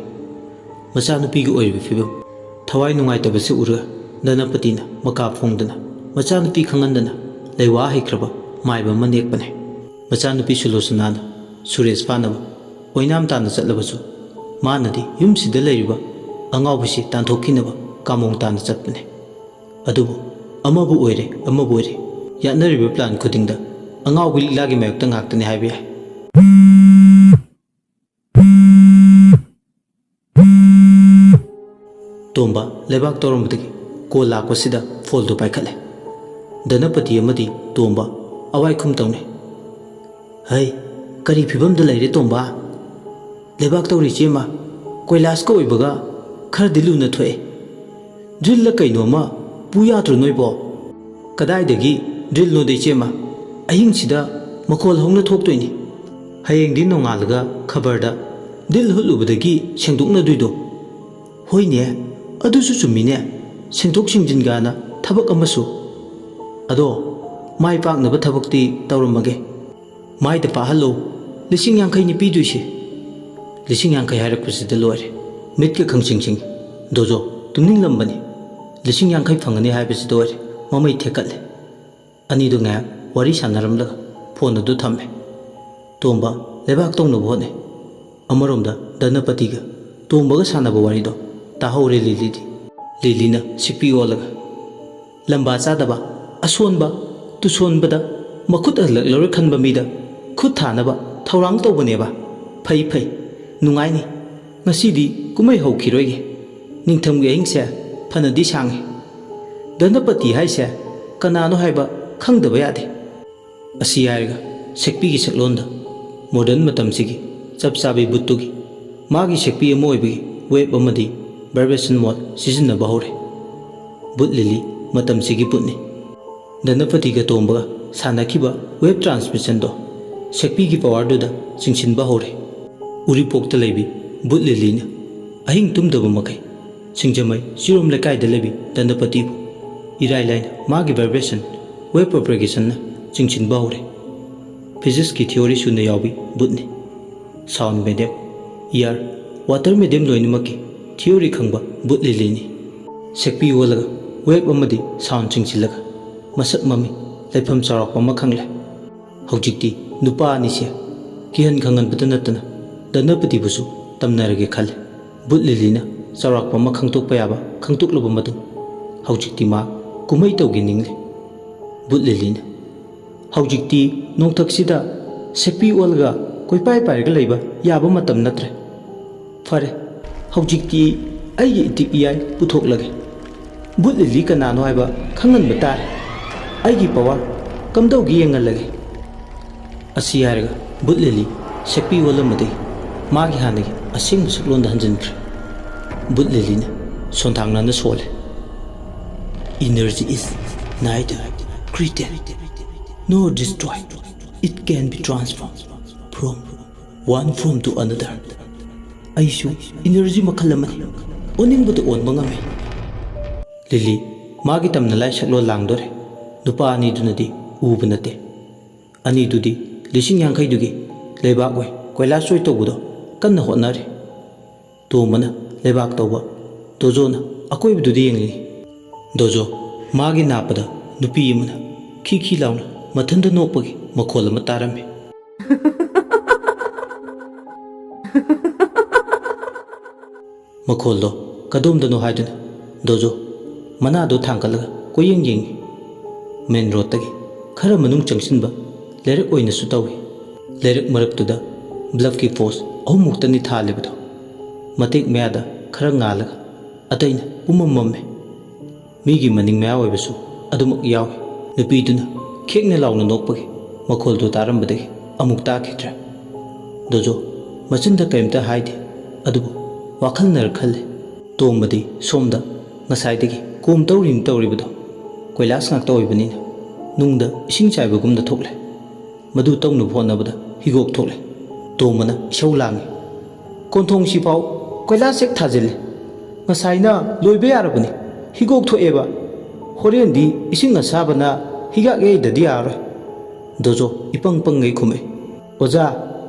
ꯃꯆꯥꯅꯨꯄꯤꯒꯤ ꯑꯣꯏꯔꯤꯕ ꯐꯤꯕꯝ ꯊꯋꯥꯏ ꯅꯨꯡꯉꯥꯏꯇꯕꯁꯤ ꯎꯔꯒ ꯙꯅꯄꯇꯤꯅ ꯃꯀꯥ ꯐꯣꯡꯗꯅ ꯃꯆꯥꯅꯨꯄꯤ ꯈꯪꯍꯟꯗꯅ ꯂꯩꯋꯥ ꯍꯩꯈ꯭ꯔꯕ ꯃꯥꯏꯕ ꯑꯃ ꯅꯦꯛꯄꯅꯦ ꯃꯆꯥꯅꯨꯄꯤ ꯁꯨꯂꯣꯆꯅꯥꯅ ꯁꯨꯔꯦꯁ ꯐꯥꯅꯕ ꯑꯣꯏꯅꯥꯝ ꯇꯥꯟꯅ ꯆꯠꯂꯕꯁꯨ ꯃꯥꯅꯗꯤ ꯌꯨꯝꯁꯤꯗ ꯂꯩꯔꯤꯕ ꯑꯉꯥꯎꯕꯁꯤ ꯇꯥꯟꯊꯣꯛꯈꯤꯅꯕ ꯀꯥꯃꯣꯡ ꯇꯥꯟꯅ ꯆꯠꯄꯅꯦ ꯑꯗꯨꯕꯨ ꯑꯃꯕꯨ ꯑꯣꯏꯔꯦ ꯌꯥꯠꯅꯔꯤꯕ ꯄ꯭ꯂꯥꯟ ꯈꯨꯗꯤꯡꯗ ꯑꯉꯥꯎꯕ ꯂꯤꯛꯂꯥꯒꯤ ꯃꯥꯌꯣꯛꯇ ꯉꯥꯛꯇꯅꯤ ꯍꯥꯏꯕ ꯌꯥꯏ ꯇꯣꯝꯕ ꯂꯩꯕꯥꯛ ꯇꯧꯔꯝꯕꯗꯒꯤ ꯀꯣꯜ ꯂꯥꯛꯄꯁꯤꯗ ꯐꯣꯜꯗꯨ ꯄꯥꯏꯈꯠꯂꯦ ꯙꯅꯄꯇꯤ ꯑꯃꯗꯤ ꯇꯣꯝꯕ ꯑꯋꯥꯏꯈꯨꯝ ꯇꯧꯅꯩ ꯍꯩ ꯀꯔꯤ ꯐꯤꯕꯝꯗ ꯂꯩꯔꯦ ꯇꯣꯝꯕ ꯂꯩꯕꯥꯛ ꯇꯧꯔꯤ ꯏꯆꯦꯝꯃ ꯀꯣꯏꯂꯥꯁꯀ ꯑꯣꯏꯕꯒ ꯈꯔꯗꯤ ꯂꯨꯅ ꯊꯣꯛꯑꯦ ꯗ꯭ꯔꯤꯜꯂ ꯀꯩꯅꯣꯝꯃ ꯄꯨ ꯌꯥꯗ꯭ꯔꯣ ꯅꯣꯏꯕꯣ ꯀꯗꯥꯏꯗꯒꯤ ꯗ꯭ꯔꯤꯜꯅꯣꯗ ꯏꯆꯦꯝꯃ ꯑꯍꯤꯡꯁꯤꯗ ꯃꯈꯣꯜ ꯍꯧꯅ ꯊꯣꯛꯇꯣꯏꯅꯤ ꯍꯌꯦꯡꯗꯤ ꯅꯣꯡꯉꯥꯜꯂꯒ ꯈꯕꯔꯗ ꯗ꯭ꯔꯤꯜ ꯍꯨꯠꯂꯨꯕꯗꯒꯤ ꯁꯦꯡꯗꯣꯛꯅꯗꯣꯏꯗꯣ ꯍꯣꯏꯅꯦ ꯑꯗꯨꯁꯨ ꯆꯨꯝꯃꯤꯅꯦ ꯁꯦꯡꯗꯣꯛ ꯁꯦꯡꯖꯤꯟꯒꯥꯅ ꯊꯕꯛ ꯑꯃꯁꯨ ꯑꯗꯣ ꯃꯥꯏ ꯄꯥꯛꯅꯕ ꯊꯕꯛꯇꯤ ꯇꯧꯔꯝꯃꯒꯦ ꯃꯥꯏꯗ ꯄꯥꯍꯜꯂꯣ 50,000ꯅꯤ ꯄꯤꯗꯣꯏꯁꯦ 50,000 ꯍꯥꯏꯔꯛꯄꯁꯤꯗ ꯂꯣꯏꯔꯦ ꯃꯤꯠꯀ ꯈꯪꯁꯤꯡꯁꯤꯡꯉꯤ ꯗꯣꯖꯣ ꯇꯨꯝꯅꯤꯡꯂꯝꯕꯅꯤ 50,000 ꯐꯪꯒꯅꯤ ꯍꯥꯏꯕꯁꯤꯗ ꯑꯣꯏꯔꯦ ꯃꯃꯩ ꯊꯦꯛꯀꯠꯂꯦ ꯑꯅꯤꯗꯨ ꯉꯥꯏꯍꯥꯛ ꯋꯥꯔꯤ ꯁꯥꯟꯅꯔꯝꯂꯒ ꯐꯣꯟ ꯑꯗꯨ ꯊꯝꯃꯦ ꯇꯣꯝꯕ ꯂꯩꯕꯥꯛ ꯇꯧꯅꯕ ꯍꯣꯠꯅꯩ ꯑꯃꯔꯣꯝꯗ ꯙꯅꯄꯇꯤꯒ ꯇꯣꯝꯕꯒ ꯁꯥꯟꯅꯕ ꯋꯥꯔꯤꯗꯣ ꯇꯥꯍꯧꯔꯦ ꯂꯤꯂꯤꯅ ꯁꯤꯛꯄꯤ ꯑꯣꯜꯂꯒ ꯂꯝꯕꯥ ꯆꯥꯗꯕ ꯑꯁꯣꯟꯕ ꯇꯨꯁꯣꯟꯕꯗ ꯃꯈꯨꯠ ꯍꯜꯂꯛꯂꯔꯣꯏ ꯈꯟꯕ ꯃꯤꯗ ꯈꯨꯠ ꯊꯥꯅꯕ ꯊꯧꯔꯥꯡ ꯇꯧꯕꯅꯦꯕ ꯐꯩ ꯅꯨꯡꯉꯥꯏꯅꯤ ꯉꯁꯤꯗꯤ ꯀꯨꯝꯍꯩ ꯍꯧꯈꯤꯔꯣꯏꯒꯦ ꯅꯤꯡꯊꯝꯒꯤ ꯑꯍꯤꯡꯁꯦ ꯐꯅꯗꯤ ꯁꯥꯡꯉꯤ ꯙꯅꯄꯇꯤ ꯍꯥꯏꯁꯦ ꯀꯅꯥꯅꯣ ꯍꯥꯏꯕ ꯈꯪꯗꯕ ꯌꯥꯗꯦ ꯑꯁꯤ ꯍꯥꯏꯔꯒ ꯁꯦꯛꯄꯤꯒꯤ ꯁꯛꯂꯣꯟꯗ ꯃꯣꯗꯔꯟ ꯃꯇꯝꯁꯤꯒꯤ ꯆꯞ ꯆꯥꯕꯤ ꯕꯨꯠꯇꯨꯒꯤ ꯃꯥꯒꯤ ꯁꯦꯛꯄꯤ ꯑꯃ ꯑꯣꯏꯕꯒꯤ ꯋꯦꯕ ꯑꯃꯗꯤ ꯚꯥꯏꯕ꯭ꯔꯦꯁꯟ ꯃꯣꯗ ꯁꯤꯖꯤꯟꯅꯕ ꯍꯧꯔꯦ ꯕꯨꯠ ꯂꯤꯂꯤ ꯃꯇꯝꯁꯤꯒꯤ ꯕꯨꯠꯅꯤ ꯙꯅꯄꯇꯤꯒ ꯇꯣꯝꯕꯒ ꯁꯥꯟꯅꯈꯤꯕ ꯋꯦꯕ ꯇ꯭ꯔꯥꯟꯁꯃꯤꯁꯟꯗꯣ ꯁꯦꯛꯄꯤꯒꯤ ꯄꯋꯥꯔꯗꯨꯗ ꯆꯤꯡꯁꯤꯟꯕ ꯍꯧꯔꯦ ꯎꯔꯤꯄꯣꯛꯇ ꯂꯩꯕꯤ ꯕꯨꯠ ꯂꯤꯂꯤꯅ ꯑꯍꯤꯡ ꯇꯨꯝꯗꯕ ꯃꯈꯩ ꯁꯤꯡꯖꯃꯩ ꯆꯤꯔꯣꯝ ꯂꯩꯀꯥꯏꯗ ꯂꯩꯕꯤ ꯙꯅꯄꯇꯤꯕꯨ ꯏꯔꯥꯏ ꯂꯥꯏꯅ ꯃꯥꯒꯤ ꯚꯥꯏꯕ꯭ꯔꯦꯁꯟ ꯋꯦꯕ ꯄ꯭ꯔꯣꯄꯒꯦꯁꯟꯅ ꯆꯤꯡꯁꯤꯟꯕ ꯍꯧꯔꯦ ꯐꯤꯖꯤꯛꯁꯀꯤ ꯊꯤꯑꯣꯔꯤ ꯁꯨꯅ ꯌꯥꯎꯕꯤ ꯕꯨꯠꯅꯤ sound medium air water medium ꯂꯣꯏꯅꯃꯛꯀꯤ ꯊꯤꯑꯣꯔꯤ ꯈꯪꯕ ꯕꯨꯠ ꯂꯤꯂꯤꯅꯤ ꯁꯦꯛꯄꯤ ꯑꯣꯜꯂꯒ ꯋꯦꯕ ꯑꯃꯗꯤ ꯁꯥꯎꯟ ꯆꯤꯡꯁꯤꯜꯂꯒ ꯃꯁꯛ ꯃꯃꯤꯡ ꯂꯩꯐꯝ ꯆꯥꯎꯔꯛꯄ ꯑꯃ ꯈꯪꯂꯦ ꯍꯧꯖꯤꯛꯇꯤ ꯅꯨꯄꯥ ꯑꯅꯤꯁꯦ ꯀꯤꯍꯟ ꯈꯪꯍꯟꯕꯇ ꯅꯠꯇꯅ ꯙꯅꯄꯇꯤꯕꯨꯁꯨ ꯇꯝꯅꯔꯒꯦ ꯈꯜꯂꯦ ꯕꯨꯠ ꯂꯤꯂꯤꯅ ꯆꯥꯎꯔꯥꯛꯄ ꯑꯃ ꯈꯪꯇꯣꯛꯄ ꯌꯥꯕ ꯈꯪꯇꯣꯛꯂꯕ ꯃꯇꯨꯡ ꯍꯧꯖꯤꯛꯇꯤ ꯃꯥ ꯀꯨꯝꯍꯩ ꯇꯧꯒꯦ ꯅꯤꯡꯂꯦ ꯕꯨꯠ ꯂꯤꯂꯤꯅ ꯍꯧꯖꯤꯛꯇꯤ ꯅꯣꯡꯊꯛꯁꯤꯗ ꯁꯦꯛꯄꯤ ꯑꯣꯜꯂꯒ ꯀꯣꯏꯄꯥꯏ ꯄꯥꯏꯔꯒ ꯂꯩꯕ ꯌꯥꯕ ꯃꯇꯝ ꯅꯠꯇ꯭ꯔꯦ ꯐꯔꯦ ꯍꯧꯖꯤꯛꯇꯤ ꯑꯩꯒꯤ ꯏꯇꯤꯛ ꯏꯌꯥꯏ ꯄꯨꯊꯣꯛꯂꯒꯦ ꯕꯨꯠ ꯂꯤꯂꯤ ꯀꯅꯥꯅꯣ ꯍꯥꯏꯕ ꯈꯪꯍꯟꯕ ꯇꯥꯔꯦ ꯑꯩꯒꯤ ꯄꯋꯥꯔ ꯀꯝꯗꯧꯒꯦ ꯌꯦꯡꯍꯜꯂꯒꯦ ꯑꯁꯤ ꯍꯥꯏꯔꯒ ꯕꯨꯠ ꯂꯤꯂꯤ ꯁꯦꯛꯄꯤ ꯑꯣꯜꯂꯝꯕꯗꯒꯤ ꯃꯥꯒꯤ ꯍꯥꯟꯅꯒꯤ ꯑꯁꯦꯡꯕ ꯁꯛꯂꯣꯟꯗ ꯍꯟꯖꯤꯟꯈ꯭ꯔꯦ ꯕꯨꯠ ꯂꯤꯂꯤꯅ ꯁꯣꯟꯊꯥꯡꯅꯅ ꯁꯣꯜꯂꯦ Energy is neither created nor destroyed. It can be transformed from one form to another. ꯑꯩꯁꯨꯏꯅꯔꯖꯤ ꯃꯈꯜ ꯑꯃꯅꯤ ꯑꯣꯟꯅꯤꯡꯕꯗ ꯑꯣꯟꯕ ꯉꯝꯃꯤ ꯂꯤꯂꯤ ꯃꯥꯒꯤ ꯇꯝꯅ ꯂꯥꯏ ꯁꯛꯂꯣꯟ ꯂꯥꯡꯗꯣꯔꯦ ꯅꯨꯄꯥ ꯑꯅꯤꯗꯨꯅꯗꯤ ꯎꯕ ꯅꯠꯇꯦ ꯑꯅꯤꯗꯨꯗꯤ 50,000ꯗꯨꯒꯤ ꯂꯩꯕꯥꯛ ꯑꯣꯏ ꯀꯣꯏꯂꯥꯁ ꯑꯣꯏ ꯇꯧꯕꯗꯣ ꯀꯟꯅ ꯍꯣꯠꯅꯔꯤ ꯇꯣꯝꯕꯅ ꯂꯩꯕꯥꯛ ꯇꯧꯕ ꯗꯣꯖꯣꯅ ꯑꯀꯣꯏꯕꯗꯨꯗ ꯌꯦꯡꯂꯤ ꯗꯣꯖꯣ ꯃꯥꯒꯤ ꯅꯥꯞꯄꯗ ꯅꯨꯄꯤ ꯑꯃꯅ ꯈꯤ ꯈꯤ ꯂꯥꯎꯅ ꯃꯊꯟꯇ ꯅꯣꯛꯄꯒꯤ ꯃꯈꯣꯜ ꯑꯃ ꯇꯥꯔꯝꯃꯤ ꯃꯈꯣꯜꯗꯣ ꯀꯗꯣꯝꯗꯅꯣ ꯍꯥꯏꯗꯨꯅ ꯗꯣꯖꯣ ꯃꯅꯥꯗꯣ ꯊꯥꯡꯒꯠꯂꯒ ꯀꯣꯏꯌꯦꯡ ꯌꯦꯡꯉꯤ ꯃꯦꯟ ꯔꯣꯗꯇꯒꯤ ꯈꯔ ꯃꯅꯨꯡ ꯆꯪꯁꯤꯟꯕ ꯂꯩꯔꯛ ꯑꯣꯏꯅꯁꯨ ꯇꯧꯏ ꯂꯩꯔꯛ ꯃꯔꯛꯇꯨꯗ ꯕ꯭ꯂꯐꯀꯤ ꯄꯣꯁ 3 ꯃꯨꯛꯇꯅꯤ ꯊꯥꯜꯂꯤꯕꯗꯣ ꯃꯇꯦꯛ ꯃꯌꯥꯗ ꯈꯔ ꯉꯥꯜꯂꯒ ꯑꯇꯩꯅ ꯄꯨꯝꯃꯝ ꯃꯝꯃꯦ ꯃꯤꯒꯤ ꯃꯅꯤꯡ ꯃꯌꯥ ꯑꯣꯏꯕꯁꯨ ꯑꯗꯨꯃꯛ ꯌꯥꯎꯏ ꯅꯨꯄꯤꯗꯨꯅ ꯈꯦꯛꯅ ꯂꯥꯎꯅ ꯅꯣꯛꯄꯒꯤ ꯃꯈꯣꯜꯗꯨ ꯇꯥꯔꯝꯕꯗꯒꯤ ꯑꯃꯨꯛ ꯇꯥꯈꯤꯗ꯭ꯔꯦ ꯗꯣꯖꯣ ꯃꯆꯤꯟꯗ ꯀꯔꯤꯝꯇ ꯍꯥꯏꯗꯦ ꯑꯗꯨꯕꯨ ꯋꯥꯈꯜꯅꯔ ꯈꯜꯂꯤ ꯇꯣꯝꯕꯗꯤ ꯁꯣꯝꯗ ꯉꯁꯥꯏꯗꯒꯤ ꯀꯣꯝ ꯇꯧꯔꯤꯅꯤ ꯇꯧꯔꯤꯕꯗꯣ ꯀꯣꯏꯂꯥꯁ ꯉꯥꯛꯇ ꯑꯣꯏꯕꯅꯤꯅ ꯅꯨꯡꯗ ꯏꯁꯤꯡ ꯆꯥꯏꯕꯒꯨꯝꯅ ꯊꯣꯛꯂꯦ ꯃꯗꯨ ꯇꯧꯅꯕ ꯍꯣꯠꯅꯕꯗ ꯍꯤꯒꯣꯛ ꯊꯣꯛꯂꯦ ꯇꯣꯝꯕꯅ ꯏꯁꯧ ꯂꯥꯡꯉꯤ ꯀꯣꯟꯊꯣꯡꯁꯤꯐꯥꯎ ꯀꯣꯏꯂꯥꯁ ꯍꯦꯛ ꯊꯥꯖꯤꯜꯂꯤ ꯉꯁꯥꯏꯅ ꯂꯣꯏꯕ ꯌꯥꯔꯕꯅꯤ ꯍꯤꯒꯣꯛ ꯊꯣꯛꯑꯦꯕ ꯍꯣꯔꯦꯟꯗꯤ ꯏꯁꯤꯡ ꯑꯁꯥꯕꯅ ꯍꯤꯒꯥꯛ ꯌꯩꯗꯗꯤ ꯌꯥꯔꯣꯏ ꯗꯣꯖꯣ ꯏꯄꯪ ꯄꯪꯒꯩ ꯈꯨꯝꯃꯦ ꯑꯣꯖꯥ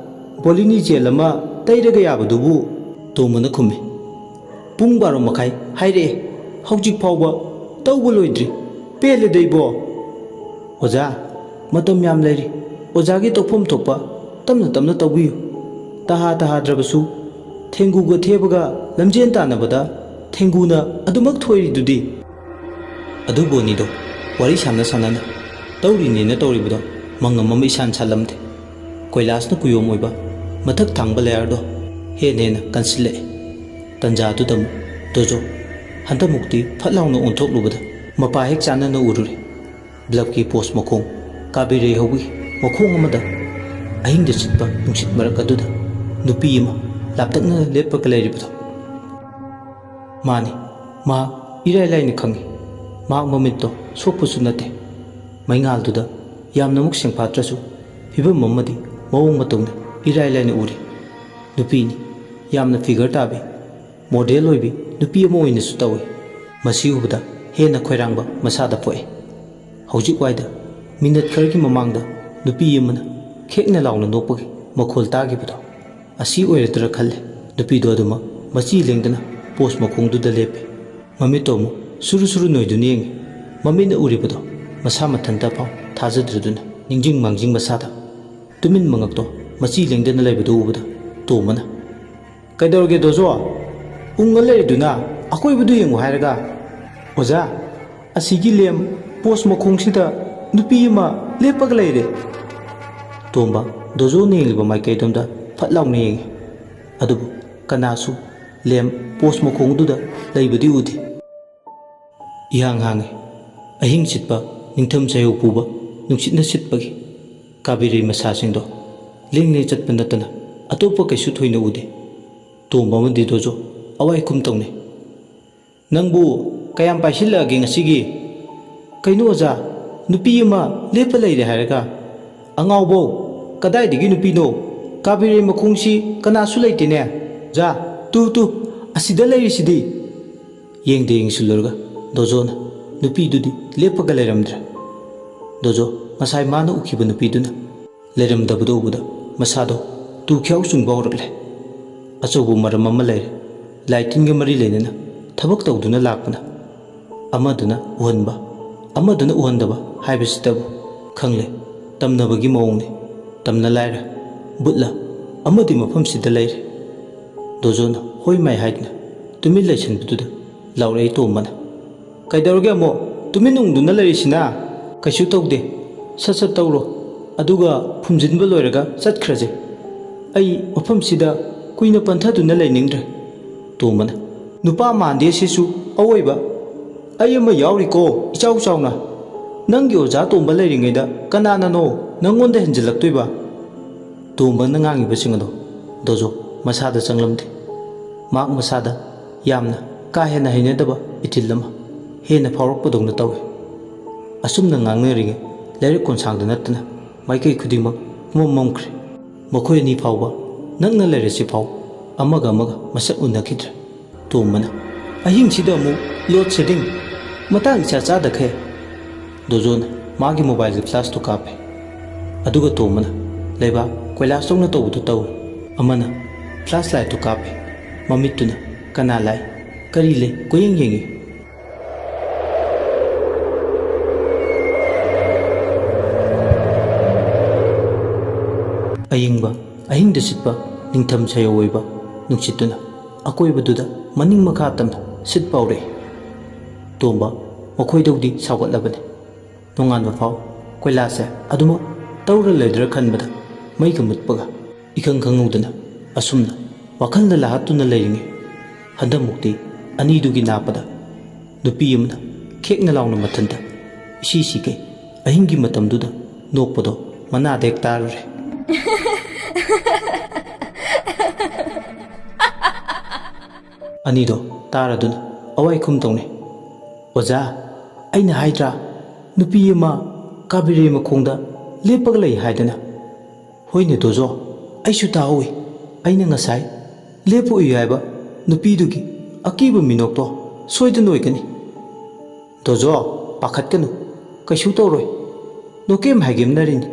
ꯕꯣꯂꯤꯅꯤ ꯖꯦꯜ ꯑꯃ ꯇꯩꯔꯒ ꯌꯥꯕꯗꯨꯕꯨ ꯇꯣꯝꯕꯅ ꯈꯨꯝꯃꯤ ꯄꯨꯡ 12:30 ꯍꯥꯏꯔꯛꯑꯦ ꯍꯧꯖꯤꯛ ꯐꯥꯎꯕ ꯇꯧꯕ ꯂꯣꯏꯗ꯭ꯔꯤ ꯄꯦꯜꯂꯦꯗ ꯏꯕꯣ ꯑꯣꯖꯥ ꯃꯇꯝ ꯌꯥꯝ ꯂꯩꯔꯤ ꯑꯣꯖꯥꯒꯤ ꯇꯧꯐꯝ ꯊꯣꯛꯄ ꯇꯞꯅ ꯇꯞꯅ ꯇꯧꯕꯤꯌꯨ ꯇꯍꯥꯗ꯭ꯔꯕꯁꯨ ꯊꯦꯡꯒꯨꯒ ꯊꯦꯕꯒ ꯂꯝꯖꯦꯟ ꯇꯥꯟꯅꯕꯗ ꯊꯦꯡꯒꯨꯅ ꯑꯗꯨꯃꯛ ꯊꯣꯏꯔꯤꯗꯨꯗꯤ ꯑꯗꯨꯕꯨ ꯑꯅꯤꯗꯣ ꯋꯥꯔꯤ ꯁꯥꯟꯅ ꯇꯧꯔꯤꯅꯦꯅ ꯇꯧꯔꯤꯕꯗꯣ ꯃꯪꯉꯝ ꯑꯃ ꯏꯁꯥꯟ ꯁꯥꯜꯂꯝꯗꯦ ꯀꯣꯏꯂꯥꯁꯅ ꯀꯨꯌꯣꯝ ꯑꯣꯏꯕ ꯃꯊꯛ ꯊꯥꯡꯕ ꯂꯦꯌꯔꯗꯣ ꯍꯦꯟꯅ ꯀꯟꯁꯤꯜꯂꯛꯑꯦ ꯇꯟꯖꯥꯗꯨꯗ ꯑꯃꯨꯛ ꯗꯣꯖꯣ ꯍꯟꯗꯛꯃꯨꯛꯇꯤ ꯐꯠ ꯂꯥꯎꯅ ꯑꯣꯟꯊꯣꯛꯂꯨꯕꯗ ꯃꯄꯥ ꯍꯦꯛ ꯆꯥꯟꯅꯅ ꯎꯔꯨꯔꯦ ꯕ꯭ꯂꯐꯀꯤ ꯄꯣꯁ ꯃꯈꯣꯡ ꯀꯥꯕꯤꯔꯩ ꯍꯧꯕꯒꯤ ꯃꯈꯣꯡ ꯑꯃꯗ ꯑꯍꯤꯡꯗ ꯆꯤꯠꯄ ꯅꯨꯡꯁꯤꯠ ꯃꯔꯛ ꯑꯗꯨꯗ ꯅꯨꯄꯤ ꯑꯃ ꯂꯥꯞꯇꯛꯅ ꯂꯦꯞꯄꯒ ꯂꯩꯔꯤꯕꯗꯣ ꯃꯥꯅꯤ ꯃꯍꯥꯛ ꯏꯔꯥꯏ ꯂꯥꯏꯅ ꯈꯪꯉꯤ ꯃꯍꯥꯛ ꯃꯃꯤꯠꯇꯣ ꯁꯣꯛꯄꯁꯨ ꯅꯠꯇꯦ ꯃꯩꯉꯥꯜꯗꯨꯗ ꯌꯥꯝꯅꯃꯨꯛ ꯁꯦꯡꯐꯥꯠꯇ꯭ꯔꯁꯨ ꯐꯤꯕꯝ ꯑꯃꯗꯤ ꯃꯑꯣꯡ ꯃꯇꯧꯅ ꯏꯔꯥꯏ ꯂꯥꯏꯅ ꯎꯔꯤ ꯅꯨꯄꯤꯅꯤ ꯌꯥꯝꯅ ꯐꯤꯒꯔ ꯇꯥꯕꯤ ꯃꯣꯗꯦꯜ ꯑꯣꯏꯕꯤ ꯅꯨꯄꯤ ꯑꯃ ꯑꯣꯏꯅꯁꯨ ꯇꯧꯏ ꯃꯁꯤ ꯎꯕꯗ ꯍꯦꯟꯅ ꯈꯣꯏꯔꯥꯡꯕ ꯃꯁꯥꯗ ꯄꯣꯛꯏ ꯍꯧꯖꯤꯛ ꯋꯥꯏꯗ ꯃꯤꯅꯠ ꯈꯔꯒꯤ ꯃꯃꯥꯡꯗ ꯅꯨꯄꯤ ꯑꯃꯅ ꯈꯦꯛꯅ ꯂꯥꯎꯅ ꯅꯣꯛꯄꯒꯤ ꯃꯈꯣꯜ ꯇꯥꯈꯤꯕꯗꯣ ꯑꯁꯤ ꯑꯣꯏꯔꯗ꯭ꯔꯥ ꯈꯜꯂꯦ ꯅꯨꯄꯤꯗꯣ ꯑꯗꯨꯃꯛ ꯃꯆꯤ ꯂꯦꯡꯗꯅ ꯄꯣꯁ ꯃꯈꯣꯡꯗꯨꯗ ꯂꯦꯞꯄꯤ ꯃꯃꯤꯠꯇꯣ ꯑꯃꯨꯛ ꯁꯨꯔꯨ ꯅꯣꯏꯗꯨꯅ ꯌꯦꯡꯉꯤ ꯃꯃꯤꯠꯅ ꯎꯔꯤꯕꯗꯣ ꯃꯁꯥ ꯃꯊꯟꯇ ꯐꯥꯎ ꯊꯥꯖꯗ꯭ꯔꯗꯨꯅ ꯅꯤꯡꯖꯤꯡ ꯃꯥꯡꯖꯤꯡ ꯃꯁꯥꯗ ꯇꯨꯃꯤꯟ ꯃꯉꯛꯇꯣ ꯃꯆꯤ ꯂꯦꯡꯗꯅ ꯂꯩꯕꯗꯨ ꯎꯕꯗ ꯇꯣꯝꯕꯅ ꯀꯩꯗꯧꯔꯒꯦ ꯗꯣꯖꯣ ꯎꯪꯉ ꯂꯩꯔꯤꯗꯨꯅ ꯑꯀꯣꯏꯕꯗꯨ ꯌꯦꯡꯉꯨ ꯍꯥꯏꯔꯒ ꯑꯣꯖꯥ ꯑꯁꯤꯒꯤ ꯂꯦꯝ ꯄꯣꯁ ꯃꯈꯣꯡꯁꯤꯗ ꯅꯨꯄꯤ ꯑꯃ ꯂꯦꯞꯄꯒ ꯂꯩꯔꯦ ꯇꯣꯝꯕ ꯗꯣꯖꯣꯅ ꯌꯦꯡꯂꯤꯕ ꯃꯥꯏꯀꯩꯗꯣꯝꯗ ꯐꯠ ꯂꯥꯎꯅ ꯌꯦꯡꯉꯤ ꯑꯗꯨꯕꯨ ꯀꯅꯥꯁꯨ ꯂꯦꯝ ꯄꯣꯁ ꯃꯈꯣꯡꯗꯨꯗ ꯂꯩꯕꯗꯤ ꯎꯗꯦ ꯏꯍꯥꯡ ꯍꯥꯡꯉꯤ ꯑꯍꯤꯡ ꯆꯤꯠꯄ ꯅꯤꯡꯊꯝ ꯆꯌꯧ ꯄꯨꯕ ꯅꯨꯡꯁꯤꯠꯅ ꯁꯤꯠꯄꯒꯤ ꯀꯥꯕꯤꯔꯩ ꯃꯁꯥꯁꯤꯡꯗꯣ ꯂꯦꯡ ꯆꯠꯄ ꯅꯠꯇꯅ ꯑꯇꯣꯞꯄ ꯀꯩꯁꯨ ꯊꯣꯏꯅ ꯎꯗꯦ ꯇꯣꯝꯕ ꯑꯃꯗꯤ ꯗꯣꯖꯣ ꯑꯋꯥꯏ ꯈꯨꯝ ꯇꯧꯅꯩ ꯅꯪꯕꯨ ꯀꯌꯥꯝ ꯄꯥꯏꯁꯤꯜꯂꯛꯑꯒꯦ ꯉꯁꯤꯒꯤ ꯀꯩꯅꯣ ꯑꯣꯖꯥ ꯅꯨꯄꯤ ꯑꯃ ꯂꯦꯞꯄ ꯂꯩꯔꯦ ꯍꯥꯏꯔꯒ ꯑꯉꯥꯎꯕꯧ ꯀꯗꯥꯏꯗꯒꯤ ꯅꯨꯄꯤꯅꯣ ꯀꯥꯕꯤꯔꯩ ꯃꯈꯣꯡꯁꯤ ꯀꯅꯥꯁꯨ ꯂꯩꯇꯦꯅꯦ ꯖꯥ ꯇꯨ ꯑꯁꯤꯗ ꯂꯩꯔꯤꯁꯤꯗꯤ ꯌꯦꯡꯗ ꯌꯦꯡꯁꯤꯜꯂꯨꯔꯒ ꯗꯣꯖꯣꯅ ꯅꯨꯄꯤꯗꯨꯗꯤ ꯂꯦꯞꯄꯒ ꯂꯩꯔꯝꯗ꯭ꯔꯦ ꯗꯣꯖꯣ ꯉꯁꯥꯏ ꯃꯥꯅ ꯎꯈꯤꯕ ꯅꯨꯄꯤꯗꯨꯅ ꯂꯩꯔꯝꯗꯕꯗꯣ ꯎꯕꯗ ꯃꯁꯥꯗꯣ ꯇꯨ ꯈ꯭ꯌꯥꯎ ꯆꯨꯡꯕ ꯍꯧꯔꯛꯂꯦ ꯑꯆꯧꯕ ꯃꯔꯝ ꯑꯃ ꯂꯩꯔꯦ ꯂꯥꯏ ꯇꯤꯟꯒ ꯃꯔꯤ ꯂꯩꯅꯅ ꯊꯕꯛ ꯇꯧꯗꯨꯅ ꯂꯥꯛꯄꯅ ꯑꯃꯗꯨꯅ ꯎꯍꯟꯕ ꯑꯃꯗꯨꯅ ꯎꯍꯟꯗꯕ ꯍꯥꯏꯕꯁꯤꯗꯕꯨ ꯈꯪꯂꯦ ꯇꯝꯅꯕꯒꯤ ꯃꯑꯣꯡꯅꯤ ꯇꯝꯅ ꯂꯥꯏꯔ ꯕꯨꯠꯂ ꯑꯃꯗꯤ ꯃꯐꯝꯁꯤꯗ ꯂꯩꯔꯦ ꯗꯣꯖꯣꯅ ꯍꯣꯏ ꯃꯥꯏ ꯍꯥꯏꯗꯨꯅ ꯇꯨꯃꯤꯟ ꯂꯩꯁꯟꯕꯗꯨꯗ ꯂꯥꯎꯔꯛꯏ ꯇꯣꯝꯕꯅ ꯀꯩꯗꯧꯔꯒꯦ ꯑꯃꯨꯛ ꯇꯨꯃꯤꯟ ꯎꯪꯗꯨꯅ ꯂꯩꯔꯤꯁꯤꯅ ꯀꯩꯁꯨ ꯇꯧꯗꯦ ꯁꯠ ꯇꯧꯔꯣ ꯑꯗꯨꯒ ꯐꯨꯝꯖꯤꯟꯕ ꯂꯣꯏꯔꯒ ꯆꯠꯈ꯭ꯔꯁꯦ ꯑꯩ ꯃꯐꯝꯁꯤꯗ ꯀꯨꯏꯅ ꯄꯟꯊꯗꯨꯅ ꯂꯩꯅꯤꯡꯗ꯭ꯔꯦ ꯇꯣꯝꯕꯅ ꯅꯨꯄꯥ ꯃꯥꯟꯗꯦ ꯁꯤꯁꯨ ꯑꯋꯣꯏꯕ ꯑꯩ ꯑꯃ ꯌꯥꯎꯔꯤꯀꯣ ꯏꯆꯥꯎ ꯆꯥꯎꯅ ꯅꯪꯒꯤ ꯑꯣꯖꯥ ꯇꯣꯝꯕ ꯂꯩꯔꯤꯉꯩꯗ ꯀꯅꯥꯅꯅꯣ ꯅꯪꯉꯣꯟꯗ ꯍꯦꯟꯖꯤꯜꯂꯛꯇꯣꯏꯕ ꯇꯣꯝꯕꯅ ꯉꯥꯡꯉꯤꯕꯁꯤꯡ ꯑꯗꯣ ꯗꯣꯖꯣ ꯃꯁꯥꯗ ꯆꯪꯂꯝꯗꯦ ꯃꯍꯥꯛ ꯃꯁꯥꯗ ꯌꯥꯝꯅ ꯀꯥ ꯍꯦꯟꯅ ꯍꯩꯅꯗꯕ ꯏꯊꯤꯜ ꯑꯃ ꯍꯦꯟꯅ ꯐꯥꯎꯔꯛꯄꯗꯧꯅ ꯇꯧꯏ ꯑꯁꯨꯝꯅ ꯉꯥꯡꯅꯔꯤꯉꯩ ꯂꯩꯔꯛ ꯀꯣꯟꯁꯥꯡꯗ ꯅꯠꯇꯅ ꯃꯥꯏꯀꯩ ꯈꯨꯗꯤꯡꯃꯛ ꯃꯝꯈ꯭ꯔꯦ ꯃꯈꯣꯏ ꯑꯅꯤ ꯐꯥꯎꯕ ꯅꯛꯅ ꯂꯩꯔꯁꯤ ꯐꯥꯎ ꯑꯃꯒ ꯃꯁꯛ ꯎꯅꯈꯤꯗ꯭ꯔꯦ ꯇꯣꯝꯕꯅ ꯑꯍꯤꯡꯁꯤꯗ ꯑꯃꯨꯛ ꯂꯣꯗ ꯁꯦꯗꯤꯡ ꯃꯇꯥꯡ ꯏꯆꯥ ꯆꯥꯗꯈꯩ ꯗꯣꯖꯣꯅ ꯃꯥꯒꯤ ꯃꯣꯕꯥꯏꯜꯒꯤ ꯐ꯭ꯂꯥꯁꯇꯨ ꯀꯥꯞꯄꯦ ꯑꯗꯨꯒ ꯇꯣꯝꯕꯅ ꯂꯩꯕꯥꯛ ꯀꯣꯏꯂꯥꯁꯇꯧꯅ ꯇꯧꯕꯗꯨ ꯇꯧꯏ ꯑꯃꯅ ꯐ꯭ꯂꯥꯁ ꯂꯥꯏꯠꯇꯨ ꯀꯥꯞꯄꯦ ꯃꯃꯤꯠꯇꯨꯅ ꯀꯅꯥ ꯂꯥꯛꯏ ꯀꯔꯤ ꯂꯩ ꯀꯣꯌꯦꯡ ꯌꯦꯡꯉꯤ ꯑꯌꯤꯡꯕ ꯑꯍꯤꯡꯗ ꯁꯤꯠꯄ ꯅꯤꯡꯊꯝ ꯁꯥꯌꯧ ꯑꯣꯏꯕ ꯅꯨꯡꯁꯤꯠꯇꯨꯅ ꯑꯀꯣꯏꯕꯗꯨꯗ ꯃꯅꯤꯡ ꯃꯈꯥ ꯇꯝꯅ ꯁꯤꯠꯄ ꯍꯧꯔꯛꯏ ꯇꯣꯝꯕ ꯃꯈꯣꯏꯗꯧꯗꯤ ꯁꯥꯎꯒꯠꯂꯕꯅꯤ ꯅꯣꯡꯉꯥꯟꯕ ꯐꯥꯎ ꯀꯣꯏꯂꯥꯁꯦ ꯑꯗꯨꯃꯛ ꯇꯧꯔ ꯂꯩꯗ꯭ꯔꯥ ꯈꯟꯕꯗ ꯃꯩꯒ ꯃꯨꯠꯄꯒ 이khꯪ ꯈꯪꯍꯧꯗꯅ ꯑꯁꯨꯝꯅ ꯋꯥꯈꯜꯗ ꯂꯥꯍꯠꯇꯨꯅ ꯂꯩꯔꯤꯉꯩ ꯍꯟꯗꯛꯃꯨꯛꯇꯤ ꯑꯅꯤꯗꯨꯒꯤ ꯅꯥꯞꯄꯗ ꯅꯨꯄꯤ ꯑꯃꯅ ꯈꯦꯛꯅ ꯂꯥꯎꯅ ꯃꯊꯟꯇ ꯏꯁꯤ ꯁꯤꯈꯩ ꯑꯍꯤꯡꯒꯤ ꯃꯇꯝꯗꯨꯗ ꯅꯣꯛꯄꯗꯣ ꯃꯅꯥꯗ ꯍꯦꯛ ꯇꯥꯔꯨꯔꯦ ꯑꯅꯤꯗꯣ ꯇꯥꯔꯗꯨꯅ ꯑꯋꯥꯏꯈꯨꯝ ꯇꯧꯅꯩ ꯑꯣꯖꯥ ꯑꯩꯅ ꯍꯥꯏꯗ꯭ꯔꯥ ꯅꯨꯄꯤ ꯑꯃ ꯀꯥꯕꯤꯔꯦ ꯃꯈꯣꯡꯗ ꯂꯦꯞꯄꯒ ꯂꯩ ꯍꯥꯏꯗꯅ ꯍꯣꯏꯅꯦ ꯗꯣꯖꯣ ꯑꯩꯁꯨ ꯇꯥꯍꯧꯏ ꯑꯩꯅ ꯉꯁꯥꯏ ꯂꯦꯞꯄ ꯎꯏ ꯍꯥꯏꯕ ꯅꯨꯄꯤꯗꯨꯒꯤ ꯑꯀꯤꯕ ꯃꯤꯅꯣꯛꯇꯣ ꯁꯣꯏꯗꯅ ꯑꯣꯏꯒꯅꯤ ꯗꯣꯖꯣ ꯄꯥꯈꯠꯀꯅꯨ ꯀꯩꯁꯨ ꯇꯧꯔꯣꯏ ꯅꯣꯀꯦꯝ ꯍꯥꯏꯒꯦꯝꯅꯔꯤꯅꯤ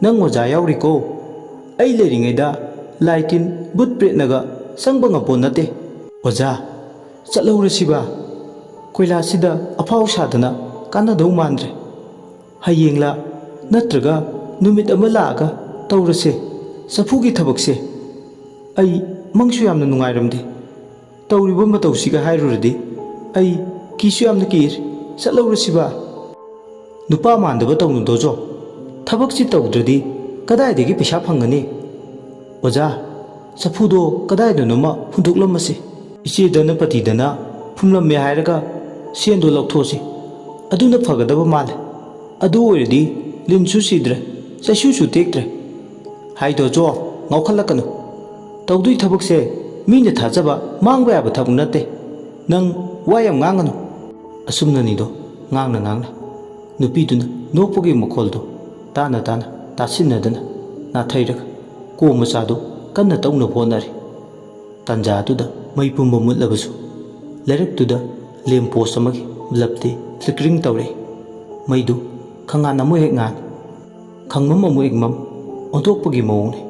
ꯅꯪ ꯑꯣꯖꯥ ꯌꯥꯎꯔꯤꯀꯣ ꯑꯩ ꯂꯩꯔꯤꯉꯩꯗ ꯂꯥꯏ ꯇꯤꯟ ꯕꯨꯠ ꯄ꯭ꯔꯦꯠꯅꯒ ꯆꯪꯕ ꯉꯝꯄꯣꯠ ꯅꯠꯇꯦ ꯑꯣꯖꯥ ꯆꯠꯍꯧꯔꯁꯤꯕ ꯀꯣꯏꯂꯥꯁꯁꯤꯗ ꯑꯐꯥꯎ ꯁꯥꯗꯅ ꯀꯥꯟꯅꯗꯧ ꯃꯥꯟꯗ꯭ꯔꯦ ꯍꯌꯦꯡꯂ ꯅꯠꯇ꯭ꯔꯒ ꯅꯨꯃꯤꯠ ꯑꯃ ꯂꯥꯛꯑꯒ ꯇꯧꯔꯁꯦ ꯆꯐꯨꯒꯤ ꯊꯕꯛꯁꯦ ꯑꯩ ꯃꯪꯁꯨ ꯌꯥꯝꯅ ꯅꯨꯡꯉꯥꯏꯔꯝꯗꯦ ꯇꯧꯔꯤꯕ ꯃꯇꯧꯁꯤꯒ ꯍꯥꯏꯔꯨꯔꯗꯤ ꯑꯩ ꯀꯤꯁꯨ ꯌꯥꯝꯅ ꯀꯤꯔꯦ ꯆꯠꯍꯧꯔꯁꯤꯕ ꯅꯨꯄꯥ ꯃꯥꯟꯗꯕ ꯇꯧꯅꯨ ꯗꯣꯖꯣ ꯊꯕꯛꯁꯤ ꯇꯧꯗ꯭ꯔꯗꯤ ꯀꯗꯥꯏꯗꯒꯤ ꯄꯩꯁꯥ ꯐꯪꯒꯅꯤ ꯑꯣꯖꯥ ꯆꯐꯨꯗꯣ ꯀꯗꯥꯏꯗꯅꯣꯃ ꯍꯨꯟꯗꯣꯛꯂꯝꯃꯁꯤ ꯏꯆꯦꯗꯅ ꯄꯇꯤꯗꯅ ꯐꯨꯝꯂꯝꯃꯦ ꯍꯥꯏꯔꯒ ꯁꯦꯟꯗꯣ ꯂꯧꯊꯣꯛꯁꯤ ꯑꯗꯨꯅ ꯐꯒꯗꯕ ꯃꯥꯜꯂꯦ ꯑꯗꯨ ꯑꯣꯏꯔꯗꯤ ꯂꯤꯟꯁꯨ ꯁꯤꯗ꯭ꯔꯦ ꯆꯩꯁꯨꯁꯨ ꯇꯦꯛꯇ꯭ꯔꯦ ꯍꯥꯏꯗꯣꯖꯣ ꯉꯥꯎꯈꯠꯂꯛꯀꯅꯨ ꯇꯧꯗꯣꯏ ꯊꯕꯛꯁꯦ ꯃꯤꯅ ꯊꯥꯖꯕ ꯃꯥꯡꯕ ꯌꯥꯕ ꯊꯕꯛ ꯅꯠꯇꯦ ꯅꯪ ꯋꯥ ꯌꯥꯝ ꯉꯥꯡꯒꯅꯨ ꯑꯁꯨꯝꯅꯅꯤꯗꯣ ꯉꯥꯡꯅ ꯉꯥꯡꯅ ꯅꯨꯄꯤꯗꯨꯅ ꯅꯣꯛꯄꯒꯤ ꯃꯈꯣꯜꯗꯣ ꯇꯥꯅ ꯇꯥꯅ ꯇꯥꯁꯤꯟꯅꯗꯅ ꯅꯥꯊꯩꯔꯒ ꯀꯣ ꯃꯆꯥꯗꯨ ꯀꯟꯅ ꯇꯧꯅꯕ ꯍꯣꯠꯅꯔꯤ ꯇꯥꯟꯖꯥꯗꯨꯗ ꯃꯩ ꯄꯨꯝꯕ ꯃꯨꯠꯂꯕꯁꯨ ꯂꯩꯔꯛꯇꯨꯗ ꯂꯦꯝ ꯄꯣꯁ ꯑꯃꯒꯤ ꯕ꯭ꯂꯕꯇꯤ ꯐ꯭ꯂꯤꯀꯔꯤꯡ ꯇꯧꯔꯛꯏ ꯃꯩꯗꯨ ꯈꯪꯉꯥꯟ ꯑꯃꯨꯛ ꯍꯦꯛ ꯉꯥꯟ ꯈꯪꯃꯝ ꯑꯃꯨꯛ ꯍꯦꯛ ꯃꯝ ꯑꯣꯟꯊꯣꯛꯄꯒꯤ ꯃꯑꯣꯡꯅꯤ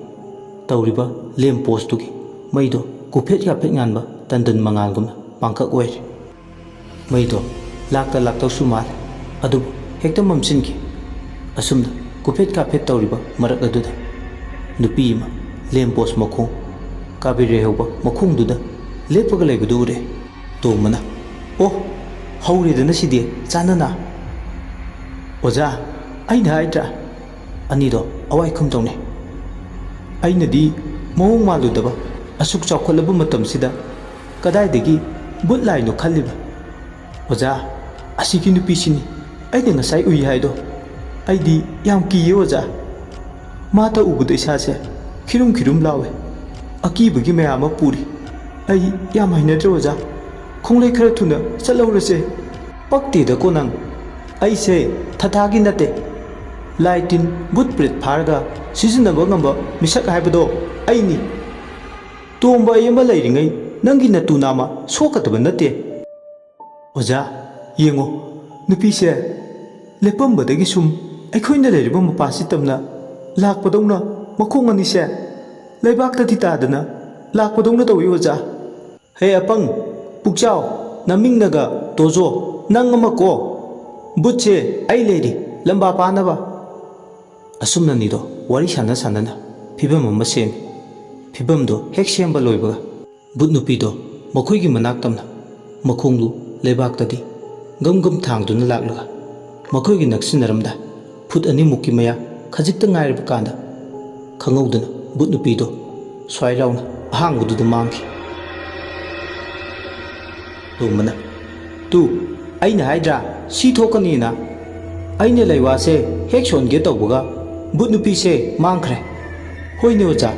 ꯇꯧꯔꯤꯕ ꯂꯦꯝ ꯄꯣꯁꯇꯨꯒꯤ ꯃꯩꯗꯣ ꯀꯨꯐꯦꯠ ꯌꯥꯐꯦꯠ ꯉꯥꯟꯕ ꯇꯟꯗꯟ ꯃꯉꯥꯜꯒꯨꯝꯅ ꯄꯥꯡꯈꯛ ꯑꯣꯏꯔꯤ ꯃꯩꯗꯣ ꯂꯥꯛꯇ ꯂꯥꯛꯇꯧꯁꯨ ꯃꯥꯜꯂꯦ ꯑꯗꯨꯕꯨ ꯍꯦꯛꯇ ꯃꯝꯁꯤꯟꯈꯤ ꯑꯁꯨꯝꯅ ꯀꯨꯐꯦꯠ ꯀꯥꯐꯦꯠ ꯇꯧꯔꯤꯕ ꯃꯔꯛ ꯑꯗꯨꯗ ꯅꯨꯄꯤ ꯑꯃ ꯂꯦꯝ ꯄꯣꯁ ꯃꯈꯣꯡ ꯀꯥꯕꯤꯔꯦ ꯍꯧꯕ ꯃꯈꯣꯡꯗꯨꯗ ꯂꯦꯞꯄꯒ ꯂꯩꯕꯗꯨ ꯎꯔꯦ ꯇꯣꯝꯕꯅ ꯑꯣ ꯍꯧꯔꯦꯗꯅ ꯁꯤꯗꯤ ꯆꯥꯟꯅꯅ ꯑꯣꯖꯥ ꯑꯩꯅ ꯍꯥꯏꯗ꯭ꯔꯥ ꯑꯅꯤꯗꯣ ꯑꯋꯥꯏꯈꯨꯝ ꯇꯧꯅꯩ ꯑꯩꯅꯗꯤ ꯃꯑꯣꯡ ꯃꯥꯜꯂꯨꯗꯕ ꯑꯁꯨꯛ ꯆꯥꯎꯈꯠꯂꯕ ꯃꯇꯝꯁꯤꯗ ꯀꯗꯥꯏꯗꯒꯤ ꯕꯨꯠ ꯂꯥꯏꯅꯣ ꯈꯜꯂꯤꯕ ꯑꯣꯖꯥ ꯑꯁꯤꯒꯤ ꯅꯨꯄꯤꯁꯤꯅꯤ ꯑꯩꯅ ꯉꯁꯥꯏ ꯎꯏ ꯍꯥꯏꯗꯣ ꯑꯩꯗꯤ ꯌꯥꯝ ꯀꯤꯌꯦ ꯑꯣꯖꯥ ꯃꯥꯇ ꯎꯕꯗ ꯏꯁꯥꯁꯦ ꯈꯤꯔꯨꯝ ꯈꯤꯔꯨꯝ ꯂꯥꯎꯋꯦ ꯑꯀꯤꯕꯒꯤ ꯃꯌꯥꯝ ꯑꯃ ꯄꯨꯔꯤ ꯑꯩ ꯌꯥꯝ ꯍꯩꯅꯗ꯭ꯔꯦ ꯑꯣꯖꯥ ꯈꯣꯡꯂꯩ ꯈꯔ ꯊꯨꯅ ꯆꯠꯍꯧꯔꯁꯦ ꯄꯛꯇꯦꯗꯀꯣ ꯅꯪ ꯑꯩꯁꯦ ꯊꯊꯥꯒꯤ ꯅꯠꯇꯦ ꯂꯥꯏ ꯇꯤꯟ ꯕꯨꯠ ꯄ꯭ꯔꯦꯠ ꯐꯥꯔꯒ ꯁꯤꯖꯤꯟꯅꯕ ꯉꯝꯕ ꯃꯤꯁꯛ ꯍꯥꯏꯕꯗꯣ ꯑꯩꯅꯤ ꯇꯣꯝꯕ ꯑꯩ ꯑꯃ ꯂꯩꯔꯤꯉꯩ ꯅꯪꯒꯤ ꯅꯇꯨ ꯅꯥꯝꯃ ꯁꯣꯛꯀꯗꯕ ꯅꯠꯇꯦ ꯑꯣꯖꯥ ꯌꯦꯡꯉꯣ ꯅꯨꯄꯤꯁꯦ ꯂꯦꯞꯄꯝꯕꯗꯒꯤ ꯁꯨꯝ ꯑꯩꯈꯣꯏꯅ ꯂꯩꯔꯤꯕ ꯃꯄꯥꯁꯤ ꯇꯝꯅ ꯂꯥꯛꯄꯗꯧꯅ ꯃꯈꯣꯡ ꯑꯅꯤꯁꯦ ꯂꯩꯕꯥꯛꯇꯗꯤ ꯇꯥꯗꯅ ꯂꯥꯛꯄꯗꯧꯅ ꯇꯧꯏ ꯑꯣꯖꯥ ꯍꯦ ꯑꯄꯪ ꯄꯨꯛꯆꯥꯎ ꯅꯃꯤꯡꯅꯒ ꯇꯣꯖꯣ ꯅꯪ ꯑꯃ ꯀꯣ ꯕꯨꯠꯁꯦ ꯑꯩ ꯂꯩꯔꯤ ꯂꯝꯕꯥ ꯄꯥꯅꯕ ꯑꯁꯨꯝꯅꯅꯤꯗꯣ ꯋꯥꯔꯤ ꯁꯥꯟꯅ ꯁꯥꯟꯅꯅ ꯐꯤꯕꯝ ꯑꯃ ꯁꯦꯝꯃꯤ ꯐꯤꯕꯝꯗꯣ ꯍꯦꯛ ꯁꯦꯝꯕ ꯂꯣꯏꯕꯒ ꯕꯨꯠ ꯅꯨꯄꯤꯗꯣ ꯃꯈꯣꯏꯒꯤ ꯃꯅꯥꯛ ꯇꯝꯅ ꯃꯈꯣꯡꯗꯨ ꯂꯩꯕꯥꯛꯇꯗꯤ ꯒꯝ ꯒꯝ ꯊꯥꯡꯗꯨꯅ ꯂꯥꯛꯂꯒ ꯃꯈꯣꯏꯒꯤ ꯅꯛꯁꯤꯟꯅꯔꯝꯗꯥꯏ ꯐꯨꯠ ꯑꯅꯤꯃꯨꯛꯀꯤ ꯃꯌꯥ ꯈꯖꯤꯛꯇ ꯉꯥꯏꯔꯕ ꯀꯥꯟꯗ ꯈꯪꯍꯧꯗꯅ ꯕꯨꯠ ꯅꯨꯄꯤꯗꯣ ꯁ꯭ꯋꯥꯏ ꯂꯥꯎꯅ ꯑꯍꯥꯡꯕꯗꯨꯗ ꯃꯥꯡꯈꯤ ꯇꯣꯝꯕꯅ ꯇꯨ ꯑꯩꯅ ꯍꯥꯏꯗ꯭ꯔꯥ ꯁꯤ ꯊꯣꯛꯀꯅꯤꯅ ꯑꯩꯅ ꯂꯩꯋꯥꯁꯦ ꯍꯦꯛ ꯁꯣꯟꯒꯦ ꯇꯧꯕꯒ ꯕꯨꯠ ꯅꯨꯄꯤꯁꯦ ꯃꯥꯡꯈ꯭ꯔꯦ ꯍꯣꯏꯅꯦ ꯑꯣꯖꯥ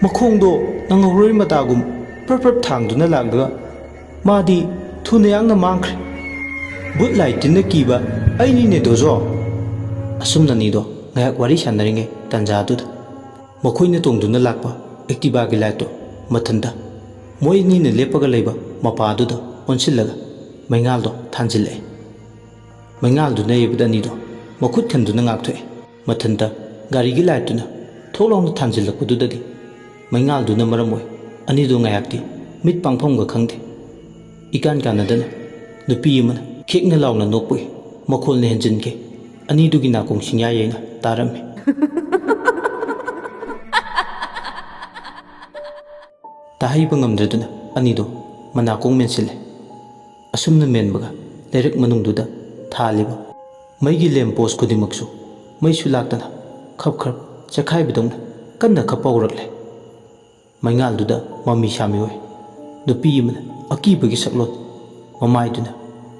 ꯃꯈꯣꯡꯗꯣ ꯅꯪꯍꯧꯔꯣꯏ ꯃꯇꯥꯒꯨꯝ ꯄ꯭ꯔꯞ ꯄ꯭ꯔꯞ ꯊꯥꯡꯗꯨꯅ ꯂꯥꯛꯂꯒ ꯃꯥꯗꯤ ꯊꯨꯅ ꯌꯥꯡꯅ ꯃꯥꯡꯈ꯭ꯔꯦ ꯕꯨꯠ ꯂꯥꯏ ꯇꯤꯟꯅ ꯀꯤꯕ ꯑꯩꯅꯤꯅꯦ ꯗꯣꯖꯣ ꯑꯁꯨꯝꯅꯅꯤꯗꯣ ꯉꯥꯏꯍꯥꯛ ꯋꯥꯔꯤ ꯁꯥꯟꯅꯔꯤꯉꯩ ꯇꯥꯟꯖꯥꯗꯨꯗ ꯃꯈꯣꯏꯅ ꯇꯣꯡꯗꯨꯅ ꯂꯥꯛꯄ ꯑꯦꯛꯇꯤꯚꯥꯒꯤ ꯂꯥꯏꯠꯇꯣ ꯃꯊꯟꯇ ꯃꯣꯏ ꯑꯅꯤꯅ ꯂꯦꯞꯄꯒ ꯂꯩꯕ ꯃꯄꯥꯗꯨꯗ ꯑꯣꯟꯁꯤꯜꯂꯒ ꯃꯩꯉꯥꯜꯗꯣ ꯊꯥꯟꯖꯤꯜꯂꯛꯑꯦ ꯃꯩꯉꯥꯜꯗꯨꯅ ꯌꯩꯕꯗ ꯑꯅꯤꯗꯣ ꯃꯈꯨꯠ ꯈꯟꯗꯨꯅ ꯉꯥꯛꯊꯣꯛꯑꯦ ꯃꯊꯟꯇ ꯒꯥꯔꯤꯒꯤ ꯂꯥꯏꯠꯇꯨꯅ ꯊꯣꯛ ꯂꯥꯎꯅ ꯊꯥꯟꯖꯤꯜꯂꯛꯄꯗꯨꯗꯗꯤ ꯃꯩꯉꯥꯜꯗꯨꯅ ꯃꯔꯝ ꯑꯣꯏ ꯑꯅꯤꯗꯣ ꯉꯥꯏꯍꯥꯛꯇꯤ ꯃꯤꯠ ꯄꯥꯡꯐꯝꯒ ꯈꯪꯗꯦ ꯏꯀꯥꯟ ꯀꯥꯟꯅꯗꯅ ꯅꯨꯄꯤ ꯑꯃꯅ ꯈꯦꯛꯅ ꯂꯥꯎꯅ ꯅꯣꯛꯄꯒꯤ ꯃꯈꯣꯜꯅ ꯍꯦꯟꯖꯤꯟꯈꯤ ꯑꯅꯤꯗꯨꯒꯤ ꯅꯥꯀꯣꯡ ꯁꯤꯡꯌꯥ ꯌꯩꯅ ꯇꯥꯔꯝꯃꯤ ꯇꯥꯍꯩꯕ ꯉꯝꯗ꯭ꯔꯗꯨꯅ ꯑꯅꯤꯗꯣ ꯃꯅꯥꯀꯣꯡ ꯃꯦꯟꯁꯤꯜꯂꯦ ꯑꯁꯨꯝꯅ ꯃꯦꯟꯕꯒ ꯂꯩꯔꯛ ꯃꯅꯨꯡꯗꯨꯗ ꯊꯥꯜꯂꯤꯕ ꯃꯩꯒꯤ ꯂꯦꯝ ꯄꯣꯁ ꯈꯨꯗꯤꯡꯃꯛꯁꯨ ꯃꯩꯁꯨ ꯂꯥꯛꯇꯅ ꯈꯞ ꯈꯞ ꯆꯦꯈꯥꯏꯕꯗꯧꯅ ꯀꯟꯅ ꯈꯞꯄ ꯍꯧꯔꯛꯂꯦ ꯃꯩꯉꯥꯜꯗꯨꯗ ꯃꯃꯤ ꯁꯥꯃꯤ ꯑꯣꯏ ꯅꯨꯄꯤ ꯑꯃꯅ ꯑꯀꯤꯕꯒꯤ ꯁꯛꯂꯣꯟ ꯃꯃꯥꯏꯗꯨꯅ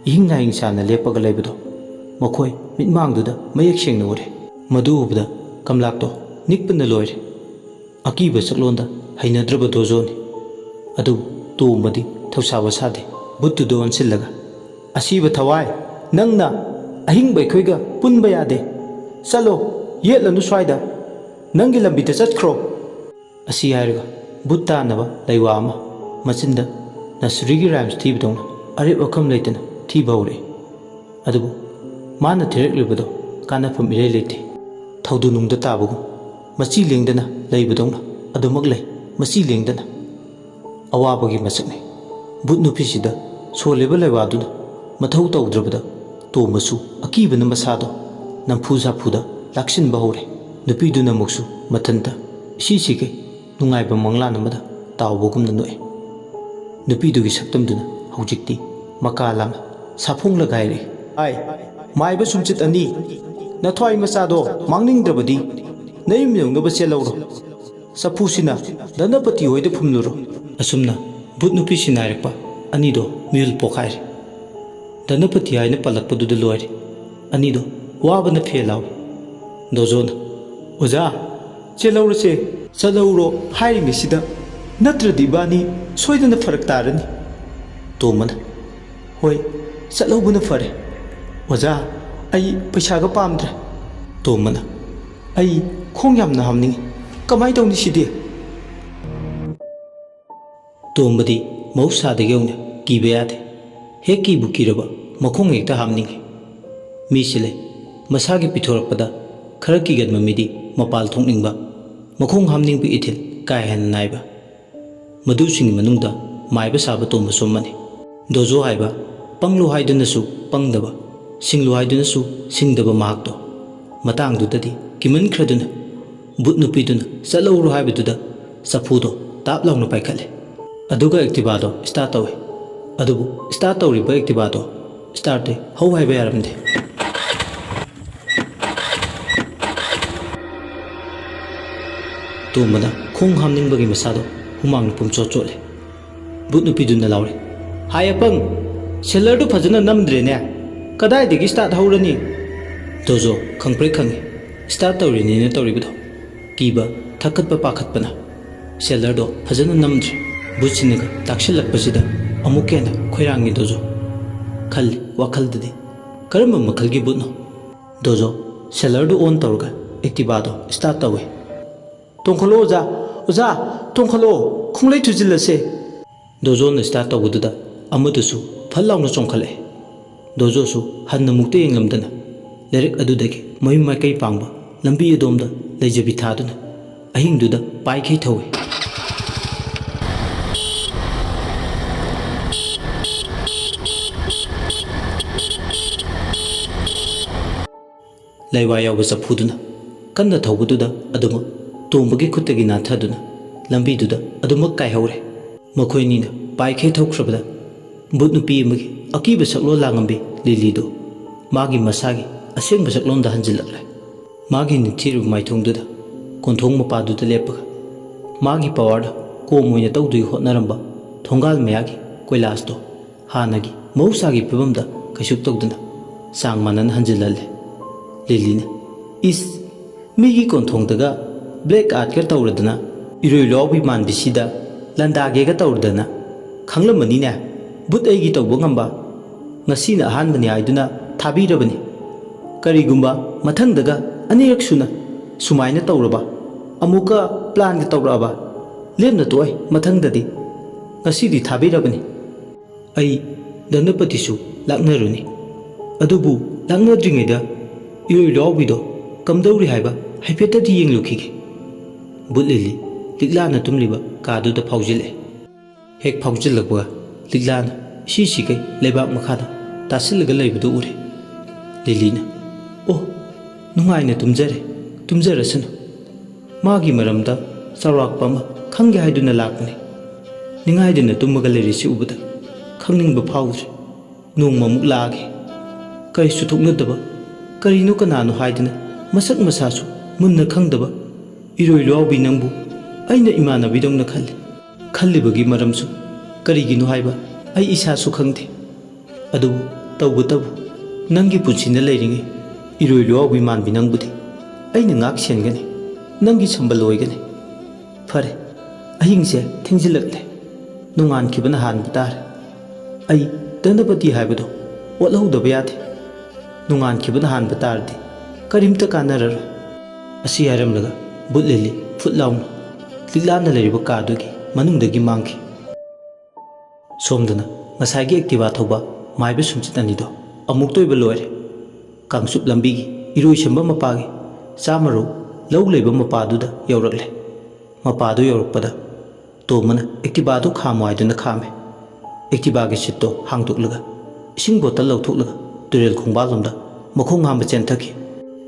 ꯏꯍꯤꯡ ꯅꯥꯍꯤꯡ ꯁꯥꯅ ꯂꯦꯞꯄꯒ ꯂꯩꯕꯗꯣ ꯃꯈꯣꯏ ꯃꯤꯠꯃꯥꯡꯗꯨꯗ ꯃꯌꯦꯛ ꯁꯦꯡꯅ ꯎꯔꯦ ꯃꯗꯨ ꯎꯕꯗ ꯀꯝꯂꯥꯛꯇꯣ ꯅꯤꯛꯄꯅ ꯂꯣꯏꯔꯦ ꯑꯀꯤꯕ ꯁꯛꯂꯣꯟꯗ ꯍꯩꯅꯗ꯭ꯔꯕ ꯗꯣꯖꯣꯅꯤ ꯑꯗꯨꯕꯨ ꯇꯣꯝꯕꯗꯤ ꯊꯧꯁꯥꯕ ꯁꯥꯗꯦ ꯕꯨꯠꯇꯨꯗ ꯑꯣꯟꯁꯤꯜꯂꯒ ꯑꯁꯤꯕ ꯊꯋꯥꯏ ꯅꯪꯅ ꯑꯍꯤꯡꯕ ꯑꯩꯈꯣꯏꯒ ꯄꯨꯟꯕ ꯌꯥꯗꯦ ꯆꯠꯂꯣ ꯌꯦꯠꯂꯅꯨ ꯁ꯭ꯋꯥꯏꯗ ꯅꯪꯒꯤ ꯂꯝꯕꯤꯗ ꯆꯠꯈ꯭ꯔꯣ ꯑꯁꯤ ꯍꯥꯏꯔꯒ ꯕꯨꯠ ꯇꯥꯅꯕ ꯂꯩꯋꯥ ꯑꯃ ꯃꯆꯤꯟꯗ ꯅꯁꯔꯤꯒꯤ ꯔꯥꯏꯝꯁ ꯊꯤꯕꯗꯧꯅ ꯑꯔꯦꯞ ꯑꯈꯝ ꯂꯩꯇꯅ ꯊꯤꯕ ꯍꯧꯔꯛꯏ ꯑꯗꯨꯕꯨ ꯃꯥꯅ ꯊꯤꯔꯛꯂꯤꯕꯗꯣ ꯀꯥꯟꯅꯐꯝ ꯏꯔꯩ ꯂꯩꯇꯦ ꯊꯧꯗꯨꯅꯨꯡꯗ ꯇꯥꯕꯒꯨꯝ ꯃꯆꯤ ꯂꯦꯡꯗꯅ ꯂꯩꯕꯗꯧꯅ ꯑꯗꯨꯃꯛ ꯂꯩ ꯃꯆꯤ ꯂꯦꯡꯗꯅ ꯑꯋꯥꯕꯒꯤ ꯃꯁꯛꯅꯤ ꯕꯨꯠ ꯅꯨꯄꯤꯁꯤꯗ ꯁꯣꯜꯂꯤꯕ ꯂꯩꯋꯥꯗꯨꯅ ꯃꯊꯧ ꯇꯧꯗ꯭ꯔꯕꯗ ꯇꯣꯝꯕꯁꯨ ꯑꯀꯤꯕꯅ ꯃꯁꯥꯗꯣ ꯅꯝꯐꯨ ꯁꯥꯐꯨꯗ ꯂꯥꯛꯁꯤꯟꯕ ꯍꯧꯔꯦ ꯅꯨꯄꯤꯗꯨꯅ ꯑꯃꯨꯛꯁꯨ ꯃꯊꯟꯇ ꯏꯁꯤꯁꯤꯒꯩ ꯅꯨꯡꯉꯥꯏꯕ ꯃꯪꯂꯥꯟ ꯑꯃꯗ ꯇꯥꯎꯕꯒꯨꯝꯅ ꯅꯣꯛꯑꯦ ꯅꯨꯄꯤꯗꯨꯒꯤ ꯁꯛꯇꯝꯗꯨꯅ ꯍꯧꯖꯤꯛꯇꯤ ꯃꯀꯥ ꯂꯥꯝꯅ ꯁꯥꯐꯣꯡꯂꯒ ꯍꯥꯏꯔꯛꯏ ꯑꯥꯏ ꯃꯥꯏꯕ ꯁꯨꯝꯆꯤꯠ ꯑꯅꯤ ꯅꯊ꯭ꯋꯥꯏ ꯃꯆꯥꯗꯣ ꯃꯥꯡꯅꯤꯡꯗ꯭ꯔꯕꯗꯤ ꯅꯌꯨꯝ ꯌꯧꯅꯕ ꯆꯦꯜꯍꯧꯔꯣ ꯆꯐꯨꯁꯤꯅ ꯙꯅꯄꯇꯤ ꯍꯣꯏꯗ ꯐꯨꯝꯂꯨꯔꯣ ꯑꯁꯨꯝꯅ ꯕꯨꯠ ꯅꯨꯄꯤꯁꯤꯅ ꯍꯥꯏꯔꯛꯄ ꯑꯅꯤꯗꯣ ꯃꯤꯍꯨꯜ ꯄꯣꯛꯈꯥꯏꯔꯦ ꯙꯅꯄꯇꯤ ꯍꯥꯏꯅ ꯄꯜꯂꯛꯄꯗꯨꯗ ꯂꯣꯏꯔꯦ ꯑꯅꯤꯗꯣ ꯋꯥꯕꯅ ꯐꯦꯜ ꯂꯥꯎꯏ ꯗꯣꯖꯣꯅ ꯑꯣꯖꯥ ꯆꯦꯜꯍꯧꯔꯁꯦ ꯆꯠꯍꯧꯔꯣ ꯍꯥꯏꯔꯤꯉꯩꯁꯤꯗ ꯅꯠꯇ꯭ꯔꯗꯤ ꯏꯕꯥꯅꯤ ꯁꯣꯏꯗꯅ ꯐꯔꯛ ꯇꯥꯔꯅꯤ ꯇꯣꯝꯕꯅ ꯍꯣꯏ ꯆꯠꯍꯧꯕꯅ ꯐꯔꯦ ꯑꯣꯖꯥ ꯑꯩ ꯄꯩꯁꯥꯒ ꯄꯥꯝꯗ꯭ꯔꯦ ꯇꯣꯝꯕꯅ ꯑꯩ ꯈꯣꯡ ꯌꯥꯝꯅ ꯍꯥꯝꯅꯤꯡꯉꯤ ꯀꯃꯥꯏꯅ ꯇꯧꯅꯤ ꯁꯤꯗꯤ ꯇꯣꯝꯕꯗꯤ ꯃꯍꯧꯁꯥꯗꯒꯤ ꯍꯧꯅ ꯀꯤꯕ ꯌꯥꯗꯦ ꯍꯦꯛ ꯀꯤꯕꯨ ꯀꯤꯔꯕ ꯃꯈꯣꯡ ꯍꯦꯛꯇ ꯍꯥꯝꯅꯤꯡꯉꯤ ꯃꯤꯁꯤ ꯂꯩ ꯃꯁꯥꯒꯤ ꯄꯤꯊꯣꯔꯛꯄꯗ ꯈꯔ ꯀꯤꯒꯟꯕ ꯃꯤꯗꯤ ꯃꯄꯥꯜ ꯊꯣꯛꯅꯤꯡꯕ ꯃꯈꯣꯡ ꯍꯥꯝꯅꯤꯡꯕ ꯏꯊꯤꯜ ꯀꯥ ꯍꯦꯟꯅ ꯅꯥꯏꯕ ꯃꯗꯨꯁꯤꯡꯒꯤ ꯃꯅꯨꯡꯗ ꯃꯥꯏꯕ ꯁꯥꯕ ꯇꯣꯝꯕꯁꯨ ꯑꯃꯅꯤ ꯗꯣꯖꯣ ꯍꯥꯏꯕ ꯄꯪꯂꯨ ꯍꯥꯏꯗꯨꯅꯁꯨ ꯄꯪꯗꯕ ꯁꯤꯡꯂꯨ ꯍꯥꯏꯗꯨꯅꯁꯨ ꯁꯤꯡꯗꯕ ꯃꯍꯥꯛꯇꯣ ꯃꯇꯥꯡꯗꯨꯗꯗꯤ ꯀꯤꯃꯟꯈ꯭ꯔꯗꯨꯅ ꯕꯨꯠ ꯅꯨꯄꯤꯗꯨꯅ ꯆꯠꯍꯧꯔꯣ ꯍꯥꯏꯕꯗꯨꯗ ꯆꯐꯨꯗꯣ ꯇꯥꯞ ꯂꯥꯎꯅ ꯄꯥꯏꯈꯠꯂꯦ ꯑꯗꯨꯒ ꯑꯦꯛꯇꯤꯚꯥꯗꯣ ꯁ꯭ꯇꯥꯔꯠ ꯇꯧꯏ ꯑꯗꯨꯕꯨ ꯁ꯭ꯇꯥꯔꯠ ꯇꯧꯔꯤꯕ ꯑꯦꯛꯇꯤꯚꯥꯗꯣ ꯁ꯭ꯇꯥꯔꯠꯇꯤ ꯍꯧ ꯍꯥꯏꯕ ꯌꯥꯔꯝꯗꯦ ꯇꯣꯝꯕꯅ ꯈꯣꯡ ꯍꯥꯝꯅꯤꯡꯕꯒꯤ ꯃꯁꯥꯗꯣ ꯍꯨꯃꯥꯡꯅ ꯄꯨꯝꯆꯣꯠ ꯆꯣꯠꯂꯦ ꯕꯨꯠ ꯅꯨꯄꯤꯗꯨꯅ ꯂꯥꯎꯔꯦ ꯍꯥꯏ ꯑꯄꯪ ꯁꯦꯂꯔꯗꯨ ꯐꯖꯅ ꯅꯝꯗ꯭ꯔꯦꯅꯦ ꯀꯗꯥꯏꯗꯒꯤ ꯁ꯭ꯇꯥꯔꯠ ꯍꯧꯔꯅꯤ ꯗꯣꯖꯣ ꯈꯪꯄ꯭ꯔꯦꯛ ꯈꯪꯉꯤ ꯁ꯭ꯇꯥꯔꯠ ꯇꯧꯔꯤꯅꯦꯅ ꯇꯧꯔꯤꯕꯗꯣ ꯀꯤꯕ ꯊꯛꯀꯠꯄ ꯄꯥꯈꯠꯄꯅ ꯁꯦꯂꯔꯗꯣ ꯐꯖꯅ ꯅꯝꯗ꯭ꯔꯦ ꯕꯨꯠꯁꯤꯅꯒ ꯇꯥꯛꯁꯤꯜꯂꯛꯄꯁꯤꯗ ꯑꯃꯨꯛ ꯍꯦꯟꯅ ꯈꯣꯏꯔꯥꯡꯉꯤ ꯗꯣꯖꯣ ꯈꯜꯂꯤ ꯋꯥꯈꯜꯗꯗꯤ ꯀꯔꯝꯕ ꯃꯈꯜꯒꯤ ꯕꯨꯠꯅꯣ ꯗꯣꯖꯣ ꯁꯦꯂꯔꯗꯨ ꯑꯣꯟ ꯇꯧꯔꯒ ꯑꯦꯛꯇꯤꯚꯥꯗꯣ ꯁ꯭ꯇꯥꯔꯠ ꯇꯧꯏ ꯇꯣꯡꯈꯠꯂꯣ ꯑꯣꯖꯥ ꯑꯣꯖꯥ ꯇꯣꯡꯈꯠꯂꯣ ꯈꯣꯡꯂꯩ ꯊꯨꯖꯤꯜꯂꯁꯦ ꯗꯣꯖꯣꯅ ꯁ꯭ꯇꯥꯔꯠ ꯇꯧꯕꯗꯨꯗ ꯑꯃꯗꯨꯁꯨ ꯐꯜ ꯂꯥꯎꯅ ꯆꯣꯡꯈꯠꯂꯛꯑꯦ ꯗꯣꯖꯣꯁꯨ ꯍꯟꯅ ꯃꯨꯛꯇ ꯌꯦꯡꯂꯝꯗꯅ ꯂꯩꯔꯛ ꯑꯗꯨꯗꯒꯤ ꯃꯌꯨꯝ ꯃꯥꯏꯀꯩ ꯄꯥꯡꯕ ꯂꯝꯕꯤ ꯑꯗꯣꯝꯗ ꯂꯩꯖꯕꯤ ꯊꯥꯗꯨꯅ ꯑꯍꯤꯡꯗꯨꯗ ꯄꯥꯏꯈꯩ ꯊꯧꯏ ꯂꯩꯋꯥ ꯌꯥꯎꯕ ꯆꯐꯨꯗꯨꯅ ꯀꯟꯅ ꯊꯧꯕꯗꯨꯗ ꯑꯗꯨꯃꯛ ꯇꯣꯝꯕꯒꯤ ꯈꯨꯠꯇꯒꯤ ꯅꯥꯟꯊꯗꯨꯅ ꯂꯝꯕꯤꯗꯨꯗ ꯑꯗꯨꯃꯛ ꯀꯥꯏꯍꯧꯔꯦ ꯃꯈꯣꯏꯅꯤꯅ ꯄꯥꯏꯈꯩ ꯊꯧꯈ꯭ꯔꯕꯗ ꯕꯨꯠ ꯅꯨꯄꯤ ꯑꯃꯒꯤ ꯑꯀꯤꯕ ꯁꯛꯂꯣꯟ ꯂꯥꯡꯉꯝꯕꯤ ꯂꯤꯂꯤꯗꯣ ꯃꯥꯒꯤ ꯃꯁꯥꯒꯤ ꯑꯁꯦꯡꯕ ꯁꯛꯂꯣꯟꯗ ꯍꯟꯖꯤꯜꯂꯛꯂꯦ ꯃꯥꯒꯤ ꯅꯤꯡꯊꯤꯔꯕ ꯃꯥꯏꯊꯣꯡꯗꯨꯗ ꯀꯣꯟꯊꯣꯡ ꯃꯄꯥꯗꯨꯗ ꯂꯦꯞꯄꯒ ꯃꯥꯒꯤ ꯄꯋꯥꯔꯗ ꯀꯣꯝ ꯑꯣꯏꯅ ꯇꯧꯗꯨꯒꯤ ꯍꯣꯠꯅꯔꯝꯕ ꯊꯣꯡꯒꯥꯜ ꯃꯌꯥꯒꯤ ꯀꯣꯏꯂꯥꯁꯇꯣ ꯍꯥꯟꯅꯒꯤ ꯃꯍꯧꯁꯥꯒꯤ ꯐꯤꯕꯝꯗ ꯀꯩꯁꯨ ꯇꯧꯗꯅ ꯆꯥꯡ ꯃꯥꯟꯅꯅ ꯍꯟꯖꯤꯜꯍꯜꯂꯦ ꯂꯤꯂꯤꯅ ꯏꯁ ꯃꯤꯒꯤ ꯀꯣꯟꯊꯣꯡꯗꯒ ꯕ꯭ꯂꯦꯛ ꯑꯥꯔꯠꯀ ꯇꯧꯔꯗꯅ ꯏꯔꯣꯏ ꯂꯥꯎꯕꯤ ꯃꯥꯟꯕꯤꯁꯤꯗ ꯂꯟꯗꯥꯒꯦꯒ ꯇꯧꯔꯗꯅ ꯈꯪꯂꯝꯃꯅꯤꯅꯦ ꯕꯨꯠ ꯑꯩꯒꯤ ꯇꯧꯕ ꯉꯝꯕ ꯉꯁꯤꯅ ꯑꯍꯥꯟꯕꯅꯤ ꯍꯥꯏꯗꯨꯅ ꯊꯥꯕꯤꯔꯕꯅꯤ ꯀꯔꯤꯒꯨꯝꯕ ꯃꯊꯪꯗꯒ ꯑꯅꯤꯔꯛ ꯁꯨꯅ ꯁꯨꯃꯥꯏꯅ ꯇꯧꯔꯕ ꯑꯃꯨꯛꯀ ꯄ꯭ꯂꯥꯟꯒ ꯇꯧꯔꯛꯑꯕ ꯂꯦꯞꯅ ꯇꯣꯛꯑꯦ ꯃꯊꯪꯗꯗꯤ ꯉꯁꯤꯗꯤ ꯊꯥꯕꯤꯔꯕꯅꯤ ꯑꯩ ꯙꯅꯄꯇꯤꯁꯨ ꯂꯥꯛꯅꯔꯨꯅꯤ ꯑꯗꯨꯕꯨ ꯂꯥꯛꯅꯗ꯭ꯔꯤꯉꯩꯗ ꯏꯔꯣꯏ ꯂꯥꯎꯕꯤꯗꯣ ꯀꯝꯗꯧꯔꯤ ꯍꯥꯏꯕ ꯍꯥꯏꯐꯦꯠꯇꯗꯤ ꯌꯦꯡꯂꯨꯈꯤꯒꯦ ꯕꯨꯠ ꯂꯤꯂꯤ ꯂꯤꯛꯂꯥꯅ ꯇꯨꯝꯂꯤꯕ ꯀꯥꯗꯨꯗ ꯐꯥꯎꯖꯤꯜꯂꯛꯑꯦ ꯍꯦꯛ ꯐꯥꯎꯖꯤꯜꯂꯛꯄꯒ ꯂꯤꯛꯂꯥꯅ ꯏꯁꯤꯀꯩ ꯂꯩꯕꯥꯛ ꯃꯈꯥꯗ ꯇꯥꯁꯤꯜꯂꯒ ꯂꯩꯕꯗꯨ ꯎꯔꯦ꯫ ꯂꯤꯂꯤꯅ "ꯑꯣ, ꯅꯨꯡꯉꯥꯏꯅ ꯇꯨꯝꯖꯔꯦ, ꯇꯨꯝꯖꯔꯁꯅꯨ꯫ ꯃꯥꯒꯤ ꯃꯔꯝꯗ ꯆꯥꯎꯔꯥꯛꯄ ꯑꯃ ꯈꯪꯒꯦ ꯍꯥꯏꯗꯨꯅ ꯂꯥꯛꯄꯅꯤ꯫ ꯅꯤꯡꯉꯥꯏꯗꯅ ꯇꯨꯝꯃꯒ ꯂꯩꯔꯤꯁꯤ ꯎꯕꯗ ꯈꯪꯅꯤꯡꯕ ꯐꯥꯎꯗ꯭ꯔꯦ꯫ ꯅꯣꯡꯃꯃꯨꯛ ꯂꯥꯛꯑꯒꯦ꯫ ꯀꯔꯤꯁꯨ ꯊꯣꯛꯅꯗꯕ, ꯀꯔꯤꯅꯣ ꯀꯅꯥꯅꯣ ꯍꯥꯏꯗꯅ ꯃꯁꯛ ꯃꯁꯥꯁꯨ ꯃꯨꯟꯅ ꯈꯪꯗꯕ ꯏꯔꯣꯏ ꯂꯨꯋꯥꯎꯕꯤ ꯅꯪꯕꯨ ꯑꯩꯅ ꯏꯃꯥꯟꯅꯕꯤꯗꯧꯅ ꯈꯜꯂꯤ꯫ ꯈꯜꯂꯤꯕꯒꯤ ꯃꯔꯝꯁꯨ ꯀꯔꯤꯒꯤꯅꯣ ꯍꯥꯏꯕ ꯑꯩ ꯏꯁꯥꯁꯨ ꯈꯪꯗꯦ꯫ ꯑꯗꯨꯕꯨ ꯇꯧꯕꯇꯕꯨ ꯅꯪꯒꯤ ꯄꯨꯟꯁꯤꯅ ꯂꯩꯔꯤꯉꯩ ꯏꯔꯣꯏ ꯂꯨꯋꯥꯎꯕꯤ ꯃꯥꯟꯕꯤ ꯅꯪꯕꯨꯗꯤ ꯑꯩꯅ ꯉꯥꯛ ꯁꯦꯟꯒꯅꯤ, ꯅꯪꯒꯤ ꯁꯝꯕꯜ ꯑꯣꯏꯒꯅꯤ꯫ ꯐꯔꯦ, ꯑꯍꯤꯡꯁꯦ ꯊꯦꯡꯖꯤꯜꯂꯛꯂꯦ, ꯅꯣꯡꯉꯥꯟꯈꯤꯕꯅ ꯍꯥꯟꯕ ꯇꯥꯔꯦ꯫ ꯑꯩ ꯗꯟꯗꯄꯇꯤ ꯍꯥꯏꯕꯗꯣ ꯑꯣꯠꯍꯧꯗꯕ ꯌꯥꯗꯦ꯫ ꯅꯣꯡꯉꯥꯟꯈꯤꯕꯅ ꯍꯥꯟꯕ ꯇꯥꯔꯗꯤ ꯀꯔꯤꯝꯇ ꯀꯥꯟꯅꯔꯔꯣꯏ." ꯑꯁꯤ ꯍꯥꯏꯔꯝꯂꯒ ꯕꯨꯠ ꯂꯤꯂꯤ ꯐꯨꯠ ꯂꯥꯎꯅ ꯂꯤꯛꯂꯥꯅ ꯂꯩꯔꯤꯕ ꯀꯥꯗꯨꯒꯤ ꯃꯅꯨꯡꯗꯒꯤ ꯃꯥꯡꯈꯤ꯫ ꯁꯣꯝꯗꯅ ꯉꯁꯥꯏꯒꯤ ꯑꯦꯛꯇꯤꯚꯥ ꯊꯧꯕ ꯃꯥꯏꯕ ꯁꯨꯝꯆꯤꯠ ꯑꯅꯤꯗꯣ ꯑꯃꯨꯛꯇꯣꯏꯕ ꯂꯣꯏꯔꯦ꯫ ꯀꯥꯡꯆꯨꯞ ꯂꯝꯕꯤꯒꯤ ꯏꯔꯣꯏꯁꯦꯝꯕ ꯃꯄꯥꯒꯤ ꯆꯥꯃꯔꯧ ꯂꯧ ꯂꯩꯕ ꯃꯄꯥꯗꯨꯗ ꯌꯧꯔꯛꯂꯦ꯫ ꯃꯄꯥꯗꯨ ꯌꯧꯔꯛꯄꯗ ꯇꯣꯝꯕꯅ ꯑꯦꯛꯇꯤꯚꯥꯗꯨ ꯈꯥꯝꯃꯨ ꯍꯥꯏꯗꯨꯅ ꯈꯥꯝꯃꯦ꯫ ꯑꯦꯛꯇꯤꯚꯥꯒꯤ ꯁꯤꯠꯇꯣ ꯍꯥꯡꯗꯣꯛꯂꯒ ꯏꯁꯤꯡ ꯕꯣꯇꯜ ꯂꯧꯊꯣꯛꯂꯒ ꯇꯨꯔꯦꯜ ꯈꯣꯡꯕꯥꯜꯂꯣꯝꯗ ꯃꯈꯣꯡ ꯍꯥꯝꯕ ꯆꯦꯟꯊꯈꯤ꯫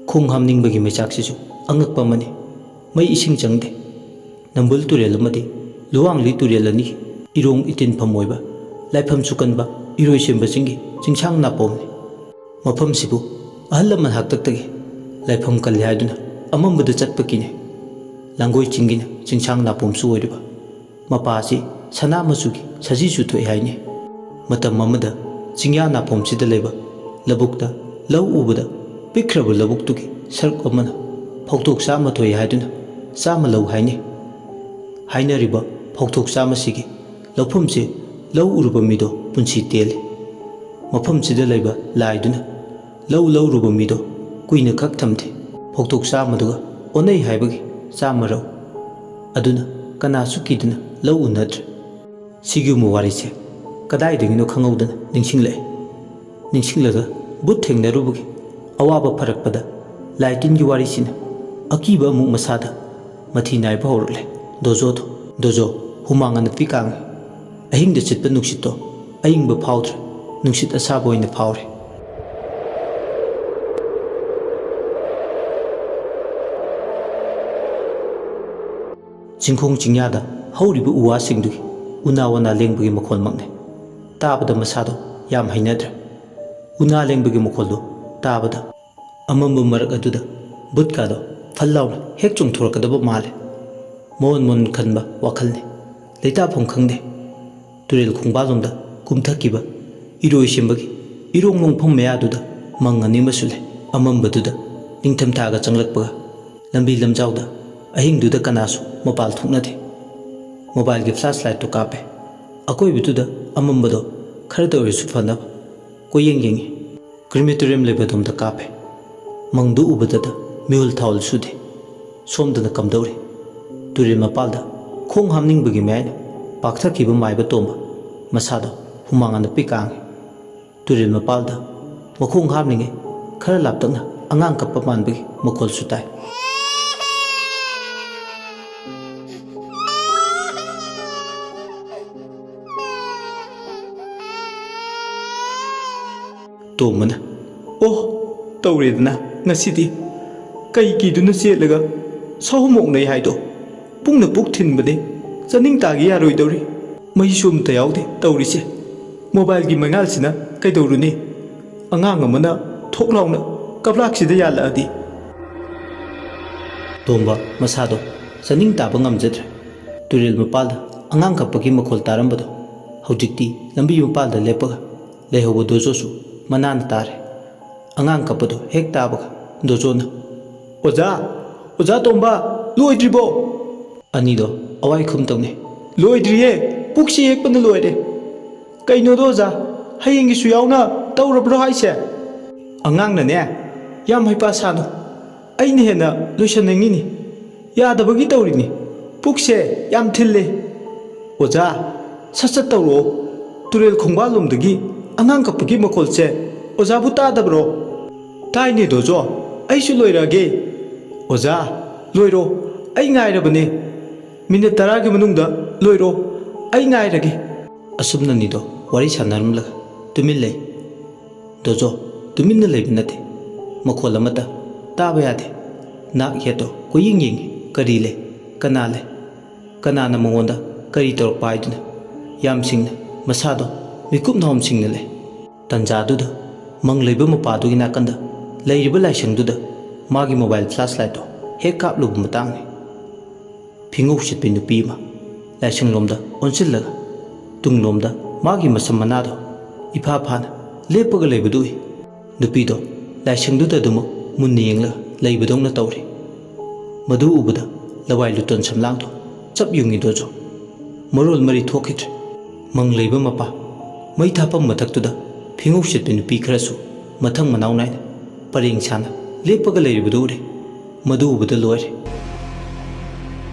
ꯈꯣꯡ ꯍꯥꯝꯅꯤꯡꯕꯒꯤ ꯃꯩꯆꯥꯛꯁꯤꯁꯨ ꯑꯉꯛꯄ ꯑꯃꯅꯤ꯫ ꯃꯩ ꯏꯁꯤꯡ ꯆꯪꯗꯦ꯫ ꯅꯝꯕꯨꯜ ꯇꯨꯔꯦꯜ ꯑꯃꯗꯤ ꯂꯨꯋꯥꯡꯂꯤ ꯇꯨꯔꯦꯜ ꯑꯅꯤꯒꯤ ꯏꯔꯣꯡ ꯏꯇꯤꯟꯐꯝ ꯑꯣꯏꯕ ꯂꯥꯏꯐꯝꯁꯨ ꯀꯟꯕ ꯏꯔꯣꯏꯁꯦꯝꯕꯁꯤꯡꯒꯤ ꯆꯤꯡꯁꯥꯡ ꯅꯥꯄꯣꯝꯅꯤ꯫ ꯃꯐꯝꯁꯤꯕꯨ ꯑꯍꯜ ꯂꯃꯟ ꯍꯥꯛꯇꯛꯇꯒꯤ ꯂꯥꯏꯐꯝ ꯀꯜꯂꯤ ꯍꯥꯏꯗꯨꯅ ꯑꯃꯝꯕꯗ ꯆꯠꯄ ꯀꯤꯅꯩ꯫ ꯂꯥꯡꯒꯣꯏ ꯆꯤꯡꯒꯤꯅ ꯆꯤꯡꯁꯥꯡ ꯅꯥꯄꯣꯝꯁꯨ ꯑꯣꯏꯔꯤꯕ ꯃꯄꯥ ꯑꯁꯤ ꯁꯅꯥ ꯃꯆꯨꯒꯤ ꯁꯖꯤꯁꯨ ꯊꯣꯛꯏ ꯍꯥꯏꯅꯩ꯫ ꯃꯇꯝ ꯑꯃꯗ ꯆꯤꯡꯌꯥ ꯅꯥꯄꯣꯝꯁꯤꯗ ꯂꯩꯕ ꯂꯧꯕꯨꯛꯇ ꯂꯧ ꯎꯕꯗ ꯄꯤꯛꯈ꯭ꯔꯕ ꯂꯧꯕꯨꯛꯇꯨꯒꯤ ꯁꯔꯨꯛ ꯑꯃꯅ ꯐꯧꯊꯣꯛ 100 ꯊꯣꯛꯏ ꯍꯥꯏꯗꯨꯅ 100 ꯂꯧ ꯍꯥꯏꯅꯩ꯫ ꯍꯥꯏꯅꯔꯤꯕ ꯐꯧꯊꯣꯛ 100 ꯂꯧꯐꯝꯁꯤ ꯂꯧ ꯎꯔꯨꯕ ꯃꯤꯗꯣ ꯄꯨꯟꯁꯤ ꯇꯦꯜꯂꯤ꯫ ꯃꯐꯝꯁꯤꯗ ꯂꯩꯕ ꯂꯥꯏꯗꯨꯅ ꯂꯧ ꯂꯧꯔꯨꯕ ꯃꯤꯗꯣ ꯀꯨꯏꯅ ꯈꯛ ꯊꯝꯗꯦ꯫ ꯐꯧꯊꯣꯛ 100ꯗꯨꯒ ꯑꯣꯟꯅꯩ ꯍꯥꯏꯕꯒꯤ 100 ꯑꯗꯨꯅ ꯀꯅꯥꯁꯨ ꯀꯤꯗꯨꯅ ꯂꯧ ꯎꯅꯗ꯭ꯔꯦ꯫ ꯁꯤꯒꯨꯝꯕ ꯋꯥꯔꯤꯁꯦ ꯀꯗꯥꯏꯗꯒꯤꯅꯣ ꯈꯪꯍꯧꯗꯅ ꯅꯤꯡꯁꯤꯡꯂꯛꯑꯦ꯫ ꯅꯤꯡꯁꯤꯡꯂꯒ ꯕꯨꯠ ꯊꯦꯡꯅꯔꯨꯕꯒꯤ ꯑꯋꯥꯕ ꯐꯔꯛꯄꯗ ꯂꯥꯏ ꯇꯤꯟꯒꯤ ꯋꯥꯔꯤꯁꯤꯅ ꯑꯀꯤꯕ ꯑꯃꯨꯛ ꯃꯁꯥꯗ ꯃꯊꯤ ꯅꯥꯏꯕ ꯍꯧꯔꯛꯂꯦ꯫ ꯗꯣꯖꯣ ꯍꯨꯃꯥꯡ ꯑꯅꯞꯄꯤ ꯀꯥꯡꯉꯤ꯫ ꯑꯍꯤꯡꯗ ꯆꯤꯠꯄ ꯅꯨꯡꯁꯤꯠꯇꯣ ꯑꯏꯪꯕ ꯐꯥꯎꯗ꯭ꯔꯦ, ꯅꯨꯡꯁꯤꯠ ꯑꯁꯥꯕ ꯑꯣꯏꯅ ꯐꯥꯎꯔꯦ꯫ ꯆꯤꯡꯈꯣꯡ ꯆꯤꯡꯌꯥꯗ ꯍꯧꯔꯤꯕ ꯎ ꯋꯥꯁꯤꯡꯗꯨꯒꯤ ꯎꯅꯥ ꯋꯥꯅꯥ ꯂꯦꯡꯕꯒꯤ ꯃꯈꯣꯜꯃꯛꯅꯤ꯫ ꯇꯥꯕꯗ ꯃꯁꯥꯗꯣ ꯌꯥꯝ ꯍꯩꯅꯗ꯭ꯔꯦ꯫ ꯎꯅꯥ ꯂꯦꯡꯕꯒꯤ ꯃꯈꯣꯜꯗꯣ ꯇꯥꯕꯗ ꯑꯃꯝꯕ ꯃꯔꯛ ꯑꯗꯨꯗ ꯕꯨꯠꯀꯥꯗꯣ ꯐꯜ ꯂꯥꯎꯅ ꯍꯦꯛ ꯆꯣꯡꯊꯣꯔꯛꯀꯗꯕ ꯃꯥꯜꯂꯦ꯫ ꯃꯣꯟ ꯈꯟꯕ ꯋꯥꯈꯜꯅꯤ, ꯂꯩꯇꯥꯐꯝ ꯈꯪꯗꯦ꯫ ꯇꯨꯔꯦꯜ ꯈꯣꯡꯕꯥꯜꯂꯣꯝꯗ ꯀꯨꯝꯊꯈꯤꯕ ꯏꯔꯣꯏꯁꯦꯝꯕꯒꯤ ꯏꯔꯣꯡ ꯂꯣꯡꯐꯝ ꯃꯌꯥꯗꯨꯗ ꯃꯪ ꯑꯅꯤ ꯑꯃꯁꯨ ꯂꯩ꯫ ꯑꯃꯝꯕꯗꯨꯗ ꯅꯤꯡꯊꯝꯊꯥꯒ ꯆꯪꯂꯛꯄꯒ ꯂꯝꯕꯤ ꯂꯝꯖꯥꯎꯗ ꯑꯍꯤꯡꯗꯨꯗ ꯀꯅꯥꯁꯨ ꯃꯄꯥꯜ ꯊꯣꯛꯅꯗꯦ꯫ ꯃꯣꯕꯥꯏꯜꯒꯤ ꯐ꯭ꯂꯥꯁ ꯂꯥꯏꯠꯇꯨ ꯀꯥꯞꯄꯦ꯫ ꯑꯀꯣꯏꯕꯗꯨꯗ ꯑꯃꯝꯕꯗꯣ ꯈꯔꯗ ꯑꯣꯏꯔꯁꯨ ꯐꯅꯕ ꯀꯣꯏꯌꯦꯡ ꯌꯦꯡꯉꯤ꯫ ꯀ꯭ꯔꯤꯃꯦꯇꯣꯔꯤꯌꯝ ꯂꯩꯕꯗꯣꯝꯗ ꯀꯥꯞꯄꯦ꯫ ꯃꯪꯗꯨ ꯎꯕꯗꯇ ꯃꯤꯍꯨꯜ ꯊꯥꯎꯜ ꯁꯨꯗꯦ꯫ ꯁꯣꯝꯗꯅ ꯀꯝꯗꯧꯔꯤ? ꯇꯨꯔꯦꯜ ꯃꯄꯥꯜꯗ ꯈꯣꯡ ꯍꯥꯝꯅꯤꯡꯕꯒꯤ ꯃꯌꯥꯏꯅ ꯄꯥꯛꯊꯈꯤꯕ ꯃꯥꯏꯕ ꯇꯣꯝꯕ ꯃꯁꯥꯗꯣ ꯍꯨꯃꯥꯡ ꯑꯅꯞꯄꯤ ꯀꯥꯡꯉꯤ꯫ ꯇꯨꯔꯦꯜ ꯃꯄꯥꯜꯗ ꯃꯈꯣꯡ ꯍꯥꯝꯂꯤꯉꯩ ꯈꯔ ꯂꯥꯞꯇꯛꯅ ꯑꯉꯥꯡ ꯀꯞꯄ ꯃꯥꯟꯕꯒꯤ ꯃꯈꯣꯜꯁꯨ ꯇꯥꯏ꯫ ꯇꯣꯝꯕꯅ "ꯑꯣ, ꯇꯧꯔꯦꯗꯅ ꯉꯁꯤꯗꯤ꯫ ꯀꯩ ꯀꯤꯗꯨꯅ ꯆꯦꯠꯂꯒ ꯁꯍꯨꯝ ꯑꯣꯛꯅꯩ ꯍꯥꯏꯗꯣ ꯄꯨꯡꯅ ꯄꯨꯛ ꯊꯤꯟꯕꯅꯤ, ꯆꯥꯅꯤꯡ ꯇꯥꯒꯤ ꯌꯥꯔꯣꯏꯗꯧꯔꯤ꯫ ꯃꯩꯁꯨ ꯑꯝꯇ ꯌꯥꯎꯗꯦ ꯇꯧꯔꯤꯁꯦ꯫ ꯃꯣꯕꯥꯏꯜꯒꯤ ꯃꯩꯉꯥꯜꯁꯤꯅ ꯀꯩꯗꯧꯔꯨꯅꯤ? ꯑꯉꯥꯡ ꯑꯃꯅ ꯊꯣꯛ ꯂꯥꯎꯅ ꯀꯞꯂꯥꯛꯁꯤꯗ ꯌꯥꯜꯂꯛꯑꯗꯤ?" ꯇꯣꯝꯕ ꯃꯁꯥꯗꯣ ꯆꯥꯅꯤꯡ ꯇꯥꯕ ꯉꯝꯖꯗ꯭ꯔꯦ꯫ ꯇꯨꯔꯦꯜ ꯃꯄꯥꯜꯗ ꯑꯉꯥꯡ ꯀꯞꯄꯒꯤ ꯃꯈꯣꯜ ꯇꯥꯔꯝꯕꯗꯣ ꯍꯧꯖꯤꯛꯇꯤ ꯂꯝꯕꯤ ꯃꯄꯥꯜꯗ ꯂꯦꯞꯄꯒ ꯂꯩꯍꯧꯕ ꯗꯣꯖꯣꯁꯨ ꯃꯅꯥꯅ ꯇꯥꯔꯦ꯫ ꯑꯉꯥꯡ ꯀꯞꯄꯗꯣ ꯍꯦꯛ ꯇꯥꯕꯒ ꯗꯣꯖꯣꯅ "ꯑꯣꯖꯥ ꯇꯣꯝꯕ, ꯂꯣꯏꯗ꯭ꯔꯤꯕꯣ?" ꯑꯅꯤꯗꯣ ꯑꯋꯥꯏꯈꯨꯝ ꯇꯧꯅꯩ꯫ "ꯂꯣꯏꯗ꯭ꯔꯤꯌꯦ, ꯄꯨꯛꯁꯤ ꯌꯦꯛꯄꯅ ꯂꯣꯏꯔꯦ." "ꯀꯩꯅꯣꯗꯣ ꯑꯣꯖꯥ, ꯍꯌꯦꯡꯒꯤꯁꯨ ꯌꯥꯎꯅ ꯇꯧꯔꯕ꯭ꯔꯣ ꯍꯥꯏꯁꯦ?" "ꯑꯉꯥꯡꯅꯅꯦ ꯌꯥꯝ ꯍꯩꯄꯥ ꯁꯥꯅꯨ, ꯑꯩꯅ ꯍꯦꯟꯅ ꯂꯣꯏꯁꯟꯅꯤꯡꯉꯤꯅꯤ, ꯌꯥꯗꯕꯒꯤ ꯇꯧꯔꯤꯅꯤ꯫ ꯄꯨꯛꯁꯦ ꯌꯥꯝ ꯊꯤꯜꯂꯤ." "ꯑꯣꯖꯥ, ꯁꯠ ꯇꯧꯔꯛꯑꯣ꯫ ꯇꯨꯔꯦꯜ ꯈꯣꯡꯕꯥꯜꯂꯣꯝꯗꯒꯤ ꯑꯉꯥꯡ ꯀꯞꯄꯒꯤ ꯃꯈꯣꯜꯁꯦ ꯑꯣꯖꯥꯕꯨ ꯇꯥꯗꯕ꯭ꯔꯣ?" "ꯇꯥꯏꯅꯦ ꯗꯣꯖꯣ, ꯑꯩꯁꯨ ꯂꯣꯏꯔꯛꯑꯒꯦ." "ꯑꯣꯖꯥ, ꯂꯣꯏꯔꯣ, ꯑꯩ ꯉꯥꯏꯔꯕꯅꯦ꯫ ꯃꯤꯅꯤꯠ 10ꯒꯤ ꯃꯅꯨꯡꯗ ꯂꯣꯏꯔꯣ, ꯑꯩ ꯉꯥꯏꯔꯒꯦ ꯑꯁꯨꯝꯅꯅꯤꯗꯣ ꯋꯥꯔꯤ ꯁꯥꯟꯅꯔꯝꯂꯒ ꯇꯨꯃꯤꯟ ꯂꯩ ꯗꯣꯖꯣ ꯇꯨꯃꯤꯟꯅ ꯂꯩꯕ ꯅꯠꯇꯦ ꯃꯈꯣꯜ ꯑꯃꯠꯇ ꯇꯥꯕ ꯌꯥꯗꯦ ꯅꯥꯛ ꯌꯦꯠꯇꯣ ꯀꯨꯌꯦꯡ ꯌꯦꯡꯉꯤ ꯀꯔꯤ ꯂꯩ ꯀꯅꯥ ꯂꯩ ꯀꯅꯥꯅ ꯃꯉꯣꯟꯗ ꯀꯔꯤ ꯇꯧꯔꯛꯄ ꯍꯥꯏꯗꯨꯅ ꯌꯥꯝ ꯁꯤꯡꯅ ꯃꯁꯥꯗꯣ ꯃꯤꯀꯨꯞ ꯅꯥꯎꯝ ꯁꯤꯡꯅ ꯂꯩ ꯇꯟꯖꯥꯗꯨꯗ ꯃꯪ ꯂꯩꯕ ꯃꯄꯥꯗꯨꯒꯤ ꯅꯥꯀꯟꯗ ꯂꯩꯔꯤꯕ ꯂꯥꯏꯁꯪꯗꯨꯗ ꯃꯥꯒꯤ ꯃꯣꯕꯥꯏꯜ ꯐ꯭ꯂꯥꯁ ꯂꯥꯏꯠꯇꯣ ꯍꯦꯛ ꯀꯥꯞꯂꯨꯕ ꯃꯇꯥꯡꯅꯤ ꯐꯤꯉꯧ ꯁꯤꯠꯄꯤ ꯅꯨꯄꯤ ꯑꯃ ꯂꯥꯏꯁꯪꯂꯣꯝꯗ ꯑꯣꯟꯁꯤꯜꯂꯒ ꯇꯨꯡꯂꯣꯝꯗ ꯃꯥꯒꯤ ꯃꯁꯝ ꯃꯅꯥꯗꯣ ꯏꯐꯥ ꯐꯥꯅ ꯂꯦꯞꯄꯒ ꯂꯩꯕꯗꯨ ꯎꯏ ꯅꯨꯄꯤꯗꯣ ꯂꯥꯏꯁꯪꯗꯨꯗ ꯑꯗꯨꯃꯛ ꯃꯨꯟꯅ ꯌꯦꯡꯂꯒ ꯂꯩꯕꯗꯧꯅ ꯇꯧꯔꯤ ꯃꯗꯨ ꯎꯕꯗ ꯂꯋꯥꯏ ꯂꯨꯇꯣꯟ ꯁꯝꯂꯥꯡꯗꯣ ꯆꯞ ꯌꯨꯡꯉꯤꯗꯣꯖꯣ ꯃꯔꯣꯜ ꯃꯔꯤ ꯊꯣꯛꯈꯤꯗ꯭ꯔꯦ ꯃꯪ ꯂꯩꯕ ꯃꯄꯥ ꯃꯩ ꯊꯥꯐꯝ ꯃꯊꯛꯇꯨꯗ ꯐꯤꯉꯧ ꯁꯤꯠꯄꯤ ꯅꯨꯄꯤ ꯈꯔꯁꯨ ꯃꯊꯪ ꯃꯅꯥꯎ ꯅꯥꯏꯅ ꯄꯔꯦꯡ ꯁꯥꯅ ꯂꯦꯞꯄꯒ ꯂꯩꯔꯤꯕꯗꯨ ꯎꯔꯦ ꯃꯗꯨ ꯎꯕꯗ ꯂꯣꯏꯔꯦ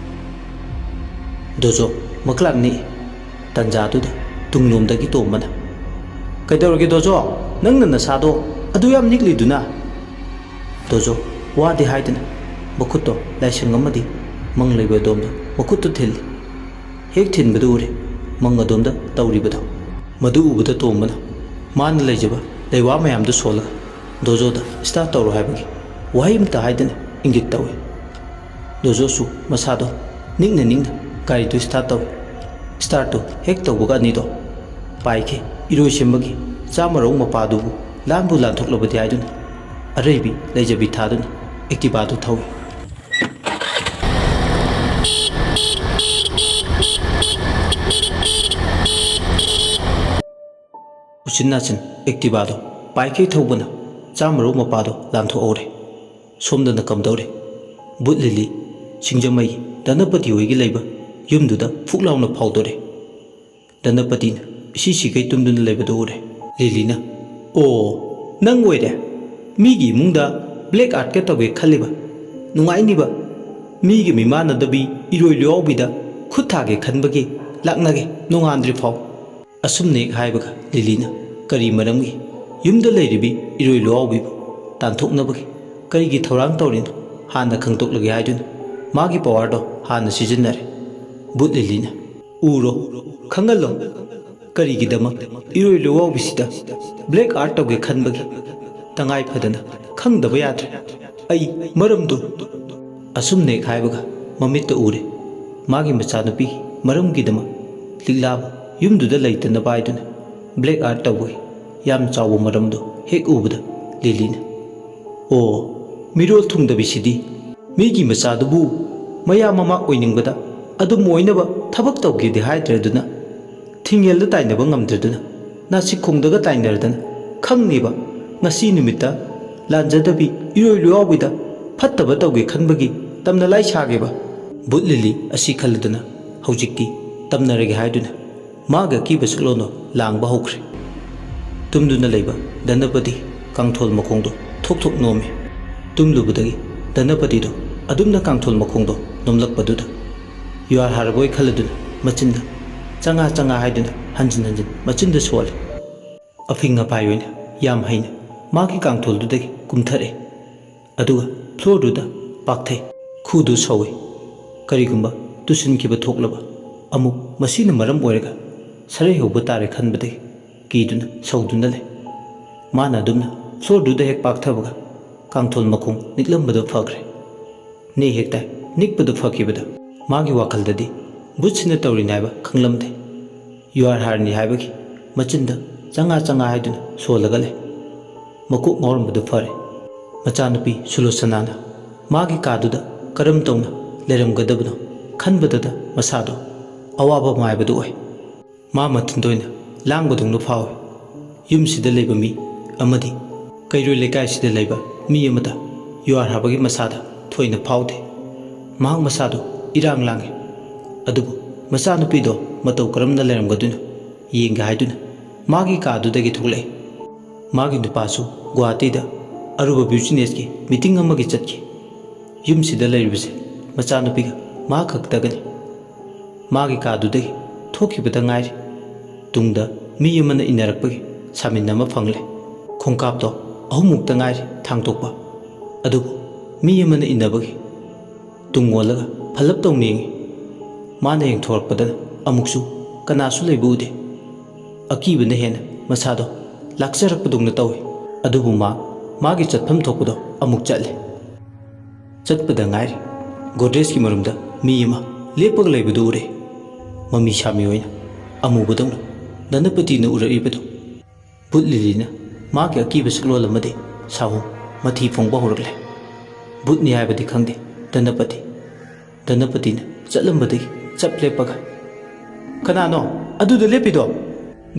ꯗꯣꯖꯣ ꯃꯀ꯭ꯂꯥꯛ ꯅꯤꯛꯏ ꯇꯟꯖꯥꯗꯨꯗ ꯇꯨꯡꯂꯣꯝꯗꯒꯤ ꯇꯣꯝꯕꯅ ꯀꯩꯗꯧꯔꯒꯦ ꯗꯣꯖꯣ ꯅꯪꯅ ꯅꯁꯥꯗꯣ ꯑꯗꯨ ꯌꯥꯝ ꯅꯤꯛꯂꯤꯗꯨꯅ ꯗꯣꯖꯣ ꯋꯥꯗꯦ ꯍꯥꯏꯗꯅ ꯃꯈꯨꯠꯇꯣ ꯂꯥꯏꯁꯪ ꯑꯃꯗꯤ ꯃꯪ ꯂꯩꯕ ꯑꯗꯣꯝꯗ ꯃꯈꯨꯠꯇꯨ ꯊꯤꯜꯂꯤ ꯍꯦꯛ ꯊꯤꯟꯕꯗꯨ ꯎꯔꯦ ꯃꯪ ꯑꯗꯣꯝꯗ ꯇꯧꯔꯤꯕꯗꯣ ꯃꯗꯨ ꯎꯕꯗ ꯇꯣꯝꯕꯅ ꯃꯥꯅ ꯂꯩꯖꯕ ꯂꯩꯋꯥ ꯃꯌꯥꯝꯗꯨ ꯁꯣꯜꯂꯒ ꯗꯣꯖꯣꯗ ꯁ꯭ꯇꯥꯔꯠ ꯇꯧꯔꯣ ꯍꯥꯏꯕꯒꯤ ꯋꯥꯍꯩ ꯑꯃꯇ ꯍꯥꯏꯗꯅ ꯏꯪꯒꯤꯠ ꯇꯧꯏ ꯗꯣꯖꯣꯁꯨ ꯃꯁꯥꯗꯣ ꯅꯤꯡꯅ ꯅꯤꯡꯅ ꯒꯥꯔꯤꯗꯨ ꯁ꯭ꯇꯥꯔꯠ ꯇꯧꯏ ꯁ꯭ꯇꯥꯔꯠꯇꯨ ꯍꯦꯛ ꯇꯧꯕꯒ ꯑꯅꯤꯗꯣ ꯄꯥꯏꯈꯤ ꯏꯔꯣꯏꯁꯦꯝꯕꯒꯤ ꯆꯥꯃꯔꯧ ꯃꯄꯥꯗꯨꯕꯨ ꯂꯥꯟꯕꯨ ꯂꯥꯟꯊꯣꯛꯂꯕꯗꯤ ꯍꯥꯏꯗꯨꯅ ꯑꯔꯩꯕꯤ ꯂꯩꯖꯕꯤ ꯊꯥꯗꯨꯅ ꯑꯦꯛꯇꯤꯚꯥꯗꯨ ꯊꯧꯏ ꯎꯆꯤꯟ ꯅꯥꯆꯤꯟ ꯑꯦꯛꯇꯤꯚꯥꯗꯣ ꯄꯥꯏꯈꯩ ꯊꯧꯕꯅ ꯆꯥꯃꯔꯧ ꯃꯄꯥꯗꯣ ꯂꯥꯟꯊꯣꯛꯍꯧꯔꯦ ꯁꯣꯝꯗꯅ ꯀꯝꯗꯧꯔꯦ ꯕꯨꯠ ꯂꯤꯂꯤ ꯁꯤꯡꯖꯃꯩꯒꯤ ꯙꯅꯄꯇꯤ ꯍꯣꯏꯒꯤ ꯂꯩꯕ ꯌꯨꯝꯗꯨꯗ ꯐꯨꯛ ꯂꯥꯎꯅ ꯐꯥꯎꯗꯣꯔꯦ ꯙꯅꯄꯇꯤꯅ ꯏꯁꯤ ꯁꯤꯈꯩ ꯇꯨꯝꯗꯨꯅ ꯂꯩꯕꯗꯨ ꯎꯔꯦ ꯂꯤꯂꯤꯅ ꯑꯣ ꯅꯪ ꯑꯣꯏꯔꯦ ꯃꯤꯒꯤ ꯏꯃꯨꯡꯗ ꯕ꯭ꯂꯦꯛ ꯑꯥꯔꯠꯀ ꯇꯧꯒꯦ ꯈꯜꯂꯤꯕ ꯅꯨꯡꯉꯥꯏꯅꯤꯕ ꯃꯤꯒꯤ ꯃꯤꯃꯥꯟꯅꯗꯕꯤ ꯏꯔꯣꯏ ꯂꯨꯌꯥꯎꯕꯤꯗ ꯈꯨꯠ ꯊꯥꯒꯦ ꯈꯟꯕꯒꯤ ꯂꯥꯛꯅꯒꯦ ꯅꯣꯡꯉꯥꯟꯗ꯭ꯔꯤ ꯐꯥꯎ ꯑꯁꯨꯝꯅ ꯍꯦꯛ ꯍꯥꯏꯕꯒ ꯂꯤꯂꯤꯅ ꯀꯔꯤ ꯃꯔꯝꯒꯤ ꯌꯨꯝꯗ ꯂꯩꯔꯤꯕꯤ ꯏꯔꯣꯏ ꯂꯨꯌꯥꯎꯕꯤꯕꯨ ꯇꯥꯟꯊꯣꯛꯅꯕꯒꯤ ꯀꯔꯤꯒꯤ ꯊꯧꯔꯥꯡ ꯇꯧꯔꯤꯅꯣ ꯍꯥꯟꯅ ꯈꯪꯗꯣꯛꯂꯒꯦ ꯍꯥꯏꯗꯨꯅ ꯃꯥꯒꯤ ꯄꯋꯥꯔꯗꯣ ꯍꯥꯟꯅ ꯁꯤꯖꯤꯟꯅꯔꯦ ꯕꯨꯠ ꯂꯤꯂꯤꯅ ꯎꯔꯣ ꯈꯪꯍꯜꯂꯣ ꯀꯔꯤꯒꯤꯗꯃꯛ ꯏꯔꯣꯏ ꯂꯨꯌꯥꯎꯕꯤꯁꯤꯗ ꯕ꯭ꯂꯦꯛ ꯑꯥꯔꯠ ꯇꯧꯒꯦ ꯈꯟꯕꯒꯤ ꯇꯉꯥꯏ ꯐꯗꯅ ꯈꯪꯗꯕ ꯌꯥꯗ꯭ꯔꯦ ꯑꯩ ꯃꯔꯝꯗꯨ ꯑꯁꯨꯝꯅ ꯍꯦꯛ ꯍꯥꯏꯕꯒ ꯃꯃꯤꯠꯇ ꯎꯔꯦ ꯃꯥꯒꯤ ꯃꯆꯥꯅꯨꯄꯤꯒꯤ ꯃꯔꯝꯒꯤꯗꯃꯛ ꯂꯤꯛꯂꯥꯕꯨ ꯌꯨꯝꯗꯨꯗ ꯂꯩꯇꯅꯕ ꯍꯥꯏꯗꯨꯅ ꯕ꯭ꯂꯦꯛ ꯑꯥꯔꯠ ꯇꯧꯕꯒꯤ ꯌꯥꯝ ꯆꯥꯎꯕ ꯃꯔꯝꯗꯣ ꯍꯦꯛ ꯎꯕꯗ ꯂꯤꯂꯤꯅ ꯑꯣ ꯃꯤꯔꯣꯜ ꯊꯨꯡꯗꯕꯤꯁꯤꯗꯤ ꯃꯤꯒꯤ ꯃꯆꯥꯗꯨꯕꯨ ꯃꯌꯥꯝ ꯃꯃꯥ ꯑꯣꯏꯅꯤꯡꯕꯗ ꯑꯗꯨꯝ ꯑꯣꯏꯅꯕ ꯊꯕꯛ ꯇꯧꯒꯦꯗꯤ ꯍꯥꯏꯗ꯭ꯔꯗꯨꯅ ꯊꯤꯡꯉꯦꯜꯗ ꯇꯥꯏꯅꯕ ꯉꯝꯗ꯭ꯔꯗꯨꯅ ꯅꯥꯁꯤꯈꯣꯡꯗꯒ ꯇꯥꯏꯅꯔꯗꯅ ꯈꯪꯅꯤꯕ ꯉꯁꯤ ꯅꯨꯃꯤꯠꯇ ꯂꯥꯟꯖꯗꯕꯤ ꯏꯔꯣꯏ ꯂꯨꯌꯥꯎꯕꯤꯗ ꯐꯠꯇꯕ ꯇꯧꯒꯦ ꯈꯟꯕꯒꯤ ꯇꯝꯅ ꯂꯥꯏ ꯁꯥꯒꯦꯕ ꯕꯨꯠ ꯂꯤꯂꯤ ꯑꯁꯤ ꯈꯜꯂꯗꯨꯅ ꯍꯧꯖꯤꯛꯇꯤ ꯇꯝꯅꯔꯒꯦ ꯍꯥꯏꯗꯨꯅ ꯃꯥꯒ ꯑꯀꯤꯕ ꯁꯛꯂꯣꯟꯗꯣ ꯂꯥꯡꯕ ꯍꯧꯈ꯭ꯔꯦ ꯇꯨꯝꯗꯨꯅ ꯂꯩꯕ ꯙꯅꯄꯇꯤ ꯀꯥꯡꯊꯣꯜ ꯃꯈꯣꯡꯗꯣ ꯊꯣꯛ ꯊꯣꯛ ꯅꯣꯝꯃꯤ ꯇꯨꯝꯂꯨꯕꯗꯒꯤ ꯙꯅꯄꯇꯤꯗꯣ ꯑꯗꯨꯝꯅ ꯀꯥꯡꯊꯣꯜ ꯃꯈꯣꯡꯗꯣ ꯅꯣꯝꯂꯛꯄꯗꯨꯗ ꯌꯨꯍꯥꯔ ꯍꯥꯔꯕꯣꯏ ꯈꯜꯂꯗꯨꯅ ꯃꯆꯤꯟꯗ ꯆꯪꯉꯥ ꯆꯪꯉꯥ ꯍꯥꯏꯗꯨꯅ ꯍꯟꯖꯤꯟ ꯍꯟꯖꯤꯟ ꯃꯆꯤꯟꯗ ꯁꯣꯜꯂꯤ ꯑꯐꯤꯡ ꯑꯐꯥꯏ ꯑꯣꯏꯅ ꯌꯥꯝ ꯍꯩꯅ ꯃꯥꯒꯤ ꯀꯥꯡꯊꯣꯜꯗꯨꯗꯒꯤ ꯀꯨꯝꯊꯔꯛꯏ ꯑꯗꯨꯒ ꯐ꯭ꯂꯣꯔꯗꯨꯗ ꯄꯥꯛꯊꯩ ꯈꯨꯗꯨ ꯁꯧꯏ ꯀꯔꯤꯒꯨꯝꯕ ꯇꯨꯁꯤꯟꯈꯤꯕ ꯊꯣꯛꯂꯕ ꯑꯃꯨꯛ ꯃꯁꯤꯅ ꯃꯔꯝ ꯑꯣꯏꯔꯒ ꯁꯔꯩ ꯍꯧꯕ ꯇꯥꯔꯦ ꯈꯟꯕꯗꯒꯤ ꯀꯤꯗꯨꯅ ꯁꯧꯗꯨꯅ ꯂꯩ ꯃꯥꯅ ꯑꯗꯨꯝꯅ ꯐ꯭ꯂꯣꯔꯗꯨꯗ ꯍꯦꯛ ꯄꯥꯛꯊꯕꯒ ꯀꯥꯡꯊꯣꯜ ꯃꯈꯣꯡ ꯅꯤꯛꯂꯝꯕꯗꯨ ꯐꯈ꯭ꯔꯦ ꯅꯦ ꯍꯦꯛ ꯇꯥꯏ ꯅꯤꯛꯄꯗꯨ ꯐꯈꯤꯕꯗ ꯃꯥꯒꯤ ꯋꯥꯈꯜꯗꯗꯤ ꯕꯨꯠꯁꯤꯅ ꯇꯧꯔꯤꯅꯤ ꯍꯥꯏꯕ ꯈꯪꯂꯝꯗꯦ ꯌꯨꯍꯥꯔ ꯍꯥꯔꯅꯤ ꯍꯥꯏꯕꯒꯤ ꯃꯆꯤꯟꯗ ꯆꯪꯉꯥ ꯆꯪꯉꯥ ꯍꯥꯏꯗꯨꯅ ꯁꯣꯜꯂꯒ ꯂꯩ ꯃꯀꯣꯛ ꯉꯥꯎꯔꯝꯕꯗꯨ ꯐꯔꯦ ꯃꯆꯥꯅꯨꯄꯤ ꯁꯨꯂꯣꯆꯅꯥꯅ ꯃꯥꯒꯤ ꯀꯥꯗꯨꯗ ꯀꯔꯝ ꯇꯧꯅ ꯂꯩꯔꯝꯒꯗꯕꯅꯣ ꯈꯟꯕꯗꯨꯗ ꯃꯁꯥꯗꯣ ꯑꯋꯥꯕ ꯃꯥꯏꯕꯗꯨ ꯑꯣꯏ ꯃꯥ ꯃꯊꯟꯇ ꯑꯣꯏꯅ ꯂꯥꯡꯕꯗꯧꯅ ꯐꯥꯎꯏ ꯌꯨꯝꯁꯤꯗ ꯂꯩꯕ ꯃꯤ ꯑꯃꯗꯤ ꯀꯩꯔꯣꯏ ꯂꯩꯀꯥꯏꯁꯤꯗ ꯂꯩꯕ ꯃꯤ ꯑꯃꯗ ꯌꯨꯍꯥꯔ ꯍꯥꯕꯒꯤ ꯃꯁꯥꯗ ꯊꯣꯏꯅ ꯐꯥꯎꯗꯦ ꯃꯍꯥꯛ ꯃꯁꯥꯗꯣ ꯏꯔꯥꯡ ꯂꯥꯡꯉꯤ ꯑꯗꯨꯕꯨ ꯃꯆꯥꯅꯨꯄꯤꯗꯣ ꯃꯇꯧ ꯀꯔꯝꯅ ꯂꯩꯔꯝꯒꯗꯣꯏꯅꯣ ꯌꯦꯡꯒꯦ ꯍꯥꯏꯗꯨꯅ ꯃꯥꯒꯤ ꯀꯥꯗꯨꯗꯒꯤ ꯊꯣꯛꯂꯛꯏ ꯃꯥꯒꯤ ꯅꯨꯄꯥꯁꯨ ꯒꯨꯋꯥꯍꯥꯇꯤꯗ ꯑꯔꯨꯕ ꯕꯤꯖꯤꯅꯦꯁꯀꯤ ꯃꯤꯇꯤꯡ ꯑꯃꯒꯤ ꯆꯠꯈꯤ ꯌꯨꯝꯁꯤꯗ ꯂꯩꯔꯤꯕꯁꯦ ꯃꯆꯥꯅꯨꯄꯤꯒ ꯃꯥ ꯈꯛꯇꯒꯅꯤ ꯃꯥꯒꯤ ꯀꯥꯗꯨꯗꯒꯤ ꯊꯣꯛꯈꯤꯕꯗ ꯉꯥꯏꯔꯤ ꯇꯨꯡꯗ ꯃꯤ ꯑꯃꯅ ꯏꯟꯅꯔꯛꯄꯒꯤ ꯁꯥꯃꯤꯟ ꯑꯃ ꯐꯪꯂꯦ ꯈꯣꯡꯀꯥꯞꯇꯣ 3ꯃꯨꯛꯇ ꯉꯥꯏꯔꯤ ꯊꯥꯡꯇꯣꯛꯄ ꯑꯗꯨꯕꯨ ꯃꯤ ꯑꯃꯅ ꯏꯟꯅꯕꯒꯤ ꯇꯨꯡ ꯑꯣꯜꯂꯒ ꯐꯜꯂꯞ ꯇꯧꯅ ꯌꯦꯡꯉꯤ ꯃꯥꯅ ꯌꯦꯡꯊꯣꯔꯛꯄꯗꯅ ꯑꯃꯨꯛꯁꯨ ꯀꯅꯥꯁꯨ ꯂꯩꯕ ꯎꯗꯦ ꯑꯀꯤꯕꯅ ꯍꯦꯟꯅ ꯃꯁꯥꯗꯣ ꯂꯥꯛꯆꯔꯛꯄꯗꯧꯅ ꯇꯧꯏ ꯑꯗꯨꯕꯨ ꯃꯥꯒꯤ ꯆꯠꯐꯝ ꯊꯣꯛꯄꯗꯣ ꯑꯃꯨꯛ ꯆꯠꯂꯦ ꯆꯠꯄꯗ ꯉꯥꯏꯔꯤ ꯒꯣꯗ꯭ꯔꯦꯖꯀꯤ ꯃꯔꯨꯝꯗ ꯃꯤ ꯑꯃ ꯂꯦꯞꯄꯒ ꯂꯩꯕꯗꯨ ꯎꯔꯦ ꯃꯃꯤ ꯁꯥꯃꯤ ꯑꯣꯏꯅ ꯑꯃꯨꯕꯗꯧꯅ ꯙꯅꯄꯇꯤꯅ ꯎꯔꯛꯏꯕꯗꯨ ꯕꯨꯠ ꯂꯤꯂꯤꯅ ꯃꯥꯒꯤ ꯑꯀꯤꯕ ꯁꯛꯂꯣꯟ ꯑꯃꯗꯤ ꯁꯥꯍꯨ ꯃꯊꯤ ꯐꯣꯡꯕ ꯍꯧꯔꯛꯂꯦ ꯕꯨꯠꯅꯤ ꯍꯥꯏꯕꯗꯤ ꯈꯪꯗꯦ ꯙꯅꯄꯇꯤꯅ ꯆꯠꯂꯝꯕꯗꯒꯤ ꯆꯞ ꯂꯦꯞꯄꯒ ꯀꯅꯥꯅꯣ ꯑꯗꯨꯗ ꯂꯦꯞꯄꯤꯗꯣ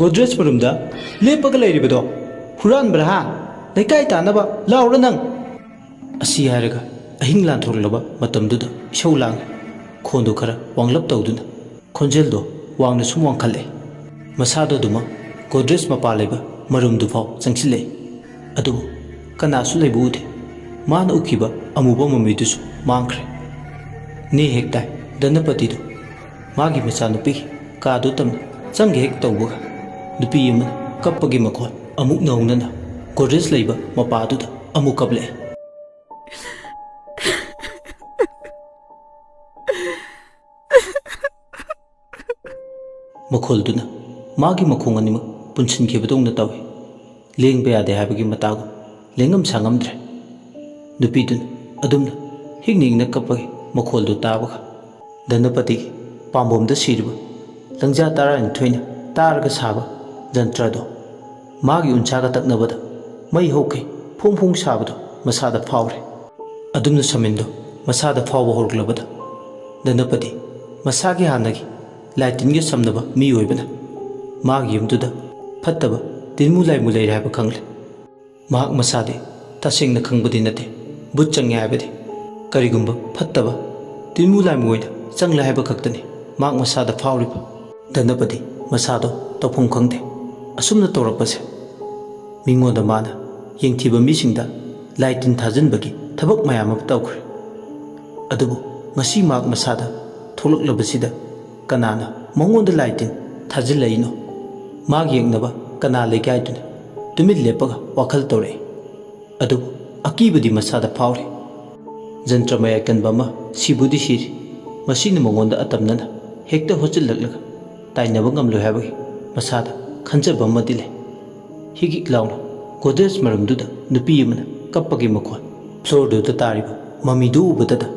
ꯒꯣꯗ꯭ꯔꯦꯖ ꯃꯔꯨꯝꯗ ꯂꯦꯞꯄꯒ ꯂꯩꯔꯤꯕꯗꯣ ꯍꯨꯔꯥꯟꯕ꯭ꯔꯥ ꯍꯥ ꯂꯩꯀꯥꯏ ꯇꯥꯅꯕ ꯂꯥꯎꯔ ꯅꯪ ꯑꯁꯤ ꯍꯥꯏꯔꯒ ꯑꯍꯤꯡ ꯂꯥꯟꯊꯣꯔꯛꯂꯕ ꯃꯇꯝꯗꯨꯗ ꯏꯁꯧ ꯂꯥꯡꯉꯤ ꯈꯣꯟꯗꯣ ꯈꯔ ꯋꯥꯡꯂꯞ ꯇꯧꯗꯨꯅ ꯈꯣꯟꯖꯦꯜꯗꯣ ꯋꯥꯡꯅ ꯁꯨꯝ ꯋꯥꯡꯈꯠꯂꯦ ꯃꯁꯥꯗꯣ ꯑꯗꯨꯃꯛ ꯒꯣꯗ꯭ꯔꯦꯖ ꯃꯄꯥ ꯂꯩꯕ ꯃꯔꯨꯝꯗꯨꯐꯥꯎ ꯆꯪꯁꯤꯜꯂꯛꯏ ꯑꯗꯨꯕꯨ ꯀꯅꯥꯁꯨ ꯂꯩꯕ ꯎꯗꯦ ꯃꯥꯅ ꯎꯈꯤꯕ ꯑꯃꯨꯕ ꯃꯃꯤꯗꯨꯁꯨ ꯃꯥꯡꯈ꯭ꯔꯦ ꯅꯦ ꯍꯦꯛ ꯇꯥꯏ ꯙꯅꯄꯇꯤꯗꯨ ꯃꯥꯒꯤ ꯃꯆꯥꯅꯨꯄꯤꯒꯤ ꯀꯥꯗꯨ ꯇꯝꯅ ꯆꯪꯒꯦ ꯍꯦꯛ ꯇꯧꯕꯒ ꯅꯨꯄꯤ ꯑꯃꯅ ꯀꯞꯄꯒꯤ ꯃꯈꯣꯟ ꯑꯃꯨꯛ ꯅꯧꯅꯅ ꯒꯣꯗ꯭ꯔꯦꯖ ꯂꯩꯕ ꯃꯄꯥꯗꯨꯗ ꯑꯃꯨꯛ ꯀꯞꯂꯛꯏ ꯃꯈꯣꯜꯗꯨꯅ ꯃꯥꯒꯤ ꯃꯈꯣꯡ ꯑꯅꯤꯃꯛ ꯄꯨꯟꯁꯤꯟꯈꯤꯕꯗꯧꯅ ꯇꯧꯏ ꯂꯦꯡꯕ ꯌꯥꯗꯦ ꯍꯥꯏꯕꯒꯤ ꯃꯇꯥꯒꯨꯝ ꯂꯦꯡꯉꯝ ꯁꯥꯉꯝꯗ꯭ꯔꯦ ꯅꯨꯄꯤꯗꯨꯅ ꯑꯗꯨꯝꯅ ꯍꯤꯡꯅ ꯍꯤꯡꯅ ꯀꯞꯄꯒꯤ ꯃꯈꯣꯜꯗꯨ ꯇꯥꯕꯒ ꯙꯅꯄꯇꯤꯒꯤ ꯄꯥꯝꯕꯣꯝꯗ ꯁꯤꯔꯤꯕ ꯂꯪꯖꯥ 12ꯅ ꯇꯥꯔꯒ ꯁꯥꯕ ꯖꯟꯇ꯭ꯔꯗꯣ ꯃꯥꯒꯤ ꯎꯟꯁꯥꯒ ꯇꯛꯅꯕꯗ ꯃꯩ ꯍꯧꯈꯩ ꯐꯣꯡ ꯐꯣꯡ ꯁꯥꯕꯗꯣ ꯃꯁꯥꯗ ꯐꯥꯎꯔꯦ ꯑꯗꯨꯝꯅ ꯁꯃꯤꯟꯗꯣ ꯃꯁꯥꯗ ꯐꯥꯎꯕ ꯍꯧꯔꯛꯂꯕꯗ ꯙꯅꯄꯇꯤ ꯃꯁꯥꯒꯤ ꯍꯥꯟꯅꯒꯤ ꯂꯥꯏꯇꯤꯟꯒ ꯁꯝꯅꯕ ꯃꯤ ꯑꯣꯏꯕꯅ ꯃꯥꯒꯤ ꯌꯨꯝꯗꯨꯗ ꯐꯠꯇꯕ ꯇꯤꯟꯃꯨ ꯂꯥꯏꯃꯨ ꯂꯩꯔꯦ ꯍꯥꯏꯕ ꯈꯪꯂꯦ ꯃꯍꯥꯛ ꯃꯁꯥꯗꯤ ꯇꯁꯦꯡꯅ ꯈꯪꯕꯗꯤ ꯅꯠꯇꯦ ꯕꯨꯠ ꯆꯪꯉꯦ ꯍꯥꯏꯕꯗꯤ ꯀꯔꯤꯒꯨꯝꯕ ꯐꯠꯇꯕ ꯇꯤꯟꯃꯨ ꯂꯥꯏꯃꯨ ꯑꯣꯏꯅ ꯆꯪꯂꯦ ꯍꯥꯏꯕ ꯈꯛꯇꯅꯤ ꯃꯍꯥꯛ ꯃꯁꯥꯗ ꯐꯥꯎꯔꯤꯕ ꯙꯅꯄꯇꯤ ꯃꯁꯥꯗꯣ ꯇꯧꯐꯝ ꯈꯪꯗꯦ ꯑꯁꯨꯝꯅ ꯇꯧꯔꯛꯄꯁꯦ ꯃꯤꯉꯣꯟꯗ ꯃꯥꯅ ꯌꯦꯡꯊꯤꯕ ꯃꯤꯁꯤꯡꯗ ꯂꯥꯏꯇꯤꯟ ꯊꯥꯖꯤꯟꯕꯒꯤ ꯊꯕꯛ ꯃꯌꯥꯝ ꯑꯃ ꯇꯧꯈ꯭ꯔꯦ ꯑꯗꯨꯕꯨ ꯉꯁꯤ ꯃꯍꯥꯛ ꯃꯁꯥꯗ ꯊꯣꯛꯂꯛꯂꯕꯁꯤꯗ ꯀꯅꯥꯅ ꯃꯉꯣꯟꯗ ꯂꯥꯏꯇꯤꯟ ꯊꯥꯖꯤꯜꯂꯛꯏꯅꯣ ꯃꯥꯒꯤ ꯌꯦꯡꯅꯕ ꯀꯅꯥ ꯂꯩꯒꯦ ꯍꯥꯏꯗꯨꯅ ꯇꯨꯃꯤꯟ ꯂꯦꯞꯄꯒ ꯋꯥꯈꯜ ꯇꯧꯔꯛꯏ ꯑꯗꯨꯕꯨ ꯑꯀꯤꯕꯗꯤ ꯃꯁꯥꯗ ꯐꯥꯎꯔꯤ ꯖꯟꯇ꯭ꯔ ꯃꯌꯥꯏ ꯀꯟꯕ ꯑꯃ ꯁꯤꯕꯨꯗꯤ ꯁꯤꯔꯤ ꯃꯁꯤꯅ ꯃꯉꯣꯟꯗ ꯑꯇꯝꯅꯅ ꯍꯦꯛꯇ ꯍꯣꯠꯆꯤꯜꯂꯛꯂꯒ ꯇꯥꯏꯅꯕ ꯉꯝꯂꯣꯏ ꯍꯥꯏꯕꯒꯤ ꯃꯁꯥꯗ ꯈꯟꯖꯕ ꯑꯃꯗꯤ ꯂꯩ ꯍꯤꯛ ꯍꯤꯛ ꯂꯥꯎꯅ ꯒꯣꯗ꯭ꯔꯦꯖ ꯃꯔꯨꯝꯗꯨꯗ ꯅꯨꯄꯤ ꯑꯃꯅ ꯀꯞꯄꯒꯤ ꯃꯈꯣꯟ ꯐ꯭ꯂꯣꯔꯗꯨꯗ ꯇꯥꯔꯤꯕ ꯃꯃꯤꯗꯨ ꯎꯕꯗꯗ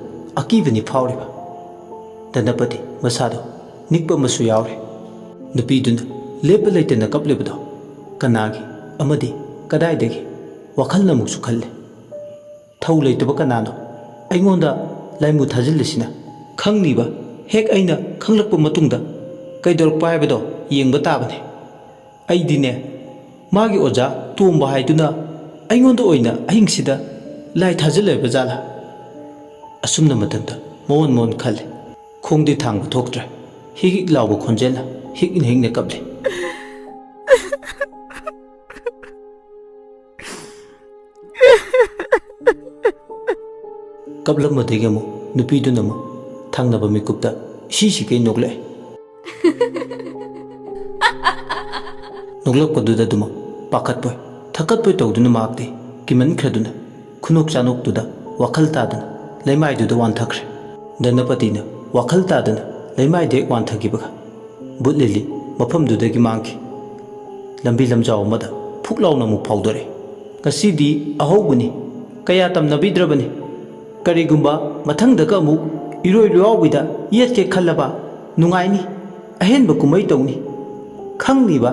ꯑꯀꯤꯕꯅꯤ ꯐꯥꯎꯔꯤꯕ ꯙꯅꯄꯇꯤ ꯃꯁꯥꯗꯣ ꯅꯤꯛꯄ ꯑꯃꯁꯨ ꯌꯥꯎꯔꯦ ꯅꯨꯄꯤꯗꯨꯅ ꯂꯦꯞꯄ ꯂꯩꯇꯅ ꯀꯞꯂꯤꯕꯗꯣ ꯀꯅꯥꯒꯤ ꯑꯃꯗꯤ ꯀꯗꯥꯏꯗꯒꯤ ꯋꯥꯈꯜꯅ ꯑꯃꯨꯛꯁꯨ ꯈꯜꯂꯦ ꯊꯧ ꯂꯩꯇꯕ ꯀꯅꯥꯅꯣ ꯑꯩꯉꯣꯟꯗ ꯂꯥꯏꯃꯨ ꯊꯥꯖꯤꯜꯂꯤꯁꯤꯅ ꯈꯪꯅꯤꯕ ꯍꯦꯛ ꯑꯩꯅ ꯈꯪꯂꯛꯄ ꯃꯇꯨꯡꯗ ꯀꯩꯗꯧꯔꯛꯄ ꯍꯥꯏꯕꯗꯣ ꯌꯦꯡꯕ ꯇꯥꯕꯅꯤ ꯑꯩꯗꯤꯅꯦ ꯃꯥꯒꯤ ꯑꯣꯖꯥ ꯇꯣꯝꯕ ꯍꯥꯏꯗꯨꯅ ꯑꯩꯉꯣꯟꯗ ꯑꯣꯏꯅ ꯑꯍꯤꯡꯁꯤꯗ ꯂꯥꯏ ꯊꯥꯖꯤꯜꯂꯛꯏꯕ ꯖꯥꯠꯂꯥ ꯑꯁꯨꯝꯅ ꯃꯇꯝꯗ ꯃꯣꯟ ꯈꯜꯂꯦ ꯈꯣꯡꯗꯤ ꯊꯥꯡꯕ ꯊꯣꯛꯇ꯭ꯔꯦ ꯍꯤꯛ ꯍꯤꯛ ꯂꯥꯎꯕ ꯈꯣꯟꯖꯦꯜꯅ ꯍꯤꯛꯅ ꯍꯤꯛꯅ ꯀꯞꯂꯤ ꯀꯞꯂꯝꯕꯗꯒꯤ ꯑꯃꯨꯛ ꯅꯨꯄꯤꯗꯨꯅ ꯑꯃꯨꯛ ꯊꯪꯅꯕ ꯃꯤꯀꯨꯞꯇ ꯏꯁꯤꯀꯩ ꯅꯣꯛꯂꯛꯑꯦ ꯅꯣꯛꯂꯛꯄꯗꯨꯗ ꯑꯗꯨꯃꯛ ꯄꯥꯈꯠꯄꯣꯏ ꯊꯀꯠꯄꯣꯏ ꯇꯧꯗꯨꯅ ꯃꯍꯥꯛꯇꯤ ꯀꯤꯃꯟꯈ꯭ꯔꯗꯨꯅ ꯈꯨꯅꯣꯛ ꯆꯥꯅꯣꯛꯇꯨꯗ ꯋꯥꯈꯜ ꯇꯥꯗꯅ ꯂꯩꯃꯥꯏꯗꯨꯗ ꯋꯥꯟꯊꯈ꯭ꯔꯦ ꯙꯅꯄꯇꯤꯅ ꯋꯥꯈꯜ ꯇꯥꯗꯅ ꯂꯩꯃꯥꯏꯗ ꯍꯦꯛ ꯋꯥꯟꯊꯈꯤꯕꯒ ꯕꯨꯠ ꯂꯤꯂꯤ ꯃꯐꯝꯗꯨꯗꯒꯤ ꯃꯥꯡꯈꯤ ꯂꯝꯕꯤ ꯂꯝꯖꯥꯎ ꯑꯃꯗ ꯐꯨꯛ ꯂꯥꯎꯅ ꯑꯃꯨꯛ ꯐꯥꯎꯗꯣꯔꯛꯏ ꯉꯁꯤꯗꯤ ꯑꯍꯧꯕꯅꯤ ꯀꯌꯥ ꯇꯝꯅꯕꯤꯗ꯭ꯔꯕꯅꯤ ꯀꯔꯤꯒꯨꯝꯕ ꯃꯊꯪꯗꯒ ꯑꯃꯨꯛ ꯏꯔꯣꯏ ꯂꯨꯌꯥꯎꯕꯤꯗ ꯌꯦꯠꯀꯦ ꯈꯜꯂꯕ ꯅꯨꯡꯉꯥꯏꯅꯤ ꯑꯍꯦꯟꯕ ꯀꯨꯝꯍꯩ ꯇꯧꯅꯤ ꯈꯪꯅꯤꯕ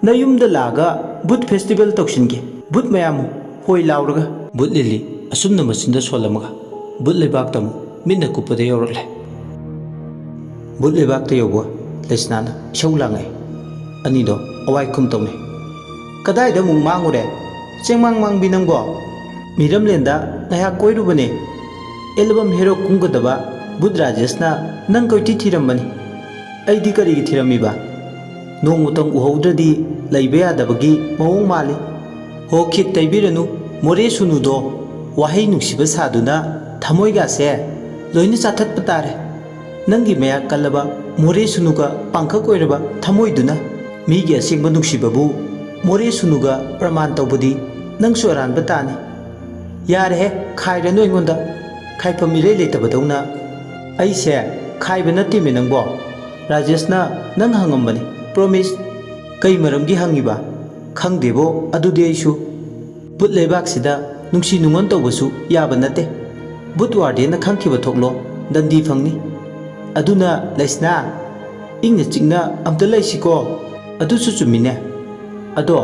ꯅꯌꯨꯝꯗ ꯂꯥꯛꯑꯒ ꯕꯨꯠ ꯐꯦꯁꯇꯤꯚꯦꯜ ꯇꯧꯁꯤꯟꯒꯦ ꯕꯨꯠ ꯃꯌꯥꯝ ꯍꯣꯏ ꯂꯥꯎꯔꯒ ꯕꯨꯠ ꯂꯤꯂꯤ ꯑꯁꯨꯝꯅ ꯃꯆꯤꯟꯗ ꯁꯣꯜꯂꯝꯃꯒ ꯕꯨꯠ ꯂꯩꯕꯥꯛꯇ ꯑꯃꯨꯛ ꯃꯤꯠꯅ ꯀꯨꯞꯄꯗ ꯌꯧꯔꯛꯂꯦ ꯕꯨꯠ ꯂꯩꯕꯥꯛꯇ ꯌꯧꯕ ꯂꯩꯁꯅꯥꯅ ꯏꯁꯧ ꯂꯥꯡꯉꯛꯏ ꯑꯅꯤꯗꯣ ꯑꯋꯥꯏꯈꯨꯝ ꯇꯧꯅꯩ ꯀꯗꯥꯏꯗ ꯑꯃꯨꯛ ꯃꯥꯡꯉꯨꯔꯦ ꯆꯦꯡꯃꯥꯡ ꯃꯥꯡꯕꯤ ꯅꯪꯕꯣ ꯃꯤꯔꯝꯂꯦꯟꯗ ꯉꯥꯏꯍꯥꯛ ꯀꯣꯏꯔꯨꯕꯅꯦ ꯑꯦꯜꯕꯝ ꯍꯦꯔꯣ ꯀꯨꯝꯒꯗꯕ ꯕꯨꯠ ꯔꯥꯖꯦꯁꯅ ꯅꯪ ꯀꯣꯏꯊꯤ ꯊꯤꯔꯝꯕꯅꯤ ꯑꯩꯗꯤ ꯀꯔꯤꯒꯤ ꯊꯤꯔꯝꯃꯤꯕ ꯅꯣꯡꯃꯇꯪ ꯎꯍꯧꯗ꯭ꯔꯗꯤ ꯂꯩꯕ ꯌꯥꯗꯕꯒꯤ ꯃꯑꯣꯡ ꯃꯥꯜꯂꯤ ꯍꯣ ꯈꯤꯠ ꯇꯩꯕꯤꯔꯅꯨ ꯃꯣꯔꯦ ꯁꯨꯅꯨꯗꯣ ꯋꯥꯍꯩ ꯅꯨꯡꯁꯤꯕ ꯁꯥꯗꯨꯅ ꯊꯃꯣꯏꯒꯥꯁꯦ ꯂꯣꯏꯅ ꯆꯥꯊꯠꯄ ꯇꯥꯔꯦ ꯅꯪꯒꯤ ꯃꯌꯥꯛ ꯀꯜꯂꯕ ꯃꯣꯔꯦ ꯁꯨꯅꯨꯒ ꯄꯥꯡꯈꯛ ꯑꯣꯏꯔꯕ ꯊꯃꯣꯏꯗꯨꯅ ꯃꯤꯒꯤ ꯑꯁꯦꯡꯕ ꯅꯨꯡꯁꯤꯕꯕꯨ ꯃꯣꯔꯦ ꯁꯨꯅꯨꯒ ꯄ꯭ꯔꯃꯥꯟ ꯇꯧꯕꯗꯤ ꯅꯪꯁꯨ ꯑꯔꯥꯟꯕ ꯇꯥꯅꯤ ꯌꯥꯔꯦꯍꯦ ꯈꯥꯏꯔꯅꯨ ꯑꯩꯉꯣꯟꯗ ꯈꯥꯏꯐꯝ ꯏꯔꯩ ꯂꯩꯇꯕꯗꯧꯅ ꯑꯩꯁꯦ ꯈꯥꯏꯕ ꯅꯠꯇꯦꯃꯤ ꯅꯪꯕꯣ ꯔꯥꯖꯦꯁꯅ ꯅꯪ ꯍꯪꯉꯝꯕꯅꯤ ꯄ꯭ꯔꯣꯃꯤꯁ ꯀꯩ ꯃꯔꯝꯒꯤ ꯍꯪꯉꯤꯕ ꯈꯪꯗꯦꯕꯣ ꯑꯗꯨꯗꯤ ꯑꯩꯁꯨ ꯕꯨꯠ ꯂꯩꯕꯥꯛꯁꯤꯗ ꯅꯨꯡꯁꯤ ꯅꯨꯡꯉꯣꯟ ꯇꯧꯕꯁꯨ ꯌꯥꯕ ꯅꯠꯇꯦ ꯕꯨꯠ ꯋꯥꯔꯗꯦꯟꯅ ꯈꯪꯈꯤꯕ ꯊꯣꯛꯂꯣ ꯗꯟꯗꯤ ꯐꯪꯅꯤ ꯑꯗꯨꯅ ꯂꯩꯁꯅꯥ ꯏꯪꯅ ꯆꯤꯛꯅ ꯑꯝꯇ ꯂꯩꯁꯤꯀꯣ ꯑꯗꯨꯁꯨ ꯆꯨꯝꯃꯤꯅꯦ ꯑꯗꯣ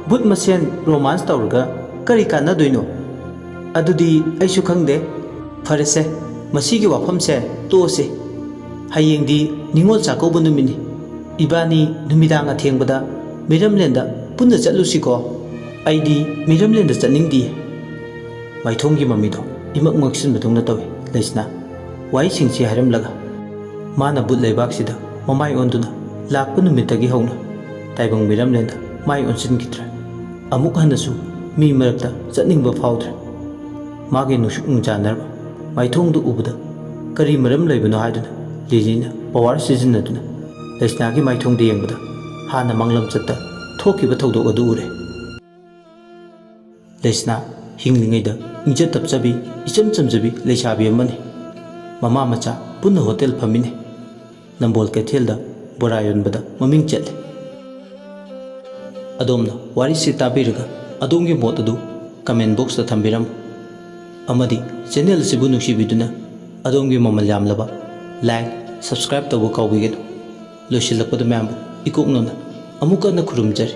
ꯕꯨꯠ ꯃꯁꯦꯟ ꯔꯣꯃꯥꯟꯁ ꯇꯧꯔꯒ ꯀꯔꯤ ꯀꯥꯟꯅꯗꯣꯏꯅꯣ ꯑꯗꯨꯗꯤ ꯑꯩꯁꯨ ꯈꯪꯗꯦ ꯐꯔꯦꯁꯦ ꯃꯁꯤꯒꯤ ꯋꯥꯐꯝꯁꯦ ꯇꯣꯛꯑꯁꯤ ꯍꯌꯦꯡꯗꯤ ꯅꯤꯉꯣꯜ ꯆꯥꯛꯀꯧꯕ ꯅꯨꯃꯤꯠꯅꯤ 이반이 누미당 아थिꯡꯕꯗ 미럼랜다 punna ꯆꯠꯂꯨꯁꯤꯀꯣ ꯑꯩꯗꯤ ꯃꯤꯔꯝꯂꯦꯟꯗ ꯆꯠꯅꯤꯡꯗꯤꯌꯦ ꯃꯥꯏꯊꯣꯡꯒꯤ ꯃꯃꯤꯗꯣ ꯏꯃꯛ ꯃꯛꯁꯤꯟꯕꯗꯧꯅ ꯇꯧꯏ ꯂꯩꯁꯅꯥ ꯋꯥꯍꯩꯁꯤꯡꯁꯤ ꯍꯥꯏꯔꯝꯂꯒ ꯃꯥꯅ ꯕꯨꯠ ꯂꯩꯕꯥꯛꯁꯤꯗ ꯃꯃꯥꯏ ꯑꯣꯟꯗꯨꯅ ꯂꯥꯛꯄ ꯅꯨꯃꯤꯠꯇꯒꯤ ꯍꯧꯅ ꯇꯥꯏꯕꯪ ꯃꯤꯔꯝꯂꯦꯟꯗ ꯃꯥꯏ ꯑꯣꯟꯁꯤꯟꯈꯤꯗ꯭ꯔꯦ ꯑꯃꯨꯛ ꯍꯟꯅꯁꯨ ꯃꯤ ꯃꯔꯛꯇ ꯆꯠꯅꯤꯡꯕ ꯐꯥꯎꯗ꯭ꯔꯦ ꯃꯥꯒꯤ ꯅꯨꯡꯁꯨꯛ ꯅꯨꯡꯖꯥꯅꯔꯕ ꯃꯥꯏꯊꯣꯡꯗꯨ ꯎꯕꯗ ꯀꯔꯤ ꯃꯔꯝ ꯂꯩꯕꯅꯣ ꯍꯥꯏꯗꯨꯅ ꯂꯤꯂꯤꯅ ꯄꯋꯥꯔ ꯁꯤꯖꯤꯟꯅꯗꯨꯅ ꯂꯩꯁꯅꯥꯒꯤ ꯃꯥꯏꯊꯣꯡꯗ ꯌꯦꯡꯕꯗ ꯍꯥꯟꯅ ꯃꯪꯂꯝꯆꯠꯇ ꯊꯣꯛꯈꯤꯕ ꯊꯧꯗꯣꯛ ꯑꯗꯨ ꯎꯔꯦ ꯂꯩꯁꯅꯥ ꯍꯤꯡꯂꯤꯉꯩꯗ ꯏꯪꯖ ꯇꯞꯆꯕꯤ ꯏꯆꯝ ꯆꯝꯖꯕꯤ ꯂꯩꯁꯥꯕꯤ ꯑꯃꯅꯤ ꯃꯃꯥ ꯃꯆꯥ ꯄꯨꯟꯅ ꯍꯣꯇꯦꯜ ꯐꯝꯃꯤꯟꯅꯩ ꯅꯝꯕꯣꯜ ꯀꯩꯊꯦꯜꯗ ꯕꯣꯔꯥ ꯌꯣꯟꯕꯗ ꯃꯃꯤꯡ ꯆꯠꯂꯤ ꯑꯗꯣꯝꯅ ꯋꯥꯔꯤꯁꯤ ꯇꯥꯕꯤꯔꯒ ꯑꯗꯣꯝꯒꯤ ꯃꯣꯠ ꯑꯗꯨ ꯀꯃꯦꯟ ꯕꯣꯛꯁꯇ ꯊꯝꯕꯤꯔꯝꯃꯨ ꯑꯃꯗꯤ ꯆꯦꯅꯦꯜ ꯑꯁꯤꯕꯨ ꯅꯨꯡꯁꯤꯕꯤꯗꯨꯅ ꯑꯗꯣꯝꯒꯤ ꯃꯃꯜ ꯌꯥꯝꯂꯕ ꯂꯥꯏꯛ ꯁꯕꯁꯀ꯭ꯔꯥꯏꯕ ꯇꯧꯕ ꯀꯥꯎꯕꯤꯒꯅꯨ ꯂꯣꯏꯁꯤꯜꯂꯛꯄꯗ ꯃꯌꯥꯝꯕꯨ ꯏꯀꯣꯛꯅꯅ ꯑꯃꯨꯛ ꯍꯟꯅ ꯈꯨꯔꯨꯝꯖꯔꯤ